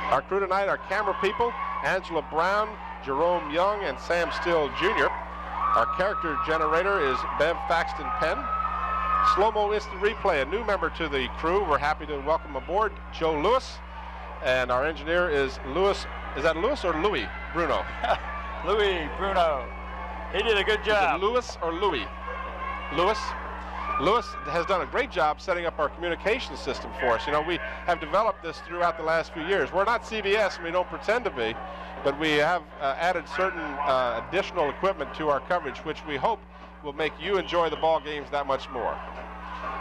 Speaker 1: Our crew tonight, our camera people, Angela Brown, Jerome Young, and Sam Still Jr. Our character generator is Bev Faxton Penn. Slow-mo instant replay, a new member to the crew. We're happy to welcome aboard Joe Lewis. And our engineer is Lewis. Is that Lewis or Louis Bruno?
Speaker 2: Louis Bruno. He did a good job.
Speaker 1: Is it Lewis or Louis? Lewis. Lewis has done a great job setting up our communication system for us. You know, we have developed this throughout the last few years. We're not CBS, and we don't pretend to be, but we have added certain additional equipment to our coverage, which we hope will make you enjoy the ball games that much more.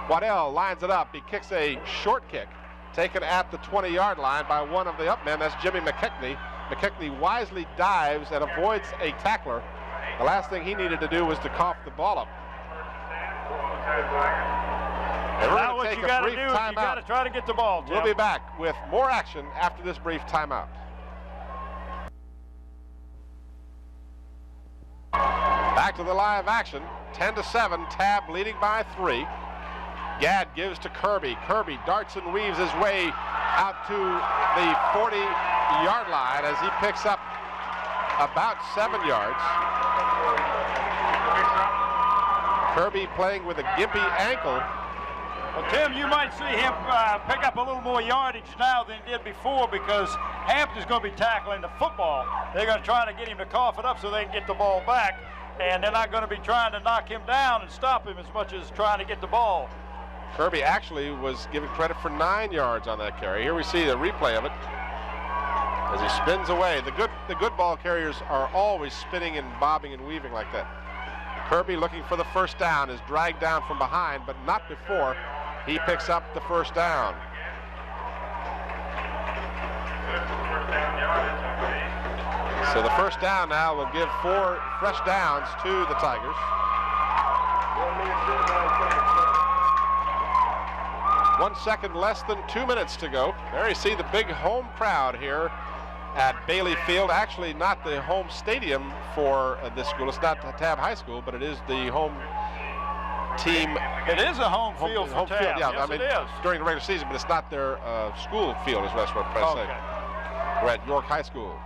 Speaker 1: Waddell lines it up. He kicks a short kick, taken at the 20-yard line by one of the up men. That's Jimmy McKechnie. McKechnie wisely dives and avoids a tackler. The last thing he needed to do was to cough the ball up. And we're
Speaker 2: now
Speaker 1: going to take
Speaker 2: what you
Speaker 1: a
Speaker 2: got to
Speaker 1: brief
Speaker 2: do is you
Speaker 1: timeout.
Speaker 2: got to try to get the ball, Tim.
Speaker 1: We'll be back with more action after this brief timeout. Back to the live action. 10-7, Tabb leading by 3. Gadd gives to Kirby. Kirby darts and weaves his way out to the 40-yard line as he picks up about 7 yards. Kirby playing with a gimpy ankle.
Speaker 2: Well, Tim, you might see him pick up a little more yardage now than he did before because Hampton's going to be tackling the football. They're going to try to get him to cough it up so they can get the ball back, and they're not going to be trying to knock him down and stop him as much as trying to get the ball.
Speaker 1: Kirby actually was given credit for 9 yards on that carry. Here we see the replay of it as he spins away. The good ball carriers are always spinning and bobbing and weaving like that. Kirby looking for the first down, is dragged down from behind, but not before he picks up the first down. So the first down now will give 4 fresh downs to the Tigers. 1 second less than 2 minutes to go. There you see the big home crowd here at Bailey Field. Actually not the home stadium for this school. It's not Tabb High School, but it is the home team.
Speaker 2: It is a home field for Tabb.
Speaker 1: Yeah,
Speaker 2: yes,
Speaker 1: I mean,
Speaker 2: it is.
Speaker 1: during the regular season, but it's not their school field, is what I'm trying to say. We're at York High School.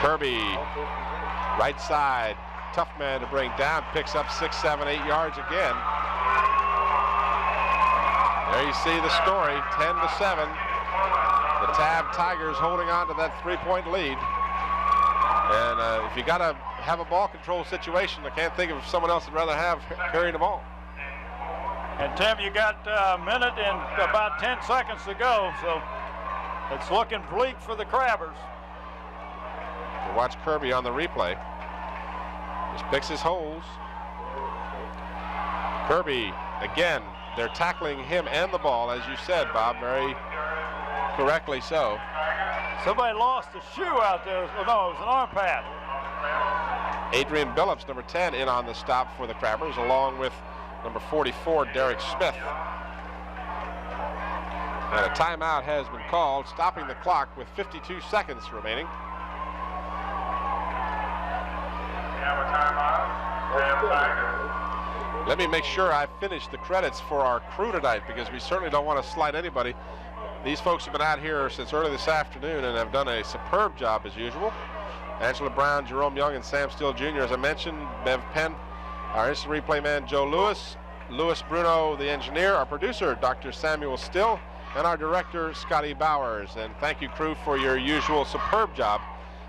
Speaker 1: Kirby, right side, tough man to bring down, picks up 6, 7, 8 yards again. There you see the story, 10-7. The Tabb Tigers holding on to that 3-point lead. And if you got to have a ball control situation, I can't think of someone else I'd rather have carrying the ball.
Speaker 2: And Tim, you got a minute and about 10 seconds to go, so it's looking bleak for the Crabbers.
Speaker 1: We'll watch Kirby on the replay. Just picks his holes. Kirby, again, they're tackling him and the ball, as you said, Bob, very correctly so.
Speaker 2: Somebody lost a shoe out there. Oh, no, it was an arm pad.
Speaker 1: Adrienne Phillips, number 10, in on the stop for the Crabbers, along with number 44, Derek Smith. And a timeout has been called, stopping the clock with 52 seconds remaining. Let me make sure I finish the credits for our crew tonight, because we certainly don't want to slight anybody. These folks have been out here since early this afternoon and have done a superb job as usual. Angela Brown, Jerome Young, and Sam Steele Jr., as I mentioned, Bev Penn, our instant replay man, Joe Lewis, Louis Bruno, the engineer, our producer, Dr. Samuel Still, and our director, Scotty Bowers. And thank you, crew, for your usual superb job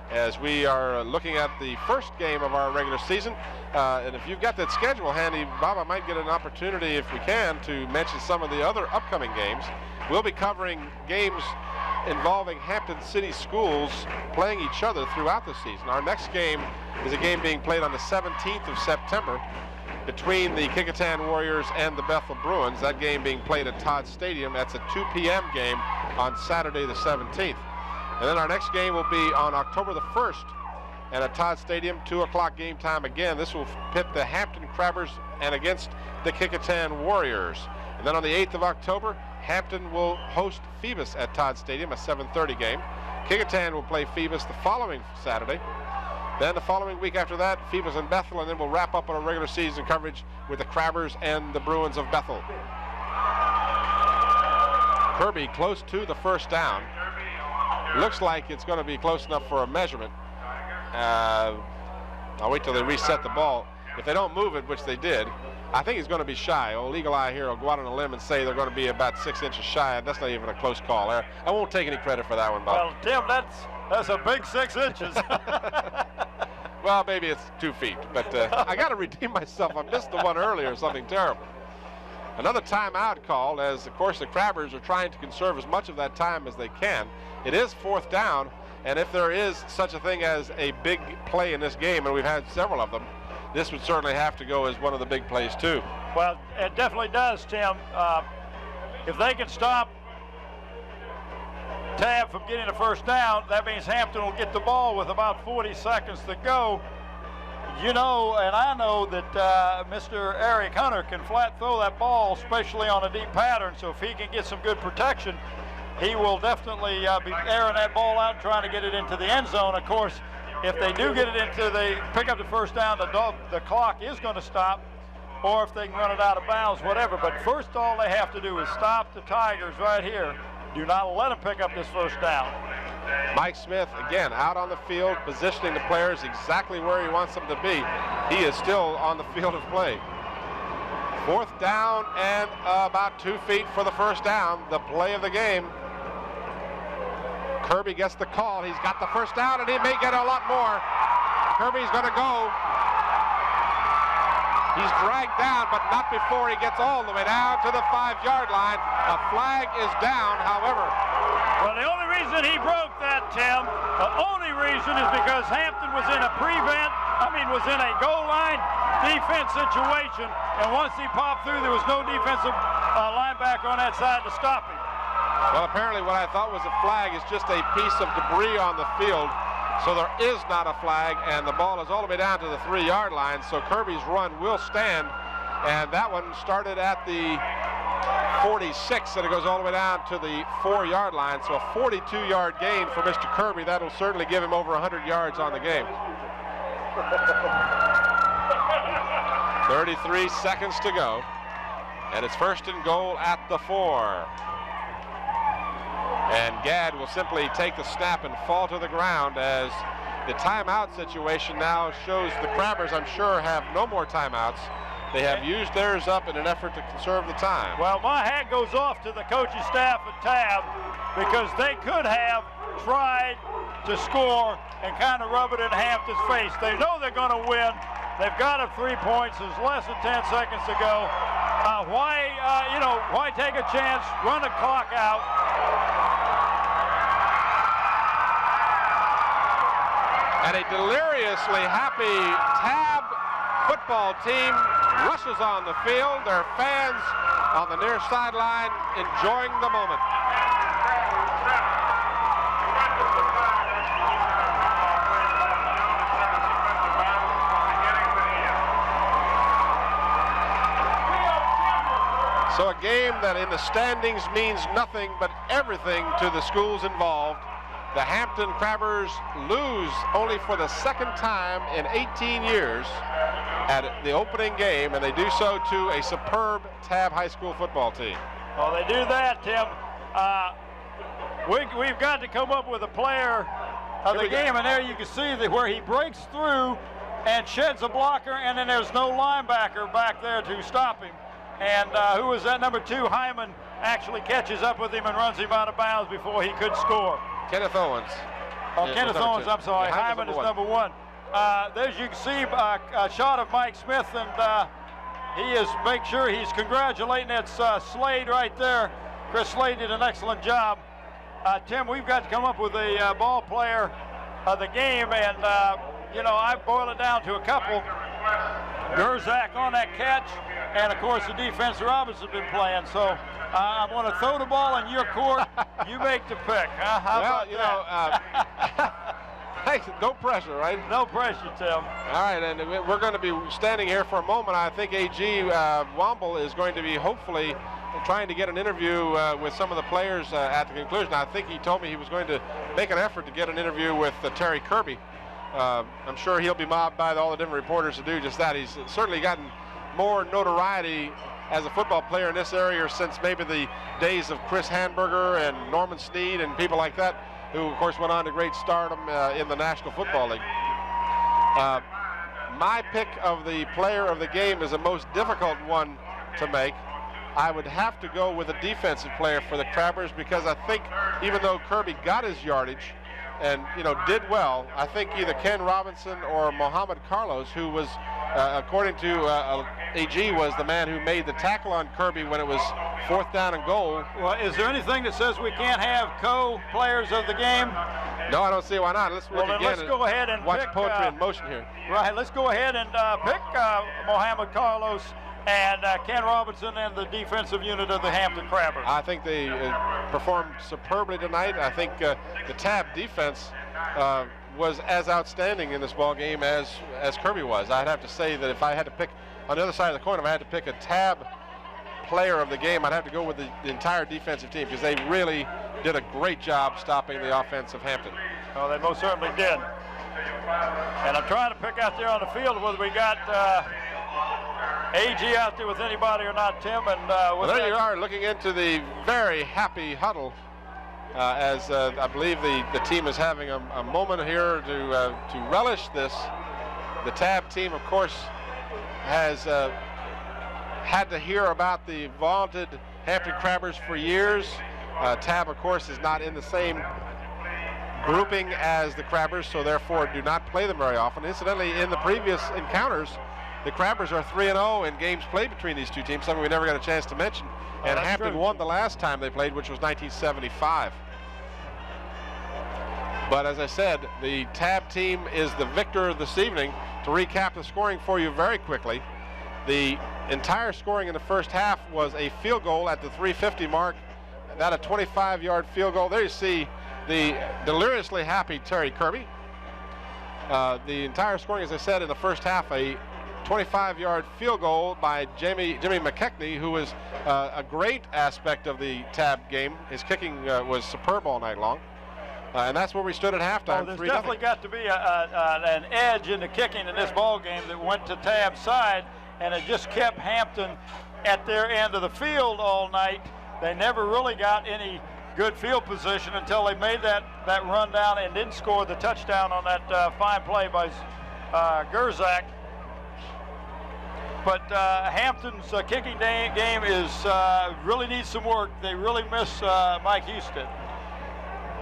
Speaker 1: as we are looking at the first game of our regular season. And if you've got that schedule handy, Bob, I might get an opportunity, if we can, to mention some of the other upcoming games. We'll be covering games involving Hampton City schools playing each other throughout the season. Our next game is a game being played on the 17th of September between the Kecoughtan Warriors and the Bethel Bruins. That game being played at Todd Stadium. That's a 2 p.m. game on Saturday the 17th. And then our next game will be on October the 1st and at Todd Stadium, 2 o'clock game time again. This will pit the Hampton Crabbers and against the Kecoughtan Warriors. And then on the 8th of October, Hampton will host Phoebus at Todd Stadium, a 7:30 game. Kecoughtan will play Phoebus the following Saturday. Then the following week after that, Phoebus and Bethel, and then we'll wrap up our regular season coverage with the Crabbers and the Bruins of Bethel. Kirby close to the first down. Looks like it's going to be close enough for a measurement. I'll wait till they reset the ball. If they don't move it, which they did, I think he's going to be shy. Old Eagle Eye here will go out on a limb and say they're going to be about 6 inches shy. That's not even a close call. I won't take any credit for that one, Bob.
Speaker 2: Well, Tim, that's a big 6 inches.
Speaker 1: Well, maybe it's 2 feet, but I got to redeem myself. I missed the one earlier, something terrible. Another timeout called, as, of course, the Crabbers are trying to conserve as much of that time as they can. It is 4th down, and if there is such a thing as a big play in this game, and we've had several of them, this would certainly have to go as one of the big plays, too.
Speaker 2: Well, it definitely does, Tim. If they can stop Tabb from getting a first down, that means Hampton will get the ball with about 40 seconds to go. You know, and I know that Mr. Eric Hunter can flat throw that ball, especially on a deep pattern. So if he can get some good protection, he will definitely be airing that ball out and trying to get it into the end zone. Of course, if they do get it into pick up the first down, the clock is going to stop, or if they can run it out of bounds, whatever. But first, all they have to do is stop the Tigers right here. Do not let them pick up this first down.
Speaker 1: Mike Smith, again, out on the field, positioning the players exactly where he wants them to be. He is still on the field of play. 4th down and about 2 feet for the first down, the play of the game. Kirby gets the call. He's got the first down, and he may get a lot more. Kirby's going to go. He's dragged down, but not before he gets all the way down to the 5-yard line. A flag is down, however.
Speaker 2: Well, the only reason he broke that, Tim, the only reason is because Hampton was in a was in a goal line defense situation, and once he popped through, there was no defensive linebacker on that side to stop him.
Speaker 1: Well, apparently what I thought was a flag is just a piece of debris on the field. So there is not a flag, and the ball is all the way down to the 3-yard line, so Kirby's run will stand. And that one started at the 46, and it goes all the way down to the 4-yard line. So a 42-yard gain for Mr. Kirby. That'll certainly give him over 100 yards on the game. 33 seconds to go. And it's first and goal at the 4. And Gadd will simply take the snap and fall to the ground as the timeout situation now shows the Crabbers, I'm sure, have no more timeouts. They have used theirs up in an effort to conserve the time.
Speaker 2: Well, my hat goes off to the coaching staff at Tabb because they could have tried to score and kind of rub it in Hampton's face. They know they're going to win. They've got up 3 points. There's less than 10 seconds to go. Why take a chance, run the clock out?
Speaker 1: And a deliriously happy Tabb football team rushes on the field. Their fans on the near sideline enjoying the moment. So a game that in the standings means nothing but everything to the schools involved. The Hampton Crabbers lose only for the second time in 18 years at the opening game, and they do so to a superb Tabb High School football team.
Speaker 2: Well, they do that, Tim. We've got to come up with a player of the game, and there you can see that where he breaks through and sheds a blocker, and then there's no linebacker back there to stop him. And who was that? Number 2, Hyman, actually catches up with him and runs him out of bounds before he could score.
Speaker 1: Kenneth Owens.
Speaker 2: Oh, Kenneth Owens, I'm sorry. Yeah, Hyman is number 1. There you can see a shot of Mike Smith, and he is, make sure he's congratulating that Slade right there. Chris Slade did an excellent job. Tim, we've got to come up with a ball player of the game, and I boil it down to a couple. Gerzak on that catch, and of course the defense Roberts has been playing. So I'm going to throw the ball in your court. You make the pick. How
Speaker 1: about no pressure, right?
Speaker 2: No pressure, Tim.
Speaker 1: All right, and we're going to be standing here for a moment. I think A.G. Womble is going to be hopefully trying to get an interview with some of the players at the conclusion. I think he told me he was going to make an effort to get an interview with Terry Kirby. I'm sure he'll be mobbed by all the different reporters to do just that. He's certainly gotten more notoriety as a football player in this area since maybe the days of Chris Hanberger and Norman Snead and people like that, who of course went on to great stardom in the National Football League. My pick of the player of the game is the most difficult one to make. I would have to go with a defensive player for the Crabbers because I think even though Kirby got his yardage and did well, I think either Ken Robinson or Mohammed Carlos, who was according to AG, was the man who made the tackle on Kirby when it was 4th down and goal.
Speaker 2: Well, is there anything that says we can't have co-players of the game?
Speaker 1: No, I don't see why not. Let's look again.
Speaker 2: Let's go ahead and
Speaker 1: watch
Speaker 2: pick,
Speaker 1: poetry in motion here.
Speaker 2: Right, let's go ahead and pick Mohammed Carlos and Ken Robinson and the defensive unit of the Hampton Crabbers.
Speaker 1: I think they performed superbly tonight. I think the Tabb defense was as outstanding in this ball game as Kirby was. I'd have to say that if I had to pick on the other side of the coin, if I had to pick a Tabb player of the game, I'd have to go with the entire defensive team because they really did a great job stopping the offense of Hampton.
Speaker 2: Oh, they most certainly did. And I'm trying to pick out there on the field whether we got AG out there with anybody or not, Tim. And
Speaker 1: well, there you are looking into the very happy huddle as I believe the team is having a moment here to relish this. The Tabb team, of course, has had to hear about the vaunted Hampton Crabbers for years. Tabb, of course, is not in the same grouping as the Crabbers, so therefore do not play them very often. Incidentally, in the previous encounters, the Crabbers are 3-0 in games played between these two teams, something we never got a chance to mention. And Hampton won the last time they played, which was 1975. But as I said, the Tabb team is the victor this evening. To recap the scoring for you very quickly, the entire scoring in the first half was a field goal at the 3:50 mark. That a 25-yard field goal. There you see the deliriously happy Terry Kirby. The entire scoring, as I said, in the first half, a 25-yard field goal by Jimmy McKechnie, who was a great aspect of the Tabb game. His kicking was superb all night long. And that's where we stood at halftime.
Speaker 2: Oh, there's definitely got to be an edge in the kicking in this ball game that went to Tabb's side, and it just kept Hampton at their end of the field all night. They never really got any good field position until they made that run down and didn't score the touchdown on that fine play by Gerzak. But Hampton's kicking game is really needs some work. They really miss Mike Houston.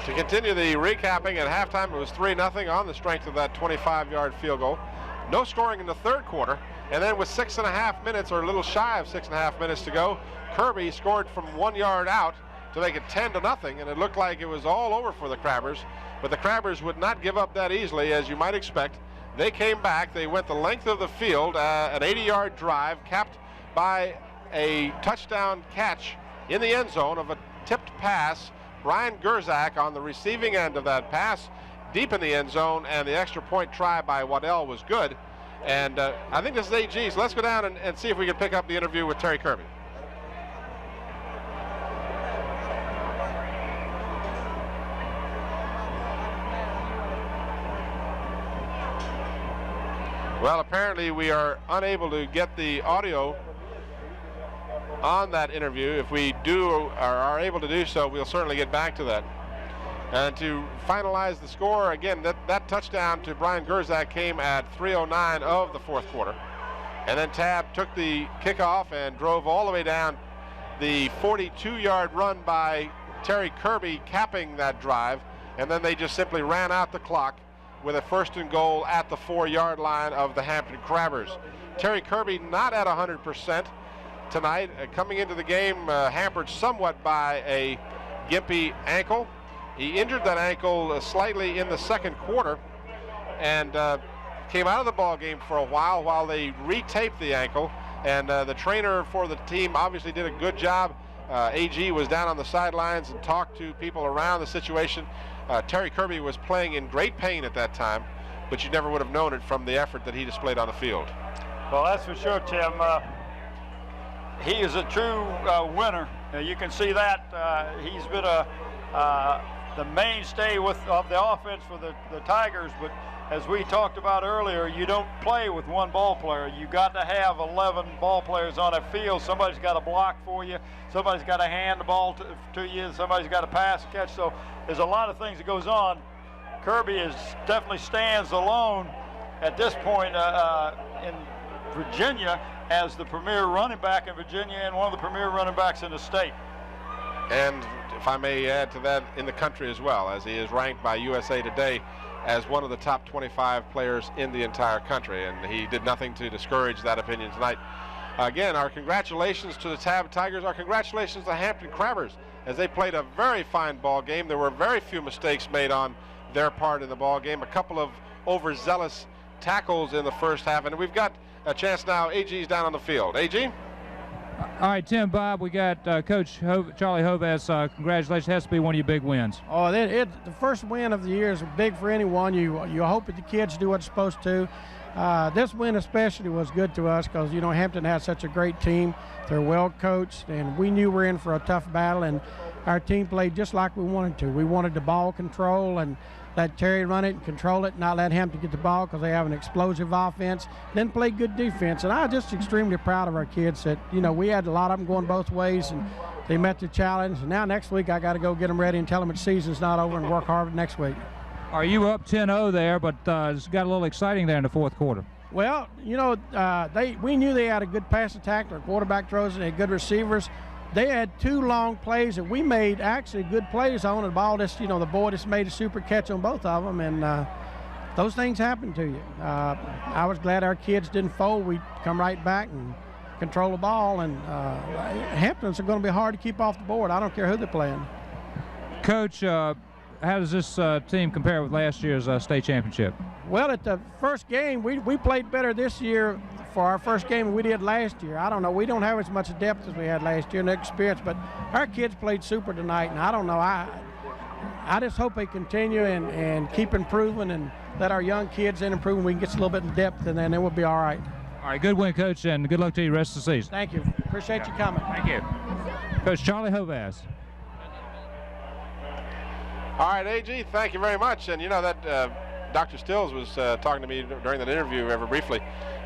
Speaker 1: To continue the recapping, at halftime it was 3-0 on the strength of that 25-yard field goal. No scoring in the third quarter, and then with 6.5 minutes, or a little shy of 6.5 minutes to go, Kirby scored from 1 yard out to make it 10-0, and it looked like it was all over for the Crabbers. But the Crabbers would not give up that easily, as you might expect. They came back. They went the length of the field, an 80-yard drive capped by a touchdown catch in the end zone of a tipped pass. Brian Gerzak on the receiving end of that pass, deep in the end zone, and the extra point try by Waddell was good. And I think this is AG, so let's go down and see if we can pick up the interview with Terry Kirby. Well, apparently we are unable to get the audio on that interview. If we do or are able to do so, we'll certainly get back to that. And to finalize the score, again, that touchdown to Brian Gerzak came at 3:09 of the fourth quarter. And then Tabb took the kickoff and drove all the way down the 42-yard run by Terry Kirby, capping that drive. And then they just simply ran out the clock with a 1st and goal at the 4-yard line of the Hampton Crabbers. Terry Kirby not at 100% tonight, coming into the game hampered somewhat by a gimpy ankle. He injured that ankle slightly in the second quarter and came out of the ball game for a while they retaped the ankle. And the trainer for the team obviously did a good job. AG was down on the sidelines and talked to people around the situation. Terry Kirby was playing in great pain at that time, but you never would have known it from the effort that he displayed on the field.
Speaker 2: Well, that's for sure, Tim. He is a true winner. You can see that. He's been the mainstay of the offense for the Tigers, but as we talked about earlier, you don't play with one ball player. You got to have 11 ball players on that field. Somebody's got to block for you. Somebody's got to hand the ball to you. Somebody's got to pass and catch. So there's a lot of things that goes on. Kirby definitely stands alone at this point in Virginia as the premier running back in Virginia and one of the premier running backs in the state.
Speaker 1: And if I may add to that, in the country as well, as he is ranked by USA Today as one of the top 25 players in the entire country, and he did nothing to discourage that opinion tonight. Again, our congratulations to the Tabb Tigers. Our congratulations to the Hampton Crabbers as they played a very fine ball game. There were very few mistakes made on their part in the ball game. A couple of overzealous tackles in the first half, and we've got a chance now. AG's down on the field. AG?
Speaker 3: All right, Tim, Bob, we got Coach Charlie Hovas. Congratulations. Has to be one of your big wins.
Speaker 4: Oh, the first win of the year is big for anyone. You hope that the kids do what's supposed to. This win especially was good to us because, you know, Hampton has such a great team. They're well coached, and we knew we were in for a tough battle, and our team played just like we wanted to. We wanted the ball control and let Terry run it and control it, not let Hampton get the ball because they have an explosive offense, then play good defense. And I'm just extremely proud of our kids that, you know, we had a lot of them going both ways, and they met the challenge. And now next week I got to go get them ready and tell them the season's not over and work hard next week.
Speaker 3: Are you up 10-0 there, but it's got a little exciting there in the fourth quarter?
Speaker 4: Well, you know, we knew they had a good pass attack. Their quarterback throws and they had good receivers. They had two long plays that we made actually good plays on. The ball just, you know, the boy just made a super catch on both of them, and those things happen to you. I was glad our kids didn't fold. We come right back and control the ball, and Hamptons are going to be hard to keep off the board. I don't care who they're playing.
Speaker 3: Coach, how does this team compare with last year's state championship?
Speaker 4: Well, at the first game, we played better this year for our first game than we did last year. I don't know. We don't have as much depth as we had last year and experience, but our kids played super tonight, and I don't know. I just hope they continue and keep improving and let our young kids improve, and we can get a little bit of depth, and then we'll be all right.
Speaker 3: All right, good win, Coach, and good luck to you the rest of the season.
Speaker 4: Thank you. Appreciate you coming.
Speaker 3: Thank you. Coach Charlie Hovass.
Speaker 1: All right, AG, thank you very much. And you know that Dr. Stills was talking to me during that interview ever briefly.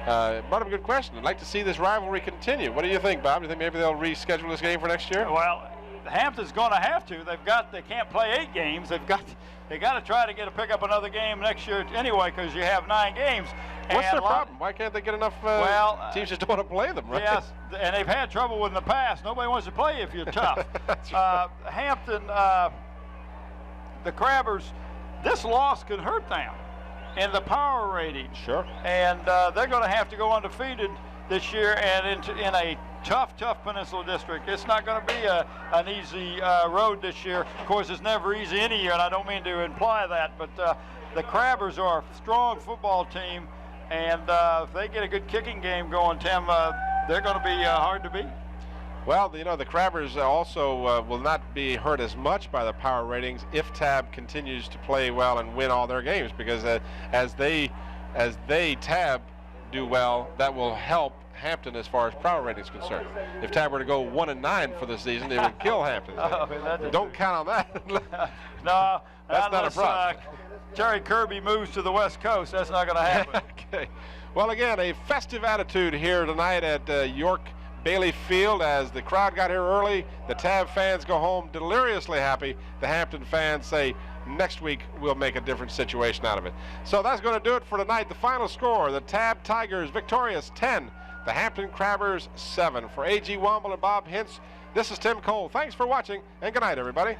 Speaker 1: Brought up a good question. I'd like to see this rivalry continue. What do you think, Bob? Do you think maybe they'll reschedule this game for next year?
Speaker 2: Well, Hampton's going to have to. They can't play 8 games. They got to try to pick up another game next year anyway, because you have 9 games.
Speaker 1: What's their problem? Why can't they get enough teams just don't want to play them, right?
Speaker 2: Yes, and they've had trouble in the past. Nobody wants to play if you're tough.
Speaker 1: That's right.
Speaker 2: Hampton, the Crabbers, this loss could hurt them in the power rating.
Speaker 1: Sure.
Speaker 2: And they're going to have to go undefeated this year and in a tough Peninsula district. It's not going to be an easy road this year. Of course, it's never easy any year, and I don't mean to imply that, but the Crabbers are a strong football team, and if they get a good kicking game going, Tim, they're going to be hard to beat.
Speaker 1: Well, you know, the Crabbers also will not be hurt as much by the power ratings if Tabb continues to play well and win all their games, because as they Tabb do well, that will help Hampton as far as power rating is concerned. If Tabb were to go 1-9 for the season, it would kill Hampton. Don't count on that.
Speaker 2: No,
Speaker 1: that's not a problem.
Speaker 2: Terry Kirby moves to the West Coast. That's not going to happen.
Speaker 1: Okay. Well, again, a festive attitude here tonight at York Bailey Field as the crowd got here early. The Tabb fans go home deliriously happy. The Hampton fans say, next week we'll make a different situation out of it. So that's going to do it for tonight. The final score, the Tabb Tigers victorious 10, the Hampton Crabbers 7. For A.G. Womble and Bob Hintz, this is Tim Cole. Thanks for watching, and good night, everybody.